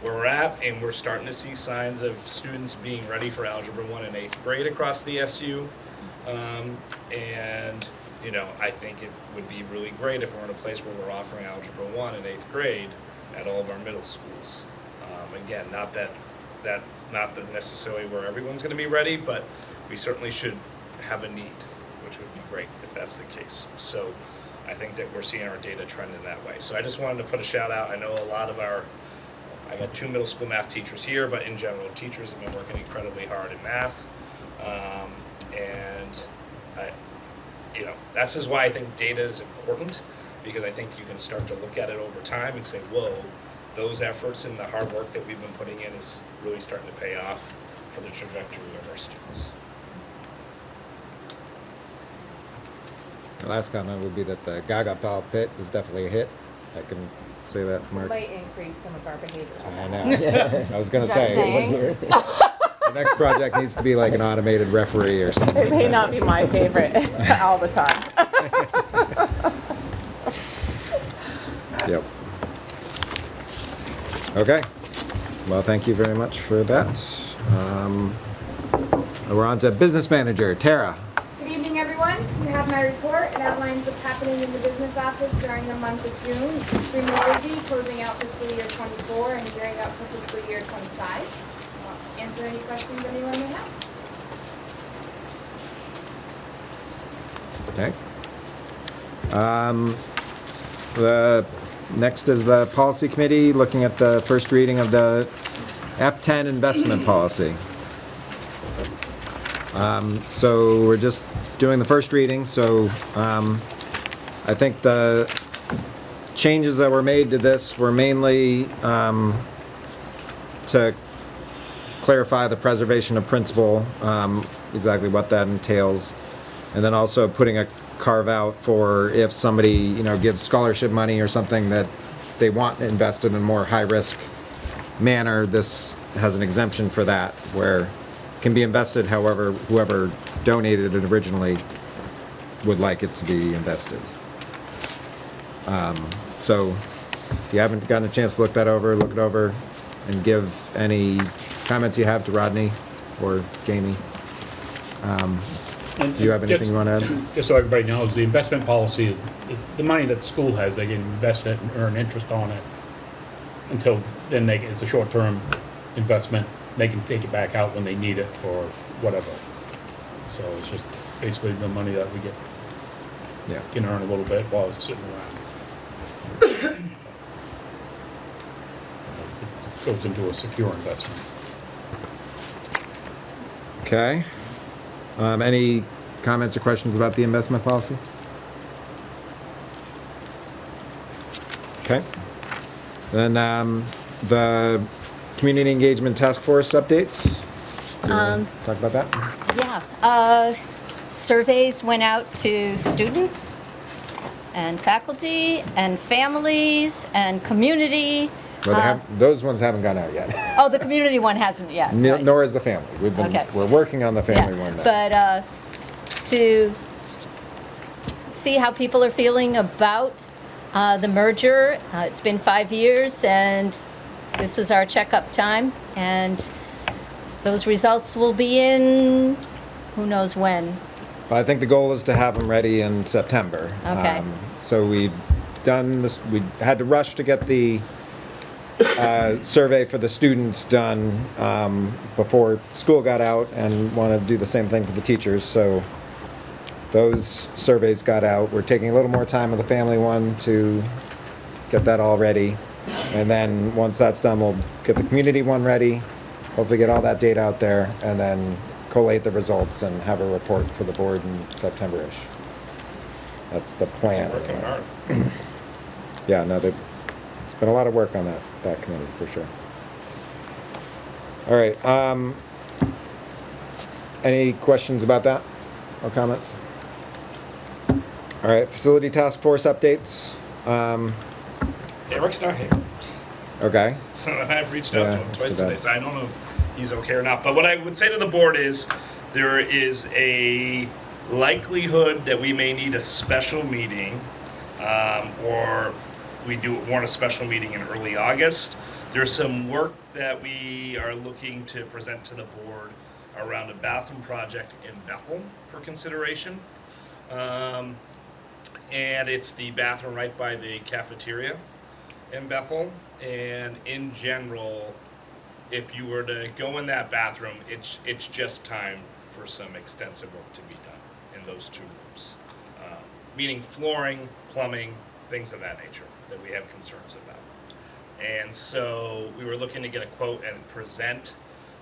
where we're at, and we're starting to see signs of students being ready for Algebra 1 in 8th grade across the SU. And, you know, I think it would be really great if we're in a place where we're offering Algebra 1 in 8th grade at all of our middle schools. Again, not that that's not necessarily where everyone's going to be ready, but we certainly should have a need, which would be great if that's the case. So I think that we're seeing our data trend in that way. So I just wanted to put a shout out. I know a lot of I got 2 middle school math teachers here, but in general, teachers have been working incredibly hard in math. You know, this is why I think data is important, because I think you can start to look at it over time and say, whoa, those efforts and the hard work that we've been putting in is really starting to pay off for the trajectory of our students. The last comment would be that the Gaga Pal pit is definitely a hit. I can say that from our... Might increase some of our behavior. I know. I was going to say, the next project needs to be like an automated referee or something. It may not be my favorite all the time. Yep. Okay. Well, thank you very much for that. We're on to business manager, Tara. Good evening, everyone. You have my report. It outlines what's happening in the business office during the month of June. It's extremely busy, closing out fiscal year 24 and gearing up for fiscal year 25. So I'll answer any questions anyone may have. Okay. The next is the policy committee, looking at the first reading of the F10 investment policy. So we're just doing the first reading. So I think the changes that were made to this were mainly to clarify the preservation of principle, exactly what that entails, and then also putting a carve out for if somebody, you know, gives scholarship money or something that they want invested in a more high risk manner, this has an exemption for that, where it can be invested however whoever donated it originally would like it to be invested. So if you haven't gotten a chance to look it over and give any comments you have to Rodney or Jamie. Do you have anything you want to add? Just so everybody knows, the investment policy is the money that the school has, they can invest it and earn interest on it until then it's a short-term investment. They can take it back out when they need it for whatever. So it's just basically the money that we get. Yeah. Can earn a little bit while it's sitting around. It goes into a secure investment. Okay. Any comments or questions about the investment policy? Okay. Then the community engagement task force updates. Do you wanna talk about that? Yeah. Surveys went out to students and faculty and families and community. Well, those ones haven't gone out yet. Oh, the community one hasn't yet. Right. Nor is the family. We're working on the family one now. But to see how people are feeling about the merger. It's been 5 years, and this was our checkup time, and those results will be in who knows when. I think the goal is to have them ready in September. Okay. So we've done this. We had to rush to get the survey for the students done before school got out, and want to do the same thing for the teachers. So those surveys got out. We're taking a little more time with the family one to get that all ready. And then once that's done, we'll get the community one ready, hopefully get all that data out there, and then collate the results and have a report for the board in September-ish. That's the plan. Working hard. Yeah, no, it's been a lot of work on that committee, for sure. All right, any questions about that or comments? All right, facility task force updates. Eric's not here. Okay. So I've reached out to him that's twice too bad. today, so I don't know if he's okay or not. But what I would say to the board is there is a likelihood that we may need a special meeting, or we want a special meeting in early August. There's some work that we are looking to present to the board around a bathroom project in Bethel for consideration. And it's the bathroom right by the cafeteria in Bethel. And in general, if you were to go in that bathroom, it's just time for some extensive work to be done in those two rooms. Meaning flooring, plumbing, things of that nature that we have concerns about. And so we were looking to get a quote and present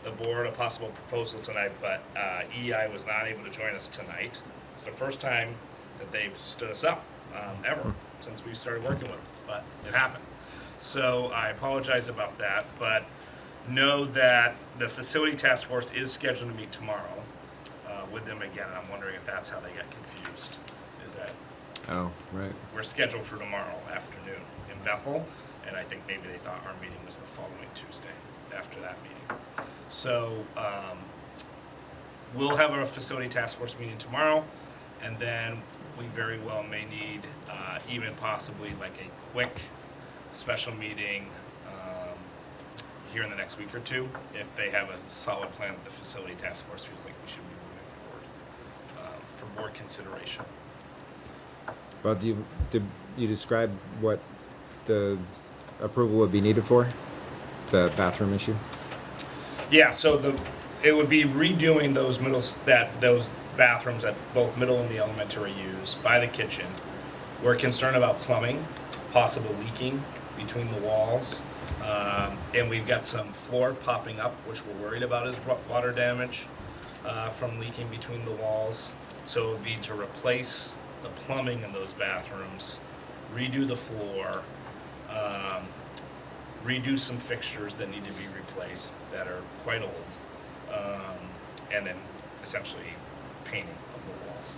the board a possible proposal tonight, but EI was not able to join us tonight. It's the first time that they've stood us up ever since we started working with them, but it happened. So I apologize about that, but know that the facility task force is scheduled to meet tomorrow with them again. I'm wondering if that's how they got confused. Is that Oh, right. we're scheduled for tomorrow afternoon in Bethel, and I think maybe they thought our meeting was the following Tuesday after that meeting. So we'll have our facility task force meeting tomorrow, and then we very well may need even possibly like a quick special meeting here in the next week or two if they have a solid plan that the facility task force feels like we should be moving forward for board consideration. Well, did you describe what the approval would be needed for? The bathroom issue? Yeah, so it would be redoing those those bathrooms that both middle and the elementary use by the kitchen. We're concerned about plumbing, possible leaking between the walls, and we've got some floor popping up, which we're worried about is water damage from leaking between the walls. So it would be to replace the plumbing in those bathrooms, redo the floor, redo some fixtures that need to be replaced that are quite old, and then essentially painting of the walls.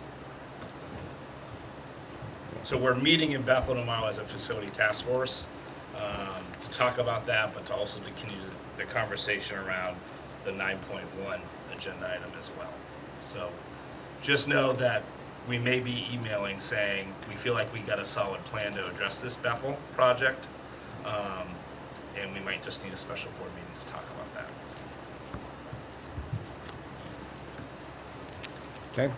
So we're meeting in Bethel tomorrow as a facility task force to talk about that, but to also to continue the conversation around the 9.1 agenda item as well. So just know that we may be emailing saying we feel like we got a solid plan to address this Bethel project, and we might just need a special board meeting to talk about that. Okay.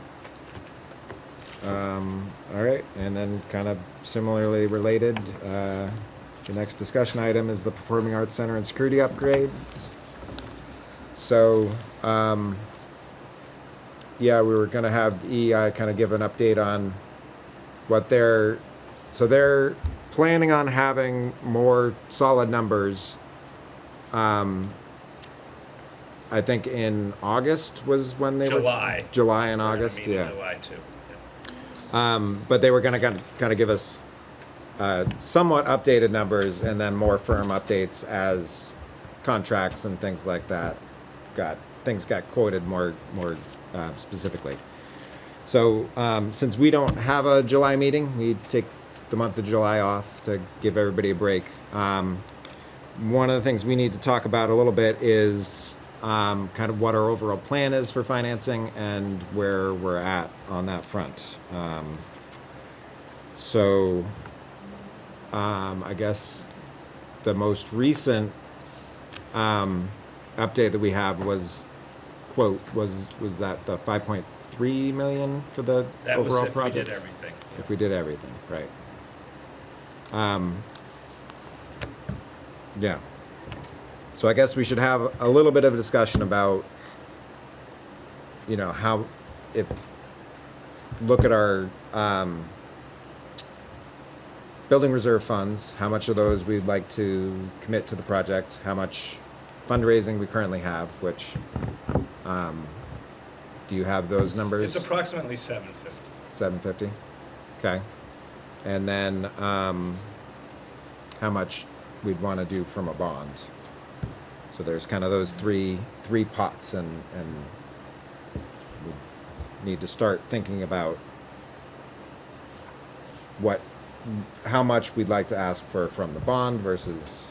All right, and then kind of similarly related, the next discussion item is the Performing Arts Center and security upgrades. So, yeah, we were gonna have EEI kind of give an update on what they're planning on having more solid numbers. I think in August was when they July. were. July and We're gonna August, meet in yeah. July too. But they were gonna kind of give us somewhat updated numbers and then more firm updates as contracts and things like that got quoted more specifically. So since we don't have a July meeting, we take the month of July off to give everybody a break. One of the things we need to talk about a little bit is kind of what our overall plan is for financing and where we're at on that front. I guess the most recent update that we have was that the 5.3 million for the That was overall if project? we did everything. If we did everything, right. Yeah. So I guess we should have a little bit of a discussion about, look at our building reserve funds, how much of those we'd like to commit to the project, how much fundraising we currently have, which, do you have those numbers? It's approximately 750. 750? Okay. And then, how much we'd want to do from a bond. So there's kind of those three pots, and we need to start thinking about how much we'd like to ask for from the bond versus,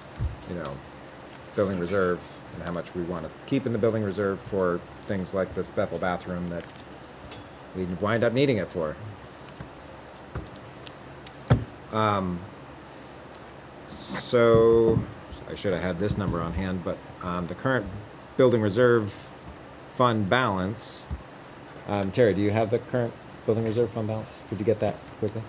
building reserve, and how much we want to keep in the building reserve for things like this Bethel bathroom that we wind up needing it for. So I should have had this number on hand, but the current building reserve fund balance, Terry, do you have the current building reserve fund balance? Could you get that quickly?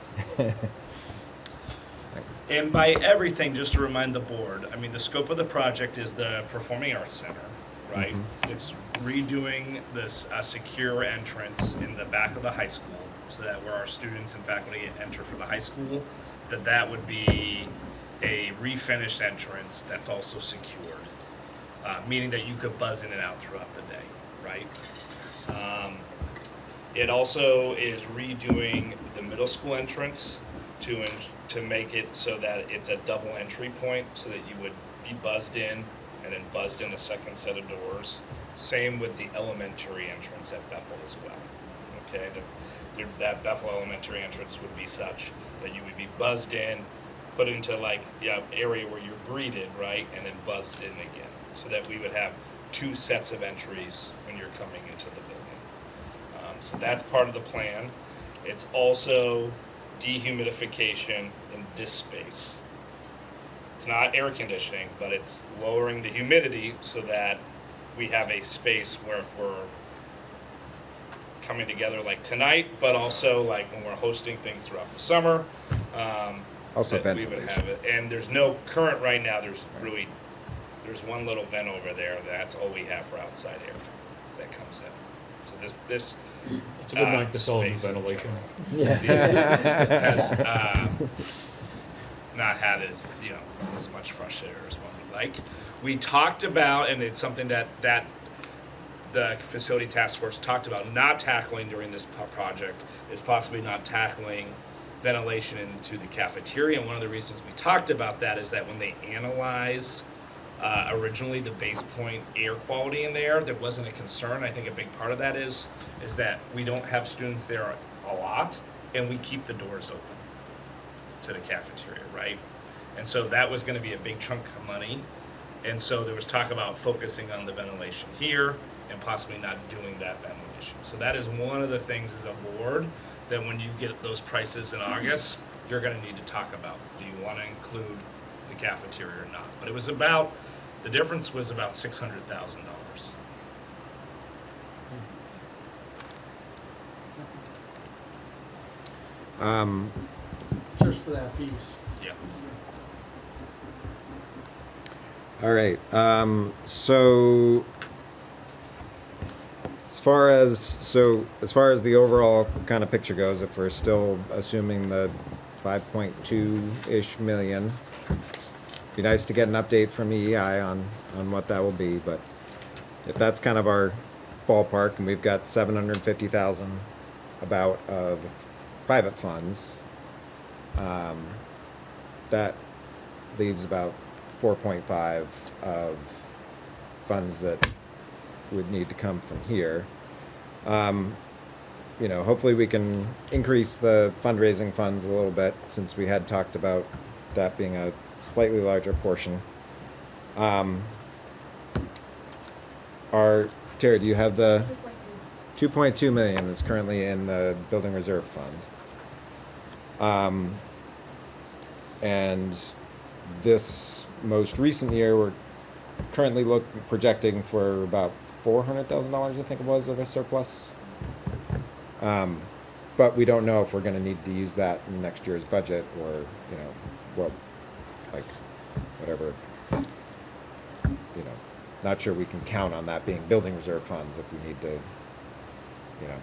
Thanks. And by everything, just to remind the board, I mean, the scope of the project is the Performing Arts Center, right? Mhm. It's redoing this secure entrance in the back of the high school, so that where our students and faculty enter for the high school, that would be a refinished entrance that's also secured, meaning that you could buzz in and out throughout the day, right? It also is redoing the middle school entrance to make it so that it's a double entry point, so that you would be buzzed in and then buzzed in a second set of doors. Same with the elementary entrance at Bethel as well. Okay, that Bethel elementary entrance would be such that you would be buzzed in, put into area where you're greeted, right, and then buzzed in again, so that we would have two sets of entries when you're coming into the building. So that's part of the plan. It's also dehumidification in this space. It's not air conditioning, but it's lowering the humidity so that we have a space where if we're coming together like tonight, but also like when we're hosting things throughout the summer, Also that we would ventilation. have it. And there's no current right now. There's one little vent over there. That's all we have for outside air that comes in. So this It's a good night to solve space in ventilation. has not had as much fresh air as one would like. We talked about, and it's something that the facility task force talked about not tackling during this project, is possibly not tackling ventilation into the cafeteria. And one of the reasons we talked about that is that when they analyzed originally the base point air quality in there wasn't a concern. I think a big part of that is that we don't have students there a lot, and we keep the doors open to the cafeteria, right? And so that was gonna be a big chunk of money. And so there was talk about focusing on the ventilation here and possibly not doing that ventilation. So that is one of the things as a board that when you get those prices in August, you're gonna need to talk about. Do you wanna include the cafeteria or not? But it was about, the difference was about $600,000. Just for that piece. Yeah. All right, so as far as the overall kind of picture goes, if we're still assuming the 5.2-ish million, be nice to get an update from EEI on what that will be, but if that's kind of our ballpark, and we've got 750,000 about of private funds, that leaves about 4.5 of funds that would need to come from here. You know, hopefully we can increase the fundraising funds a little bit, since we had talked about that being a slightly larger portion. Terry, do you have the 2.2 million is currently in the building reserve fund. And this most recent year, we're currently projecting for about $400,000, I think it was, of a surplus. But we don't know if we're gonna need to use that in next year's budget, or, you know, well, like, whatever, you know, not sure we can count on that being building reserve funds if we need to, you know,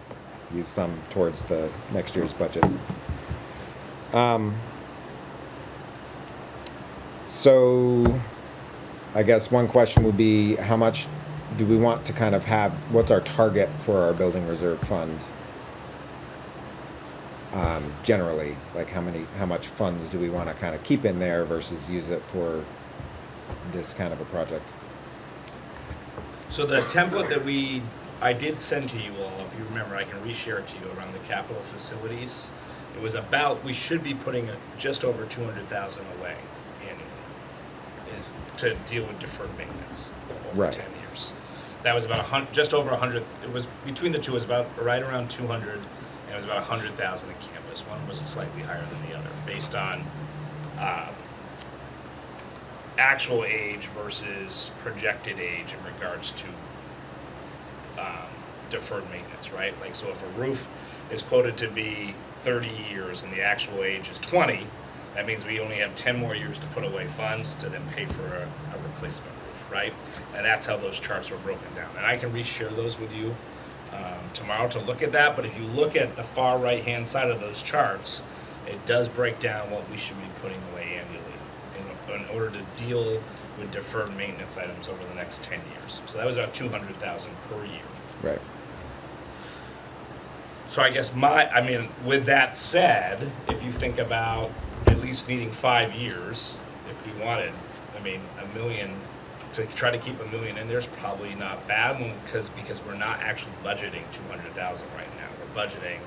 use some towards the next year's budget. So I guess one question would be, how much do we want to kind of have, what's our target for our building reserve fund? Generally, like how much funds do we want to kind of keep in there versus use it for this kind of a project? So the template that I did send to you all, if you remember, I can reshare it to you around the capital facilities. It was about, we should be putting just over 200,000 away annually, is to deal with deferred maintenance over 10 years. That was about just over 100. It was between the two. It was about right around 200, and it was about 100,000 in campus. One was slightly higher than the other, based on actual age versus projected age in regards to deferred maintenance, right? Like, so if a roof is quoted to be 30 years and the actual age is 20, that means we only have 10 more years to put away funds to then pay for a replacement roof, right? And that's how those charts were broken down. And I can reshare those with you tomorrow to look at that, but if you look at the far right-hand side of those charts, it does break down what we should be putting away annually in order to deal with deferred maintenance items over the next 10 years. So that was about 200,000 per year. Right. So I guess with that said, if you think about at least needing 5 years, if we wanted, $1 million, to try to keep $1 million in there is probably not bad, because we're not actually budgeting 200,000 right now. We're budgeting.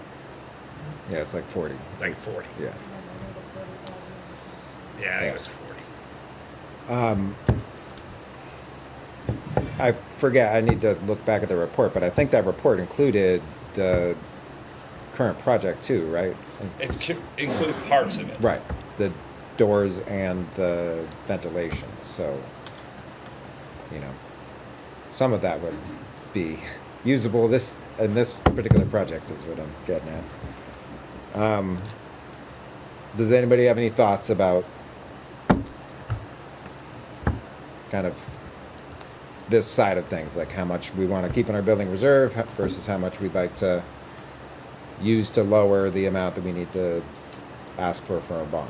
Yeah, it's like 40. Like 40. Yeah. Yeah, I think it was 40. I forget, I need to look back at the report, but I think that report included the current project too, right? It included parts of it. Right, the doors and the ventilation, so, you know, some of that would be usable in this particular project is what I'm getting at. Does anybody have any thoughts about kind of this side of things, like how much we want to keep in our building reserve versus how much we'd like to use to lower the amount that we need to ask for a bond?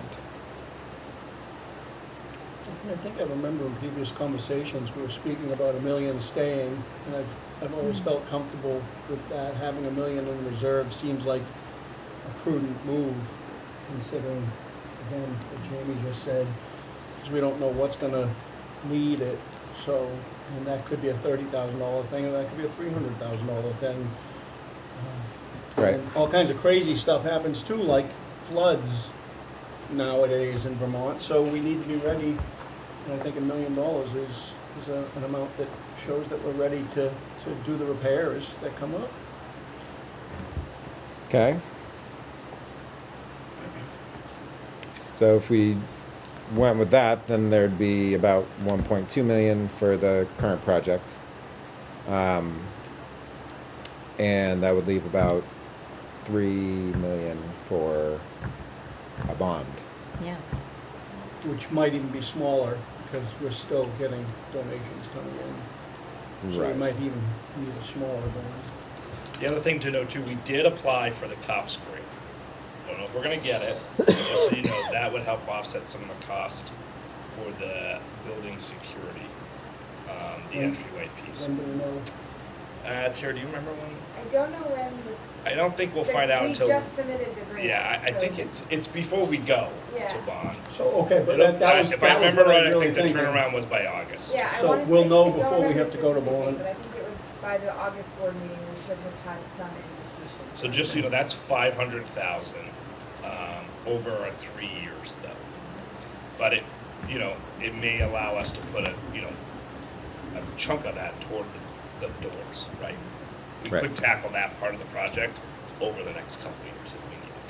I think I remember in previous conversations, we were speaking about $1 million staying, and I've always felt comfortable with that. Having $1 million in reserve seems like a prudent move, considering, again, what Jamie just said, because we don't know what's gonna need it. So, and that could be a $30,000 thing, and that could be a $300,000 thing. Right. And all kinds of crazy stuff happens too, like floods. nowadays in Vermont, so we need to be ready. And I think $1 million is an amount that shows that we're ready to do the repairs that come up. Okay. So if we went with that, then there'd be about 1.2 million for the current project. And that would leave about 3 million for a bond. Yeah. Which might even be smaller, because we're still getting donations coming in. So we Right. might even need a smaller bond. The other thing to note too, we did apply for the COPS grant. Don't know if we're gonna get it, but just so you know, that would help offset some of the cost for the building security, the entryway piece. When do we know? Terry, do you remember when? I don't know when. I don't think we'll but find out until. We just submitted the grant. Yeah, I so- think it's before we go Yeah. to bond. So, okay, but It'll- that was, if I that was remember what I right, was really I think the thinking. turnaround was by August. Yeah, I So wanna we'll say- know I don't before we remember have to go to specific date, bond. But I think it was by the August board meeting, we should have had some indication. So just so you know, that's 500,000 over 3 years though. But it, it may allow us to put a chunk of that toward the doors, right? We Right. could tackle that part of the project over the next couple of years if we needed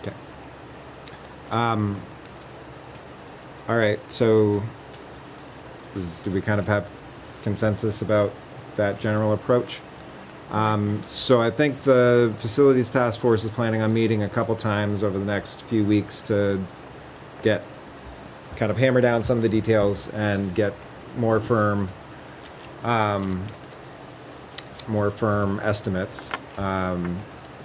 to. Okay. All right, so do we kind of have consensus about that general approach? So I think the facilities task force is planning on meeting a couple times over the next few weeks to kind of hammer down some of the details and get more firm estimates.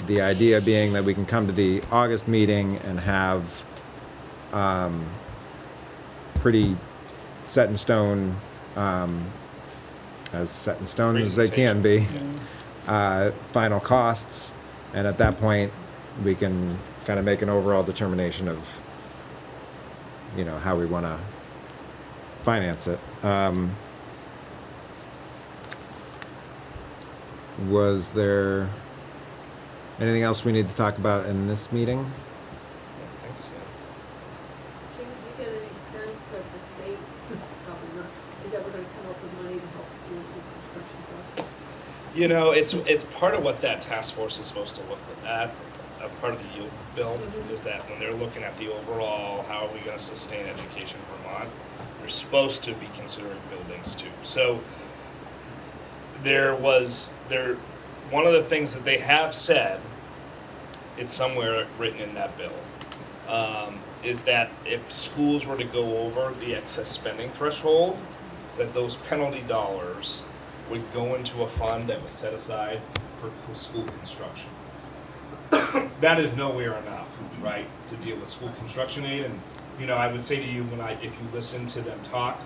The idea being that we can come to the August meeting and have pretty set in stone, as set in stone as they can be, final costs, and at that point we can kind of make an overall determination of how we want to finance it. Was there anything else we need to talk about in this meeting? I don't think so. Jimmy, do you get any sense that the state, probably not, is ever gonna come up with money to help schools with construction projects? It's part of what that task force is supposed to look at. A part of the yield bill is that when they're looking at the overall, how are we going to sustain education in Vermont, they're supposed to be considering buildings too. So one of the things that they have said, it's somewhere written in that bill, is that if schools were to go over the excess spending threshold, that those penalty dollars would go into a fund that was set aside for school construction. That is nowhere enough, right, to deal with school construction aid. And, I would say to you, if you listen to them talk,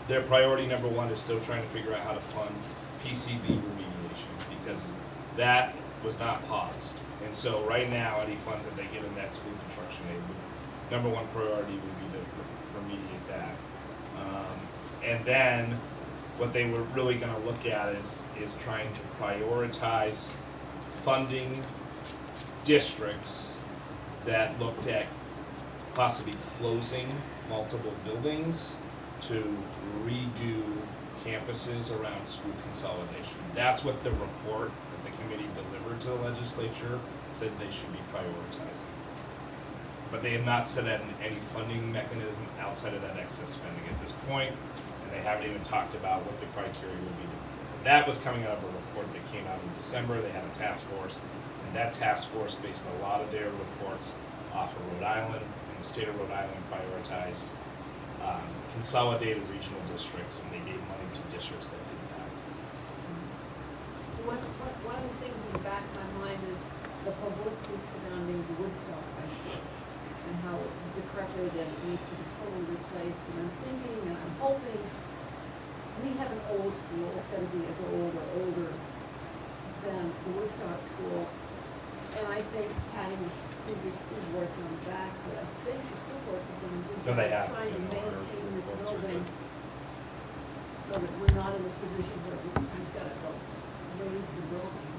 their priority number one is still trying to figure out how to fund PCB remediation, because that was not paused. And so right now, any funds that they get in that school construction aid, number one priority would be to remediate that. And then what they were really going to look at is trying to prioritize funding districts that looked at possibly closing multiple buildings to redo campuses around school consolidation. That's what the report that the committee delivered to the legislature said they should be prioritizing. But they have not set any funding mechanism outside of that excess spending at this point, and they haven't even talked about what the criteria would be. That was coming out of a report that came out in December. They had a task force, and that task force based a lot of their reports off of Rhode Island, and the state of Rhode Island prioritized consolidated regional districts, and they gave money to districts that did that. One of the things in the back of my mind is the publicity surrounding the Woodstock High School and how it's decrepit and it needs to be totally replaced. And I'm thinking and I'm hoping, we have an old school, it's gotta be as old or older than the Woodstock School. And I think patting the previous school boards on the back, but I think the school boards have done a good No, they job have. trying to maintain this Reports are building good. so that we're not in a position where we've got to go raise the building.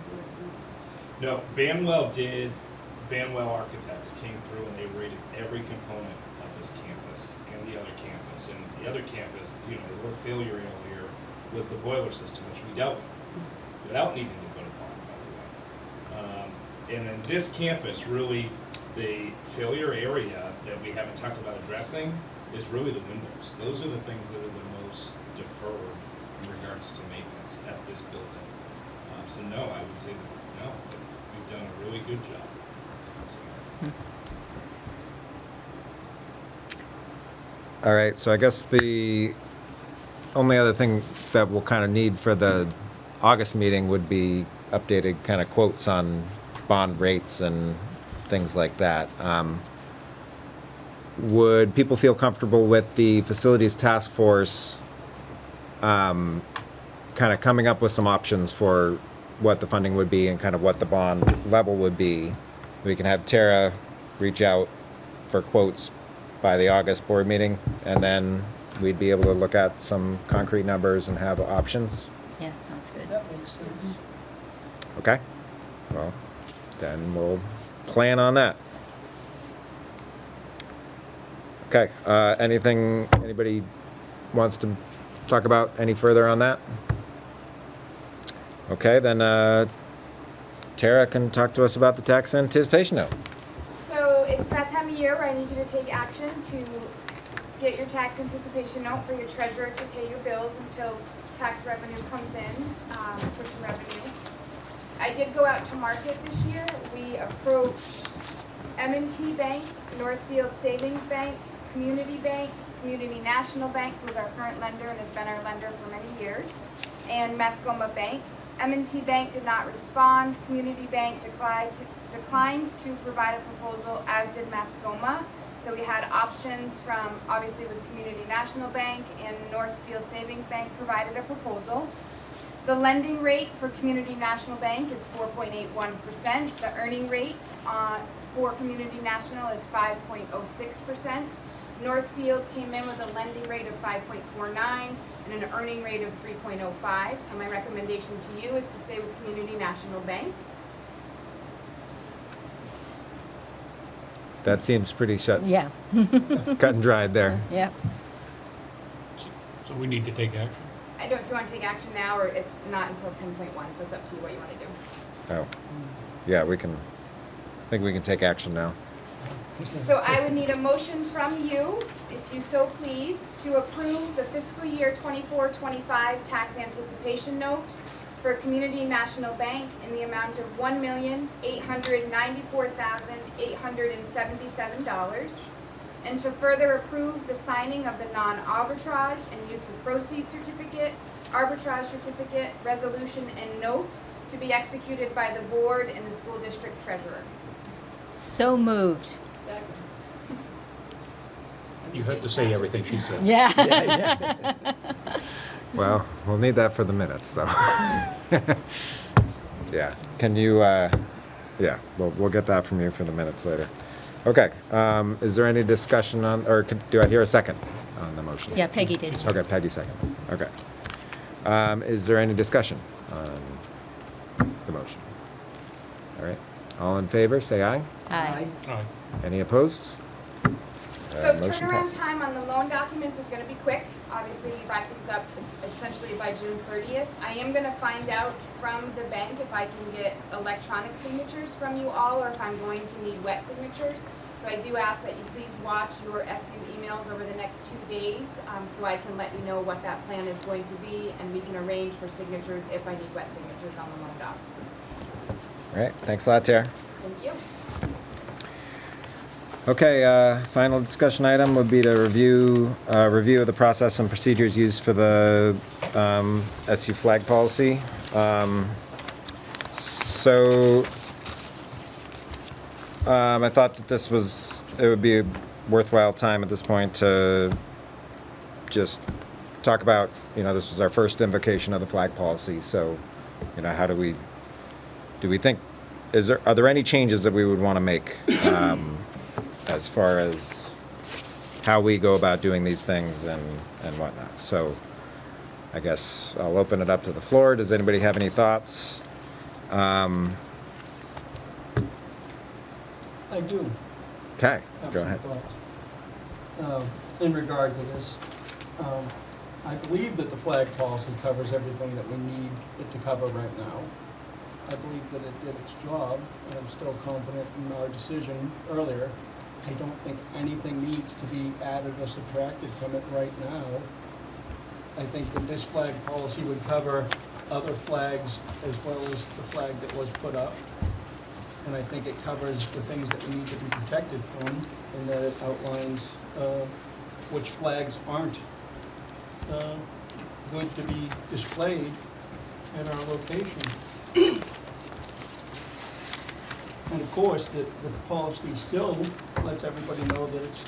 No, Banwell did Banwell Architects came through and they rated every component of this campus and the other campus. And the other campus, you know, the real failure here was the boiler system, which we dealt with without needing to put a bond, by the way. And then this campus, really, the failure area that we haven't talked about addressing is really the windows. Those are the things that are the most deferred in regards to maintenance at this building. So no, I would say that no, we've done a really good job. All right, so I guess the only other thing that we'll kind of need for the August meeting would be updated kind of quotes on bond rates and things like that. Would people feel comfortable with the facilities task force kind of coming up with some options for what the funding would be and kind of what the bond level would be? We can have Tara reach out for quotes by the August board meeting, and then we'd be able to look at some concrete numbers and have options. Yeah, sounds good. That makes sense. Okay? Well, then we'll plan on that. Okay, anything anybody wants to talk about any further on that? Okay, then Tara can talk to us about the tax anticipation note. So it's that time of year where I need you to take action to get your tax anticipation note for your treasurer to pay your bills until tax revenue comes in, pushing revenue. I did go out to market this year. We approached M&T Bank, Northfield Savings Bank, Community Bank, Community National Bank, who's our current lender and has been our lender for many years, and Mascoma Bank. M&T Bank did not respond. Community Bank declined to provide a proposal, as did Mascoma. So we had options from, obviously, with Community National Bank and Northfield Savings Bank provided a proposal. The lending rate for Community National Bank is 4.81%. The earning rate for Community National is 5.06%. Northfield came in with a lending rate of 5.49 and an earning rate of 3.05. So my recommendation to you is to stay with Community National Bank. That seems pretty shut. Yeah. Cut and dried there. Yeah. So we need to take action. I don't, if you want to take action now, or it's not until 10.1, so it's up to you what you want to do. Oh, yeah, we can, I think we can take action now. So I would need a motion from you, if you so please, to approve the fiscal year 24-25 tax anticipation note for Community National Bank in the amount of $1,894,877, and to further approve the signing of the non-arbitrage and use of proceeds certificate, arbitrage certificate, resolution, and note to be executed by the board and the school district treasurer. So moved. You have to say everything she said. Yeah. Well, we'll need that for the minutes, though. Yeah, can you, yeah, we'll get that from you for the minutes later. Okay, is there any discussion on, or do I hear a second on the motion? Yeah, Peggy did. Okay, Peggy seconds. Okay. Is there any discussion on the motion? All right, all in favor, say aye. Aye. Aye. Any opposed? So Motion turnaround passes. time on the loan documents is gonna be quick. Obviously, we wrap these up essentially by June 30th. I am gonna find out from the bank if I can get electronic signatures from you all, or if I'm going to need wet signatures. So I do ask that you please watch your SU emails over the next 2 days, so I can let you know what that plan is going to be, and we can arrange for signatures if I need wet signatures on the loan docs. All right, thanks a lot, Tara. Thank you. Okay, final discussion item would be to review of the process and procedures used for the SU flag policy. So I thought that it would be a worthwhile time at this point to just talk about, this was our first invocation of the flag policy. So, how do we think, are there any changes that we would want to make? As far as how we go about doing these things and whatnot. So I guess I'll open it up to the floor. Does anybody have any thoughts? I do. Okay, have go some ahead. thoughts. In regard to this, I believe that the flag policy covers everything that we need it to cover right now. I believe that it did its job, and I'm still confident in our decision earlier. I don't think anything needs to be added or subtracted from it right now. I think that this flag policy would cover other flags as well as the flag that was put up. And I think it covers the things that we need to be protected from, and that it outlines which flags aren't good to be displayed at our location. And of course, the policy still lets everybody know that it's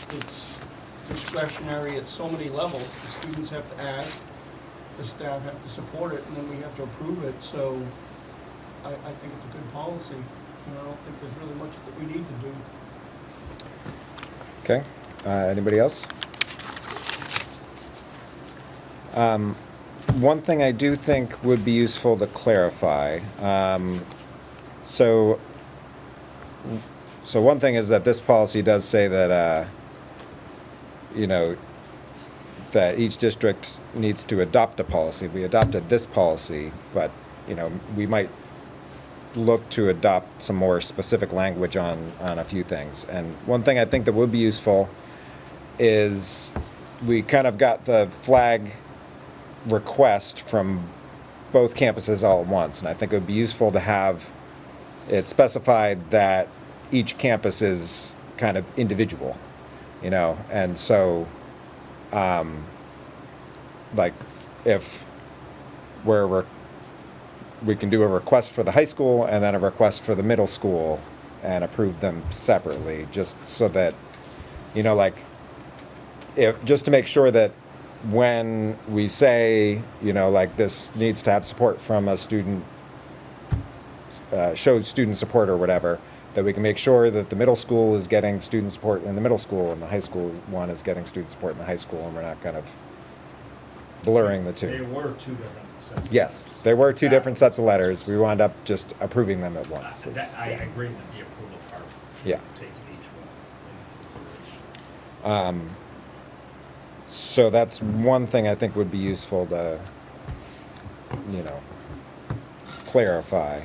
discretionary at so many levels. The students have to ask, the staff have to support it, and then we have to approve it. So I think it's a good policy, and I don't think there's really much that we need to do. Okay, anybody else? One thing I do think would be useful to clarify. So one thing is that this policy does say that, you know, that each district needs to adopt a policy. We adopted this policy, but, you know, we might look to adopt some more specific language on a few things. And one thing I think that would be useful is we kind of got the flag request from both campuses all at once. And I think it would be useful to have it specified that each campus is kind of individual, you know, and so, like, if we can do a request for the high school and then a request for the middle school and approve them separately, just so that, you know, like, just to make sure that when we say, you know, like, this needs to have support from a student, show student support or whatever, that we can make sure that the middle school is getting student support in the middle school and the high school one is getting student support in the high school, and we're not kind of blurring the two. There were two different sets of Yes, there were two different sets of letters. We wound up just approving them at once. I agree that the approval part should Yeah. take each one into consideration. So that's one thing I think would be useful to, you know, clarify.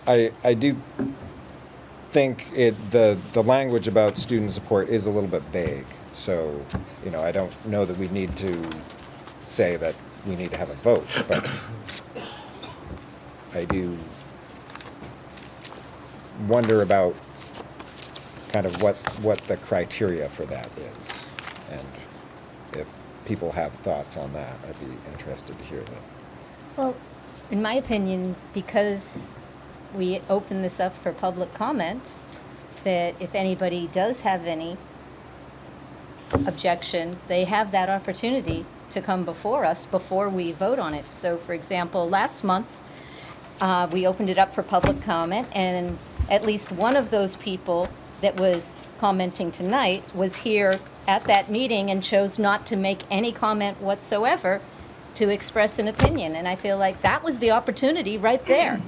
I do think the language about student support is a little bit vague. So, you know, I don't know that we need to say that we need to have a vote, but I do wonder about kind of what the criteria for that is. And if people have thoughts on that, I'd be interested to hear that. Well, in my opinion, because we open this up for public comment, that if anybody does have any objection, they have that opportunity to come before us before we vote on it. So, for example, last month, we opened it up for public comment, and at least one of those people that was commenting tonight was here at that meeting and chose not to make any comment whatsoever to express an opinion. And I feel like that was the opportunity right there.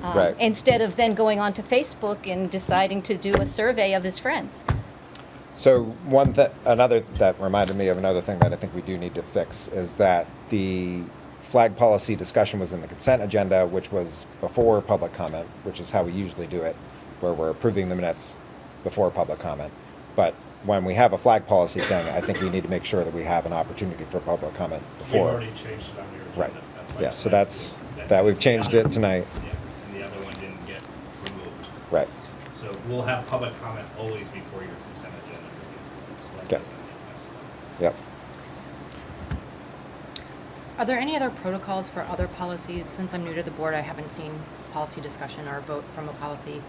Right. Instead of then going on to Facebook and deciding to do a survey of his friends. So that reminded me of another thing that I think we do need to fix is that the flag policy discussion was in the consent agenda, which was before public comment, which is how we usually do it, where we're approving the minutes before public comment. But when we have a flag policy thing, I think we need to make sure that we have an opportunity for public comment before. We've already changed it on your agenda. Right. That's why Yeah, it's so tonight. that we've changed it tonight. Yeah, and the other one didn't get removed. Right. So we'll have public comment always before your consent agenda review, so that Okay. doesn't get messed up. Yep. Are there any other protocols for other policies? Since I'm new to the board, I haven't seen policy discussion or a vote from a policy.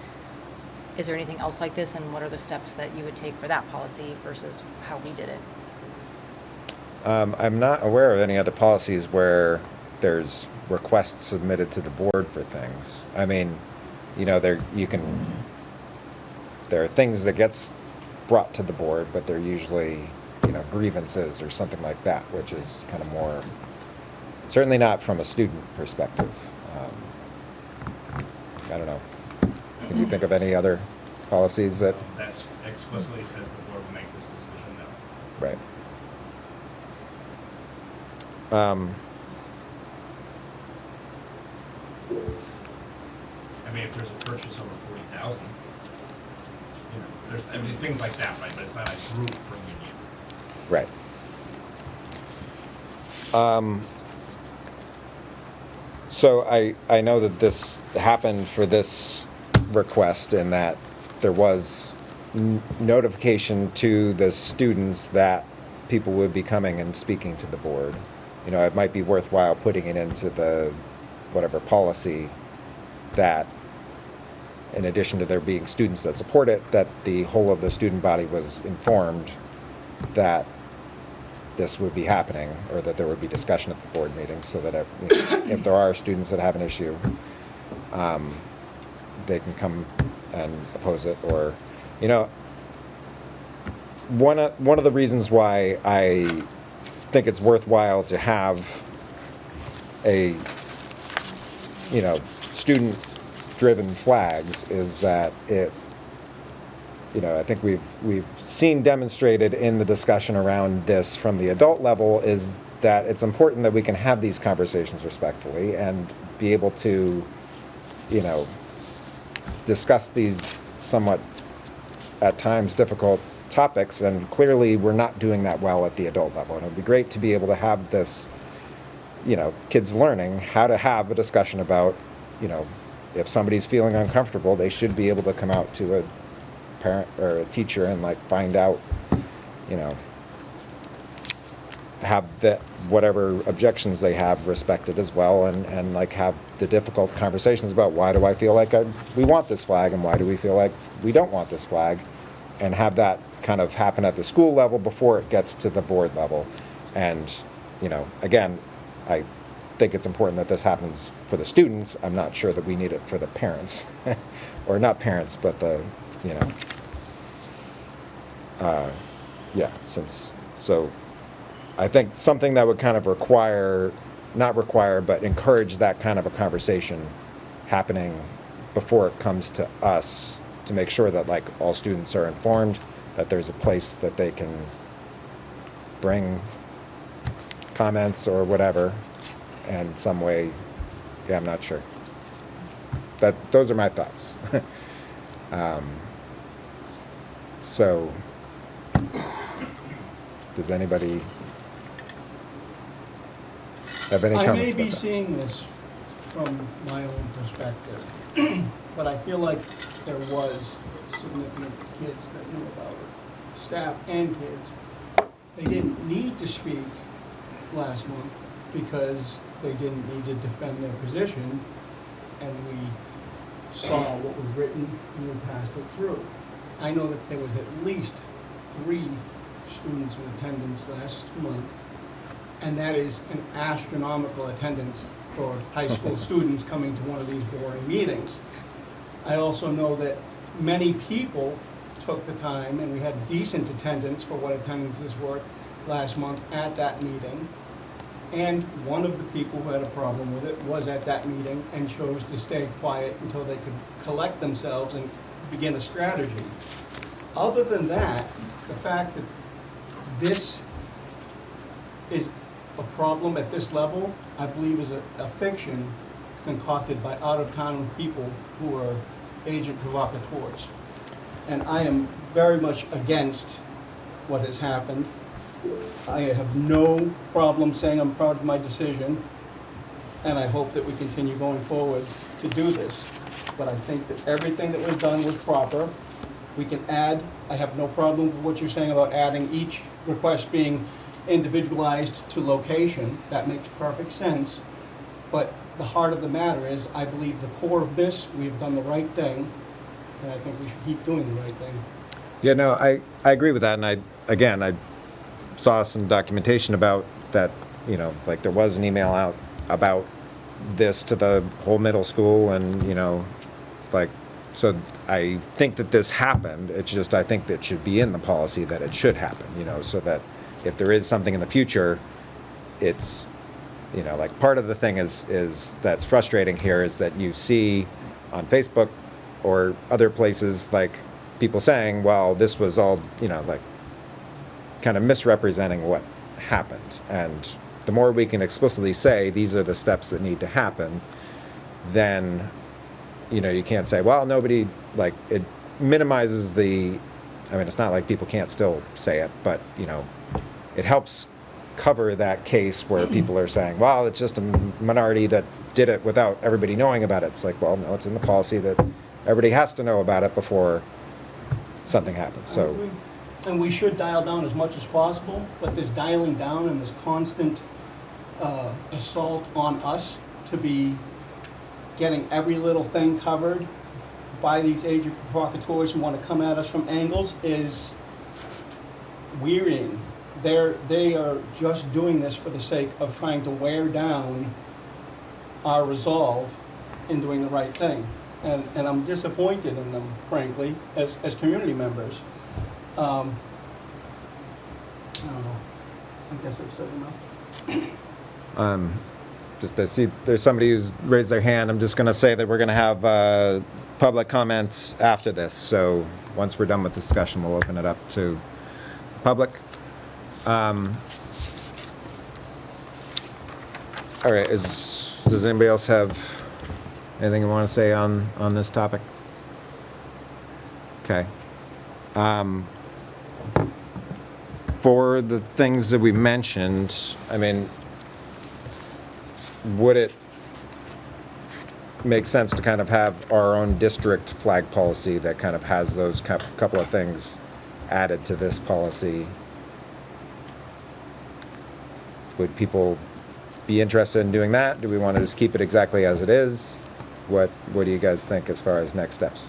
Is there anything else like this, and what are the steps that you would take for that policy versus how we did it? I'm not aware of any other policies where there's requests submitted to the board for things. I mean, you know, there are things that gets brought to the board, but they're usually, you know, grievances or something like that, which is kind of more, certainly not from a student perspective. I don't know. Can you think of any other policies that? That explicitly says the board will make this decision, no. Right. I mean, if there's a purchase over 40,000, there's, things like that, right? But it's not a group bringing you. Right. So I know that this happened for this request in that there was notification to the students that people would be coming and speaking to the board. It might be worthwhile putting it into the whatever policy that in addition to there being students that support it, that the whole of the student body was informed that this would be happening, or that there would be discussion at the board meeting, so that if there are students that have an issue, they can come and oppose it. Or, one of the reasons why I think it's worthwhile to have a, student-driven flags is that it, I think we've seen demonstrated in the discussion around this from the adult level is that it's important that we can have these conversations respectfully and be able to, discuss these somewhat, at times, difficult topics, and clearly we're not doing that well at the adult level. And it would be great to be able to have this, kids learning how to have a discussion about, if somebody's feeling uncomfortable, they should be able to come out to a parent or a teacher and find out, have that whatever objections they have respected as well, and have the difficult conversations about why do I feel like we want this flag and why do we feel like we don't want this flag, and have that kind of happen at the school level before it gets to the board level. And again, I think it's important that this happens for the students. I'm not sure that we need it for the parents or not parents, but the so I think something that would kind of not require, but encourage that kind of a conversation happening before it comes to us, to make sure that all students are informed, that there's a place that they can bring comments or whatever, and some way, I'm not sure. Those are my thoughts. So, does anybody have any comments? I may be about that? seeing this from my own perspective, but I feel like there was significant kids that knew about it, staff and kids. They didn't need to speak last month because they didn't need to defend their position, and we saw what was written and we passed it through. I know that there was at least 3 students in attendance last month, and that is an astronomical attendance for high school students coming to one of these boring meetings. I also know that many people took the time, and we had decent attendance for what attendance is worth last month at that meeting. And one of the people who had a problem with it was at that meeting and chose to stay quiet until they could collect themselves and begin a strategy. Other than that, the fact that this is a problem at this level, I believe is a fiction concocted by out-of-town people who are agent provocateurs. And I am very much against what has happened. I have no problem saying I'm proud of my decision, and I hope that we continue going forward to do this. But I think that everything that was done was proper. We can add, I have no problem with what you're saying about adding each request being individualized to location. That makes perfect sense. But the heart of the matter is, I believe the core of this, we've done the right thing, and I think we should keep doing the right thing. Yeah, no, I agree with that, and I saw some documentation about that, there was an email out about this to the whole middle school, and, so I think that this happened. It's just, I think that it should be in the policy that it should happen, so that if there is something in the future, it's, part of the thing is that's frustrating here is that you see on Facebook, or other places, like people saying, well, this was all, like kind of misrepresenting what happened. And the more we can explicitly say these are the steps that need to happen, then, you can't say, well, nobody, like, it minimizes it's not like people can't still say it, but, it helps cover that case where people are saying, well, it's just a minority that did it without everybody knowing about it. It's like, well, no, it's in the policy that everybody has to know about it before something happens. So, and we should dial down as much as possible, but this dialing down and this constant assault on us to be getting every little thing covered by these agent provocateurs who want to come at us from angles is wearying. They are just doing this for the sake of trying to wear down our resolve in doing the right thing. And I'm disappointed in them, frankly, as community members. I don't know. I guess I've said enough. just to see, there's somebody who's raised their hand. I'm just going to say that we're going to have public comments after this. So once we're done with discussion, we'll open it up to public. All right. Does anybody else have anything you want to say on this topic? Okay. For the things that we mentioned, would it make sense to kind of have our own district flag policy that kind of has those couple of things added to this policy? Would people be interested in doing that? Do we want to just keep it exactly as it is? What do you guys think as far as next steps?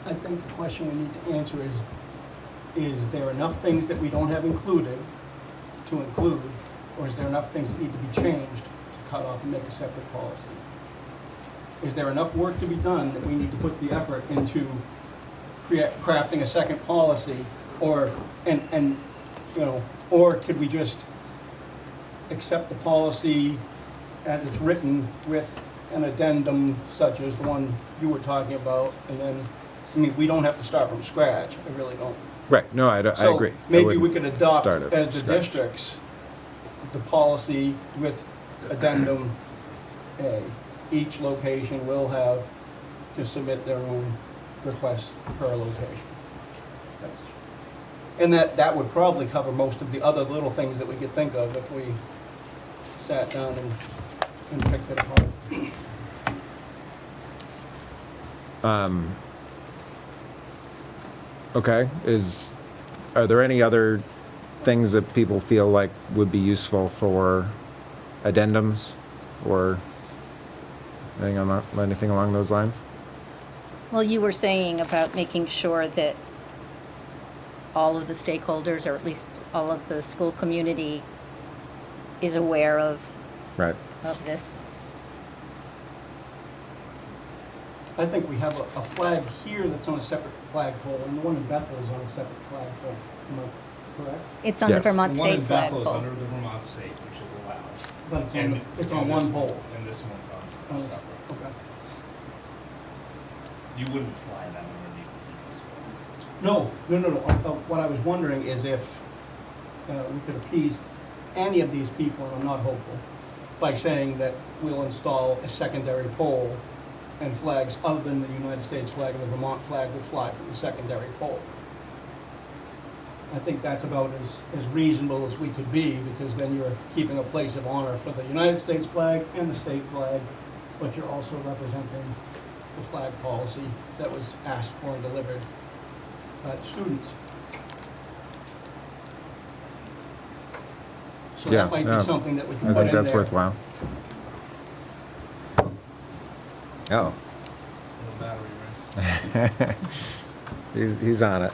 I think the question we need to answer is there enough things that we don't have included to include, or is there enough things that need to be changed to cut off and make a separate policy? Is there enough work to be done that we need to put the effort into crafting a second policy, or could we just accept the policy as it's written with an addendum such as the one you were talking about, and then, we don't have to start from scratch. I really don't. Right. No, I agree. Maybe we could adopt, as the districts, the policy with addendum A. Each location will have to submit their own requests per location. And that would probably cover most of the other little things that we could think of if we sat down and picked it apart. Okay. Are there any other things that people feel like would be useful for addendums or anything along those lines? Well, you were saying about making sure that all of the stakeholders, or at least all of the school community, is aware of this. I think we have a flag here that's on a separate flagpole, and the one in Bethel is on a separate flagpole. Am I correct? It's on the Vermont State flagpole. flagpole. Under the Vermont State, which is allowed. But it's on one pole. And this one's on separate. Okay. You wouldn't fly that underneath this flag. No. What I was wondering is if we could appease any of these people, and I'm not hopeful, by saying that we'll install a secondary pole and flags other than the United States flag and the Vermont flag will fly from the secondary pole. I think that's about as reasonable as we could be, because then you're keeping a place of honor for the United States flag and the state flag, but you're also representing the flag policy that was asked for and delivered by the students. So that might be something that we can put in there. I think that's worthwhile. Oh. He's on it.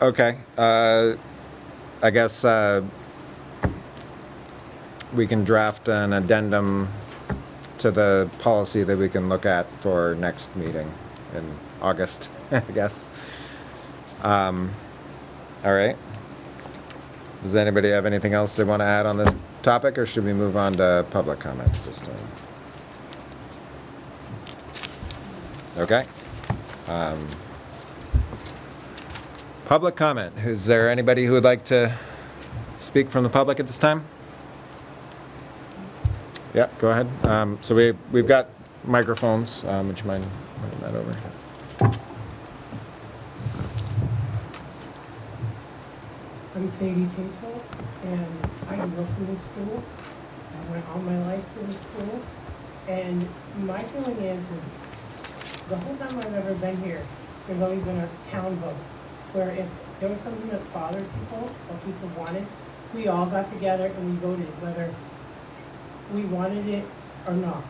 Okay. I guess we can draft an addendum to the policy that we can look at for next meeting in August, I guess. All right. Does anybody have anything else they want to add on this topic, or should we move on to public comments this time? Okay. Public comment. Is there anybody who would like to speak from the public at this time? Yeah, go ahead. So we've got microphones. Would you mind moving that over? I'm Sadie Tateful, and I grew up in this school. I went all my life to this school, and my feeling is the whole time I've ever been here, there's always been a town vote, where if there was something that bothered people or people wanted, we all got together and we voted whether we wanted it or not.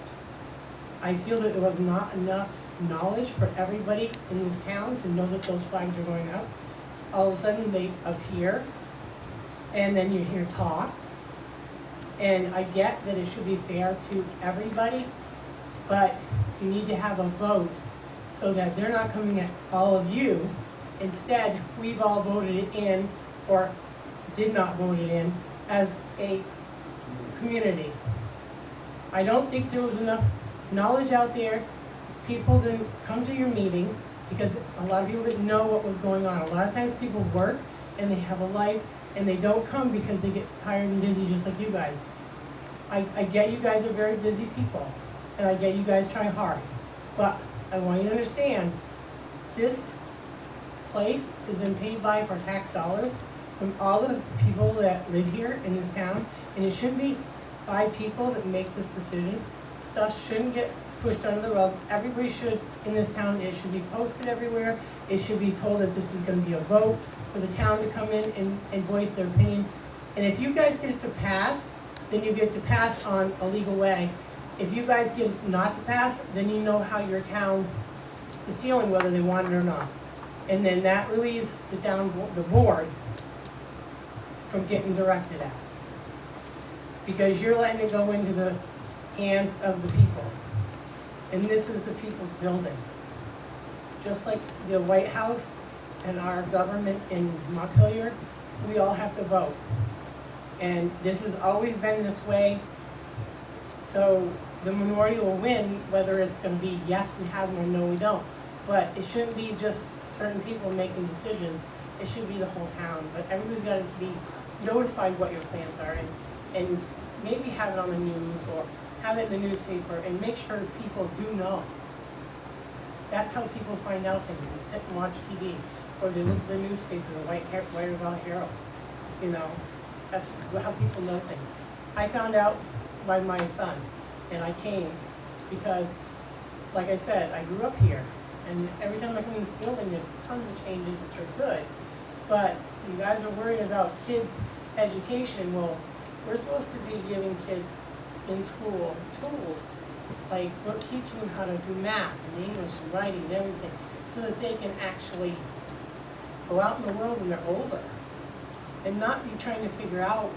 I feel that there was not enough knowledge for everybody in this town to know that those flags are going up. All of a sudden they appear, and then you hear talk. And I get that it should be fair to everybody, but you need to have a vote so that they're not coming at all of you. Instead, we've all voted it in, or did not vote it in, as a community. I don't think there was enough knowledge out there. People didn't come to your meeting because a lot of people didn't know what was going on. A lot of times people work and they have a life and they don't come because they get tired and busy just like you guys. I get you guys are very busy people and I get you guys try hard. But I want you to understand, this place has been paid by for tax dollars from all the people that live here in this town, and it shouldn't be by people that make this decision. Stuff shouldn't get pushed under the rug. Everybody should, in this town, it should be posted everywhere. It should be told that this is going to be a vote for the town to come in and voice their opinion. And if you guys get it to pass, then you get to pass on a legal way. If you guys get it not to pass, then you know how your town is feeling, whether they want it or not. And then that relieves the board from getting directed at. Because you're letting it go into the hands of the people. And this is the people's building. Just like the White House and our government in Montpelier, we all have to vote. And this has always been this way. So the minority will win, whether it's going to be yes, we have them, or no, we don't. But it shouldn't be just certain people making decisions. It should be the whole town. But everybody's got to be notified what your plans are, and maybe have it on the news or have it in the newspaper, and make sure people do know. That's how people find out things. They sit and watch TV, or they look at the newspaper, the White Herald. You know, that's how people know things. I found out by my son, and I came because, like I said, I grew up here, and every time I come in this building, there's tons of changes, which are good. But you guys are worried about kids' education. Well, we're supposed to be giving kids in school tools, like we're teaching them how to do math and English and writing and everything, so that they can actually go out in the world when they're older and not be trying to figure out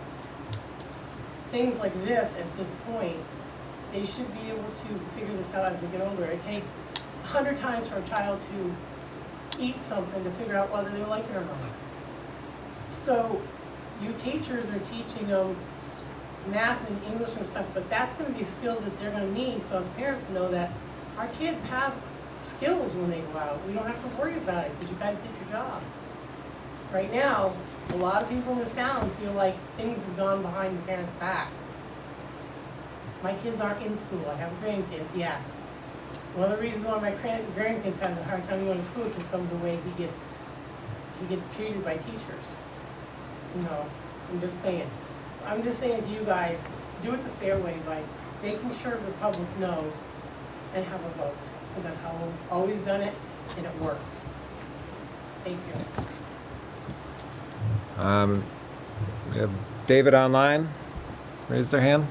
things like this at this point. They should be able to figure this out as they get older. It takes 100 times for a child to eat something to figure out whether they like it or not. So you teachers are teaching them math and English and stuff, but that's going to be skills that they're going to need. So as parents know that our kids have skills when they go out. We don't have to worry about it because you guys did your job. Right now, a lot of people in this town feel like things have gone behind the parents' backs. My kids aren't in school. I have grandkids, yes. One of the reasons why my grandkids have a hard time going to school is because some of the way he gets treated by teachers. You know, I'm just saying to you guys, do it the fair way by making sure the public knows and have a vote, because that's how we've always done it, and it works. Thank you. Thanks. We have David online. Raise their hand.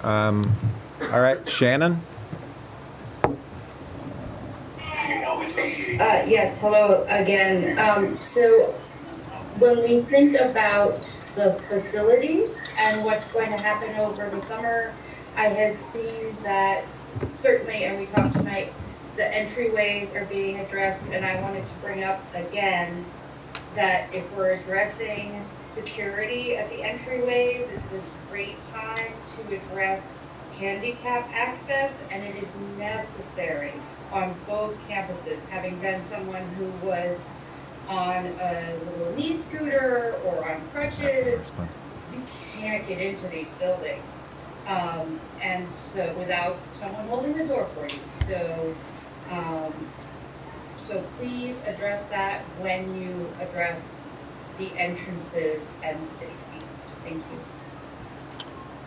All right, Shannon. Yes, hello again. So when we think about the facilities and what's going to happen over the summer, I had seen that certainly, and we talked tonight, the entryways are being addressed, and I wanted to bring up again that if we're addressing security at the entryways, it's a great time to address handicap access, and it is necessary on both campuses. Having been someone who was on a little knee scooter or on crutches, you can't get into these buildings. And so without someone holding the door for you. So please address that when you address the entrances and safety. Thank you.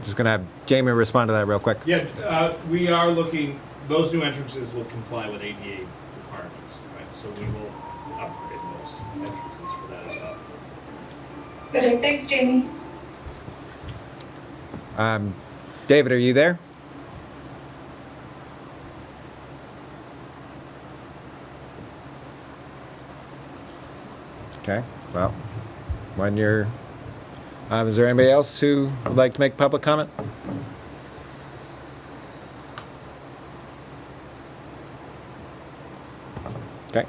Just gonna have Jamie respond to that real quick. Yeah, we are looking, those new entrances will comply with ADA requirements, right? So we will upgrade those entrances for that as well. Okay, thanks, Jamie. David, are you there? Okay, well, when you're, is there anybody else who would like to make public comment? Okay.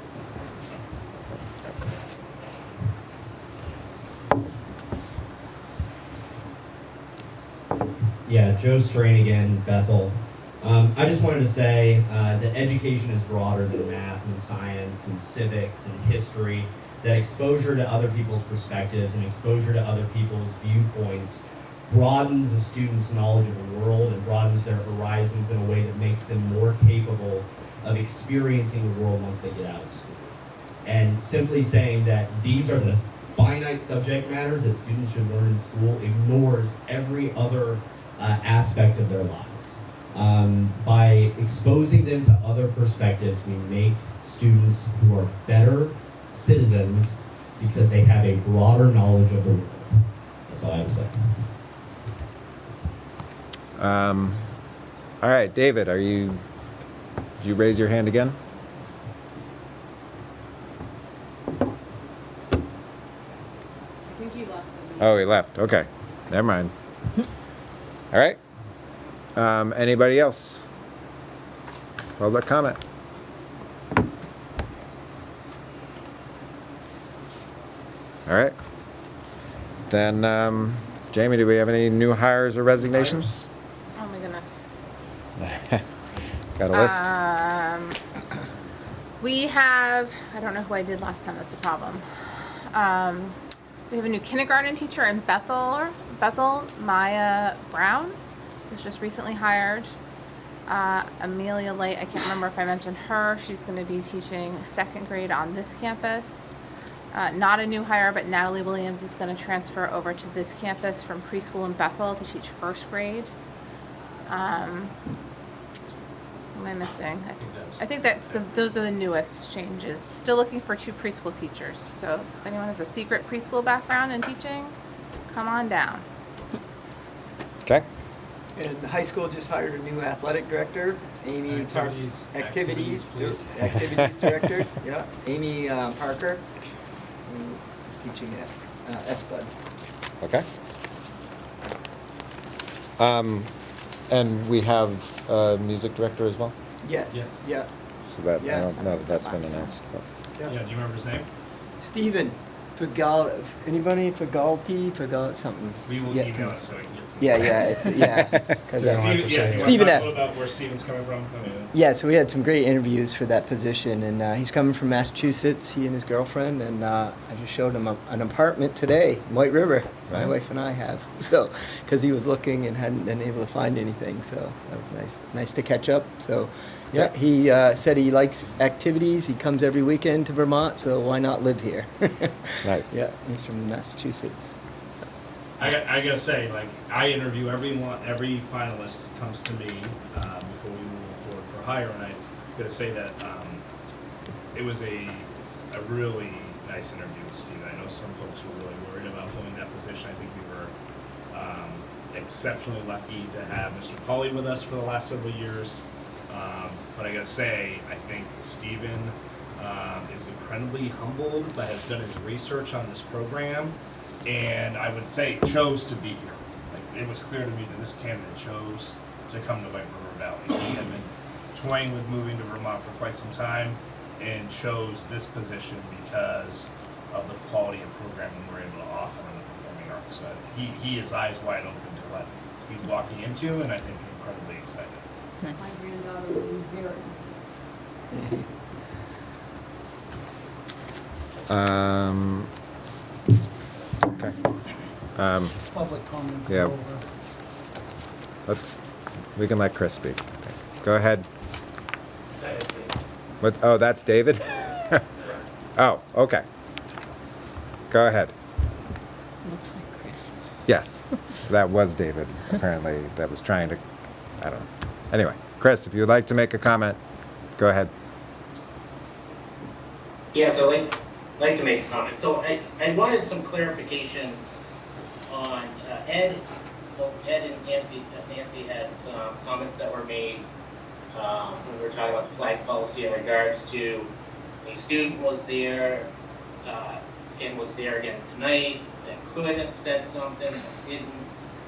Yeah, Joe Strain again, Bethel. I just wanted to say that education is broader than math and science and civics and history, that exposure to other people's perspectives and exposure to other people's viewpoints broadens a student's knowledge of the world and broadens their horizons in a way that makes them more capable of experiencing the world once they get out of school. And simply saying that these are the finite subject matters that students should learn in school ignores every other aspect of their lives. By exposing them to other perspectives, we make students who are better citizens because they have a broader knowledge of the world. That's all I have to say. All right, David, did you raise your hand again? I think he left. Oh, he left. Okay, never mind. All right. Anybody else? Public comment. All right. Then, Jamie, do we have any new hires or resignations? Oh my goodness. Got a list? We have, I don't know who I did last time, that's the problem. We have a new kindergarten teacher in Bethel, Maya Brown, who's just recently hired. Amelia Light, I can't remember if I mentioned her. She's going to be teaching second grade on this campus. Not a new hire, but Natalie Williams is going to transfer over to this campus from preschool in Bethel to teach first grade. Who am I missing? I think those are the newest changes. Still looking for 2 preschool teachers. So if anyone has a secret preschool background in teaching, come on down. Okay. And the high school just hired a new athletic director, Amy activities director. Yeah, Amy Parker, who is teaching at SBUD. Okay. And we have a music director as well? Yes. Yes. Yeah. So that, Yeah. I don't know that that's been announced. But. Yeah, do you remember his name? Stephen something. We will yeah. email it so we can get some. Stephen F. Talk a little about where Stephen's coming from? Yeah, so we had some great interviews for that position, and he's coming from Massachusetts, he and his girlfriend, and I just showed him an apartment today in White River, my wife and I have, so, because he was looking and hadn't been able to find anything, so that was nice to catch up, so, yeah, he said he likes activities, he comes every weekend to Vermont, so why not live here? Nice. Yeah, he's from Massachusetts. I gotta say, like, I interview every finalist comes to me before we move forward for hire, and I gotta say that it was a really nice interview with Steve. I know some folks were really worried about filling that position. I think we were exceptionally lucky to have Mr. Pauly with us for the last several years. But I gotta say, I think Stephen is incredibly humbled, but has done his research on this program, and I would say chose to be here. Like, it was clear to me that this candidate chose to come to White River Valley. He had been toying with moving to Vermont for quite some time and chose this position because of the quality of programming we're able to offer in the performing arts. So he is eyes wide open to what he's walking into, and I think incredibly excited. My granddaughter will be very. Okay. Public comment. Yeah. Over. We can let Chris speak. Okay. Go ahead. That is big. What? Oh, that's David? Oh, okay. Go ahead. Looks like Chris. Yes, that was David, apparently, that was trying to, I don't know. Anyway, Chris, if you would like to make a comment, go ahead. Yeah, so I'd like to make a comment. So I wanted some clarification on Ed. Both Ed and Nancy had some comments that were made when we were talking about the flag policy in regards to a student was there and was there again tonight that could have said something that didn't.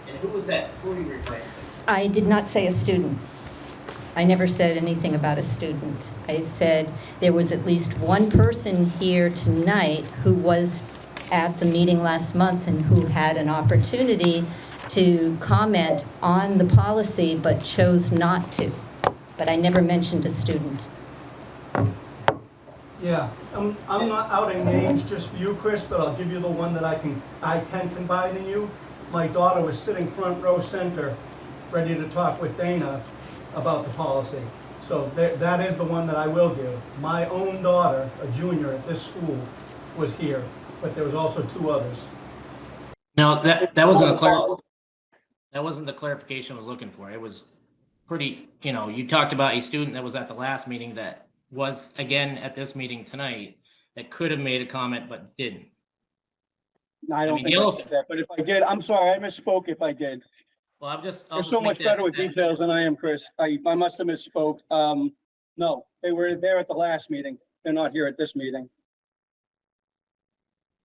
And who was that? Who are you referring to? I did not say a student. I never said anything about a student. I said there was at least one person here tonight who was at the meeting last month and who had an opportunity to comment on the policy but chose not to. But I never mentioned a student. Yeah, I'm not outing names just for you, Chris, but I'll give you the one that I can confide in you. My daughter was sitting front row center, ready to talk with Dana about the policy. So that is the one that I will give. My own daughter, a junior at this school, was here, but there was also two others. No, that wasn't the clarification I was looking for. It was pretty, you talked about a student that was at the last meeting that was again at this meeting tonight that could have made a comment but didn't. I don't think I said that, but if I did, I'm sorry, I misspoke if I did. Well, You're so much better with details than I am, Chris. I must have misspoke. No, they were there at the last meeting. They're not here at this meeting.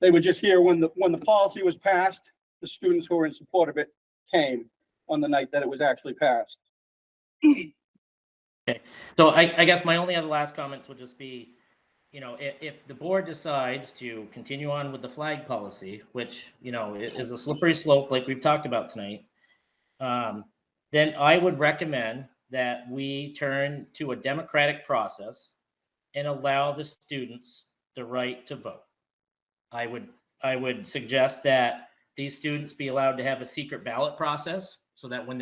They were just here when the policy was passed. The students who were in support of it came on the night that it was actually passed. Okay, so I guess my only other last comments would just be, if the board decides to continue on with the flag policy, which, is a slippery slope like we've talked about tonight, then I would recommend that we turn to a democratic process and allow the students the right to vote. I would suggest that these students be allowed to have a secret ballot process so that when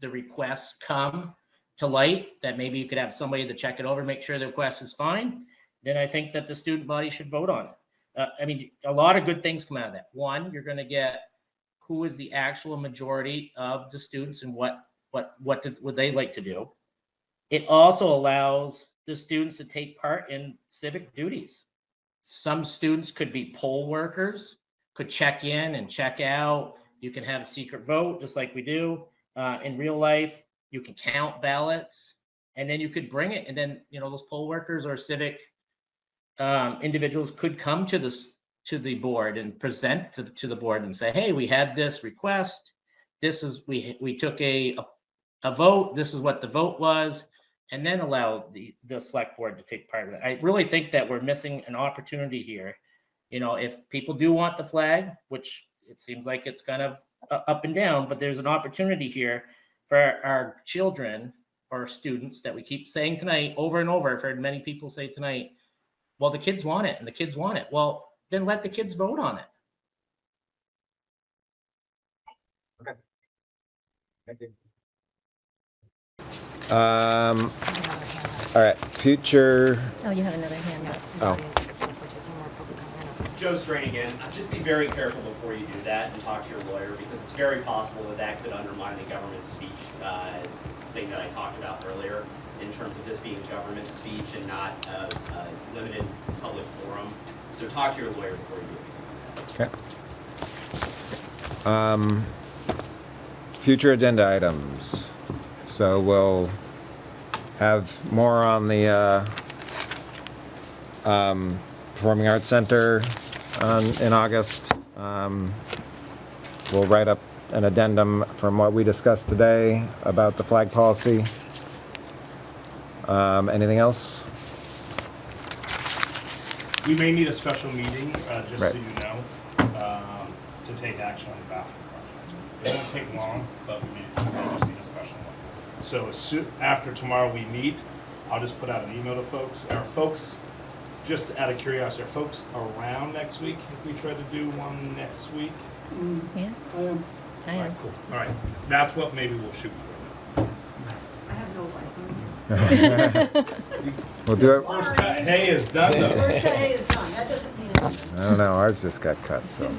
the requests come to light, that maybe you could have somebody to check it over, make sure the request is fine. Then I think that the student body should vote on it. A lot of good things come out of that. One, you're going to get who is the actual majority of the students and what would they like to do. It also allows the students to take part in civic duties. Some students could be poll workers, could check in and check out. You can have a secret vote just like we do in real life. You can count ballots, and then you could bring it. And then, those poll workers or civic individuals could come to the board and present to the board and say, hey, we had this request. This is, we took a vote. This is what the vote was, and then allow the select board to take part of it. I really think that we're missing an opportunity here. If people do want the flag, which it seems like it's kind of up and down, but there's an opportunity here for our children or students that we keep saying tonight over and over. I've heard many people say tonight, well, the kids want it and the kids want it. Well, then let the kids vote on it. Okay. Thank you. All right, future. Oh, you have another hand up. Oh. Joe Strain again. Just be very careful before you do that and talk to your lawyer, because it's very possible that could undermine the government speech thing that I talked about earlier, in terms of this being government speech and not a limited public forum. So talk to your lawyer before you do anything like that. Okay. Future agenda items. So we'll have more on the Performing Arts Center in August. We'll write up an addendum from what we discussed today about the flag policy. Anything else? We may need a special meeting, just so Right. you know, to take action on the bathroom project. It won't take long, but we may just need a special one. So after tomorrow we meet, I'll just put out an email to folks. Are folks, just out of curiosity, are folks around next week if we try to do one next week? Yeah. I am. I All right, am. cool. All right, that's what maybe we'll shoot for. I have no life. We'll do it. First cut of hay is done though. First day is done, that doesn't mean anything. I don't know, ours just got cut, so.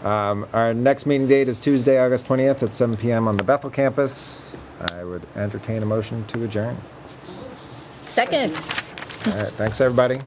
Our next meeting date is Tuesday, August 20th at 7 PM on the Bethel campus. I would entertain a motion to adjourn. Second. All right, thanks, everybody.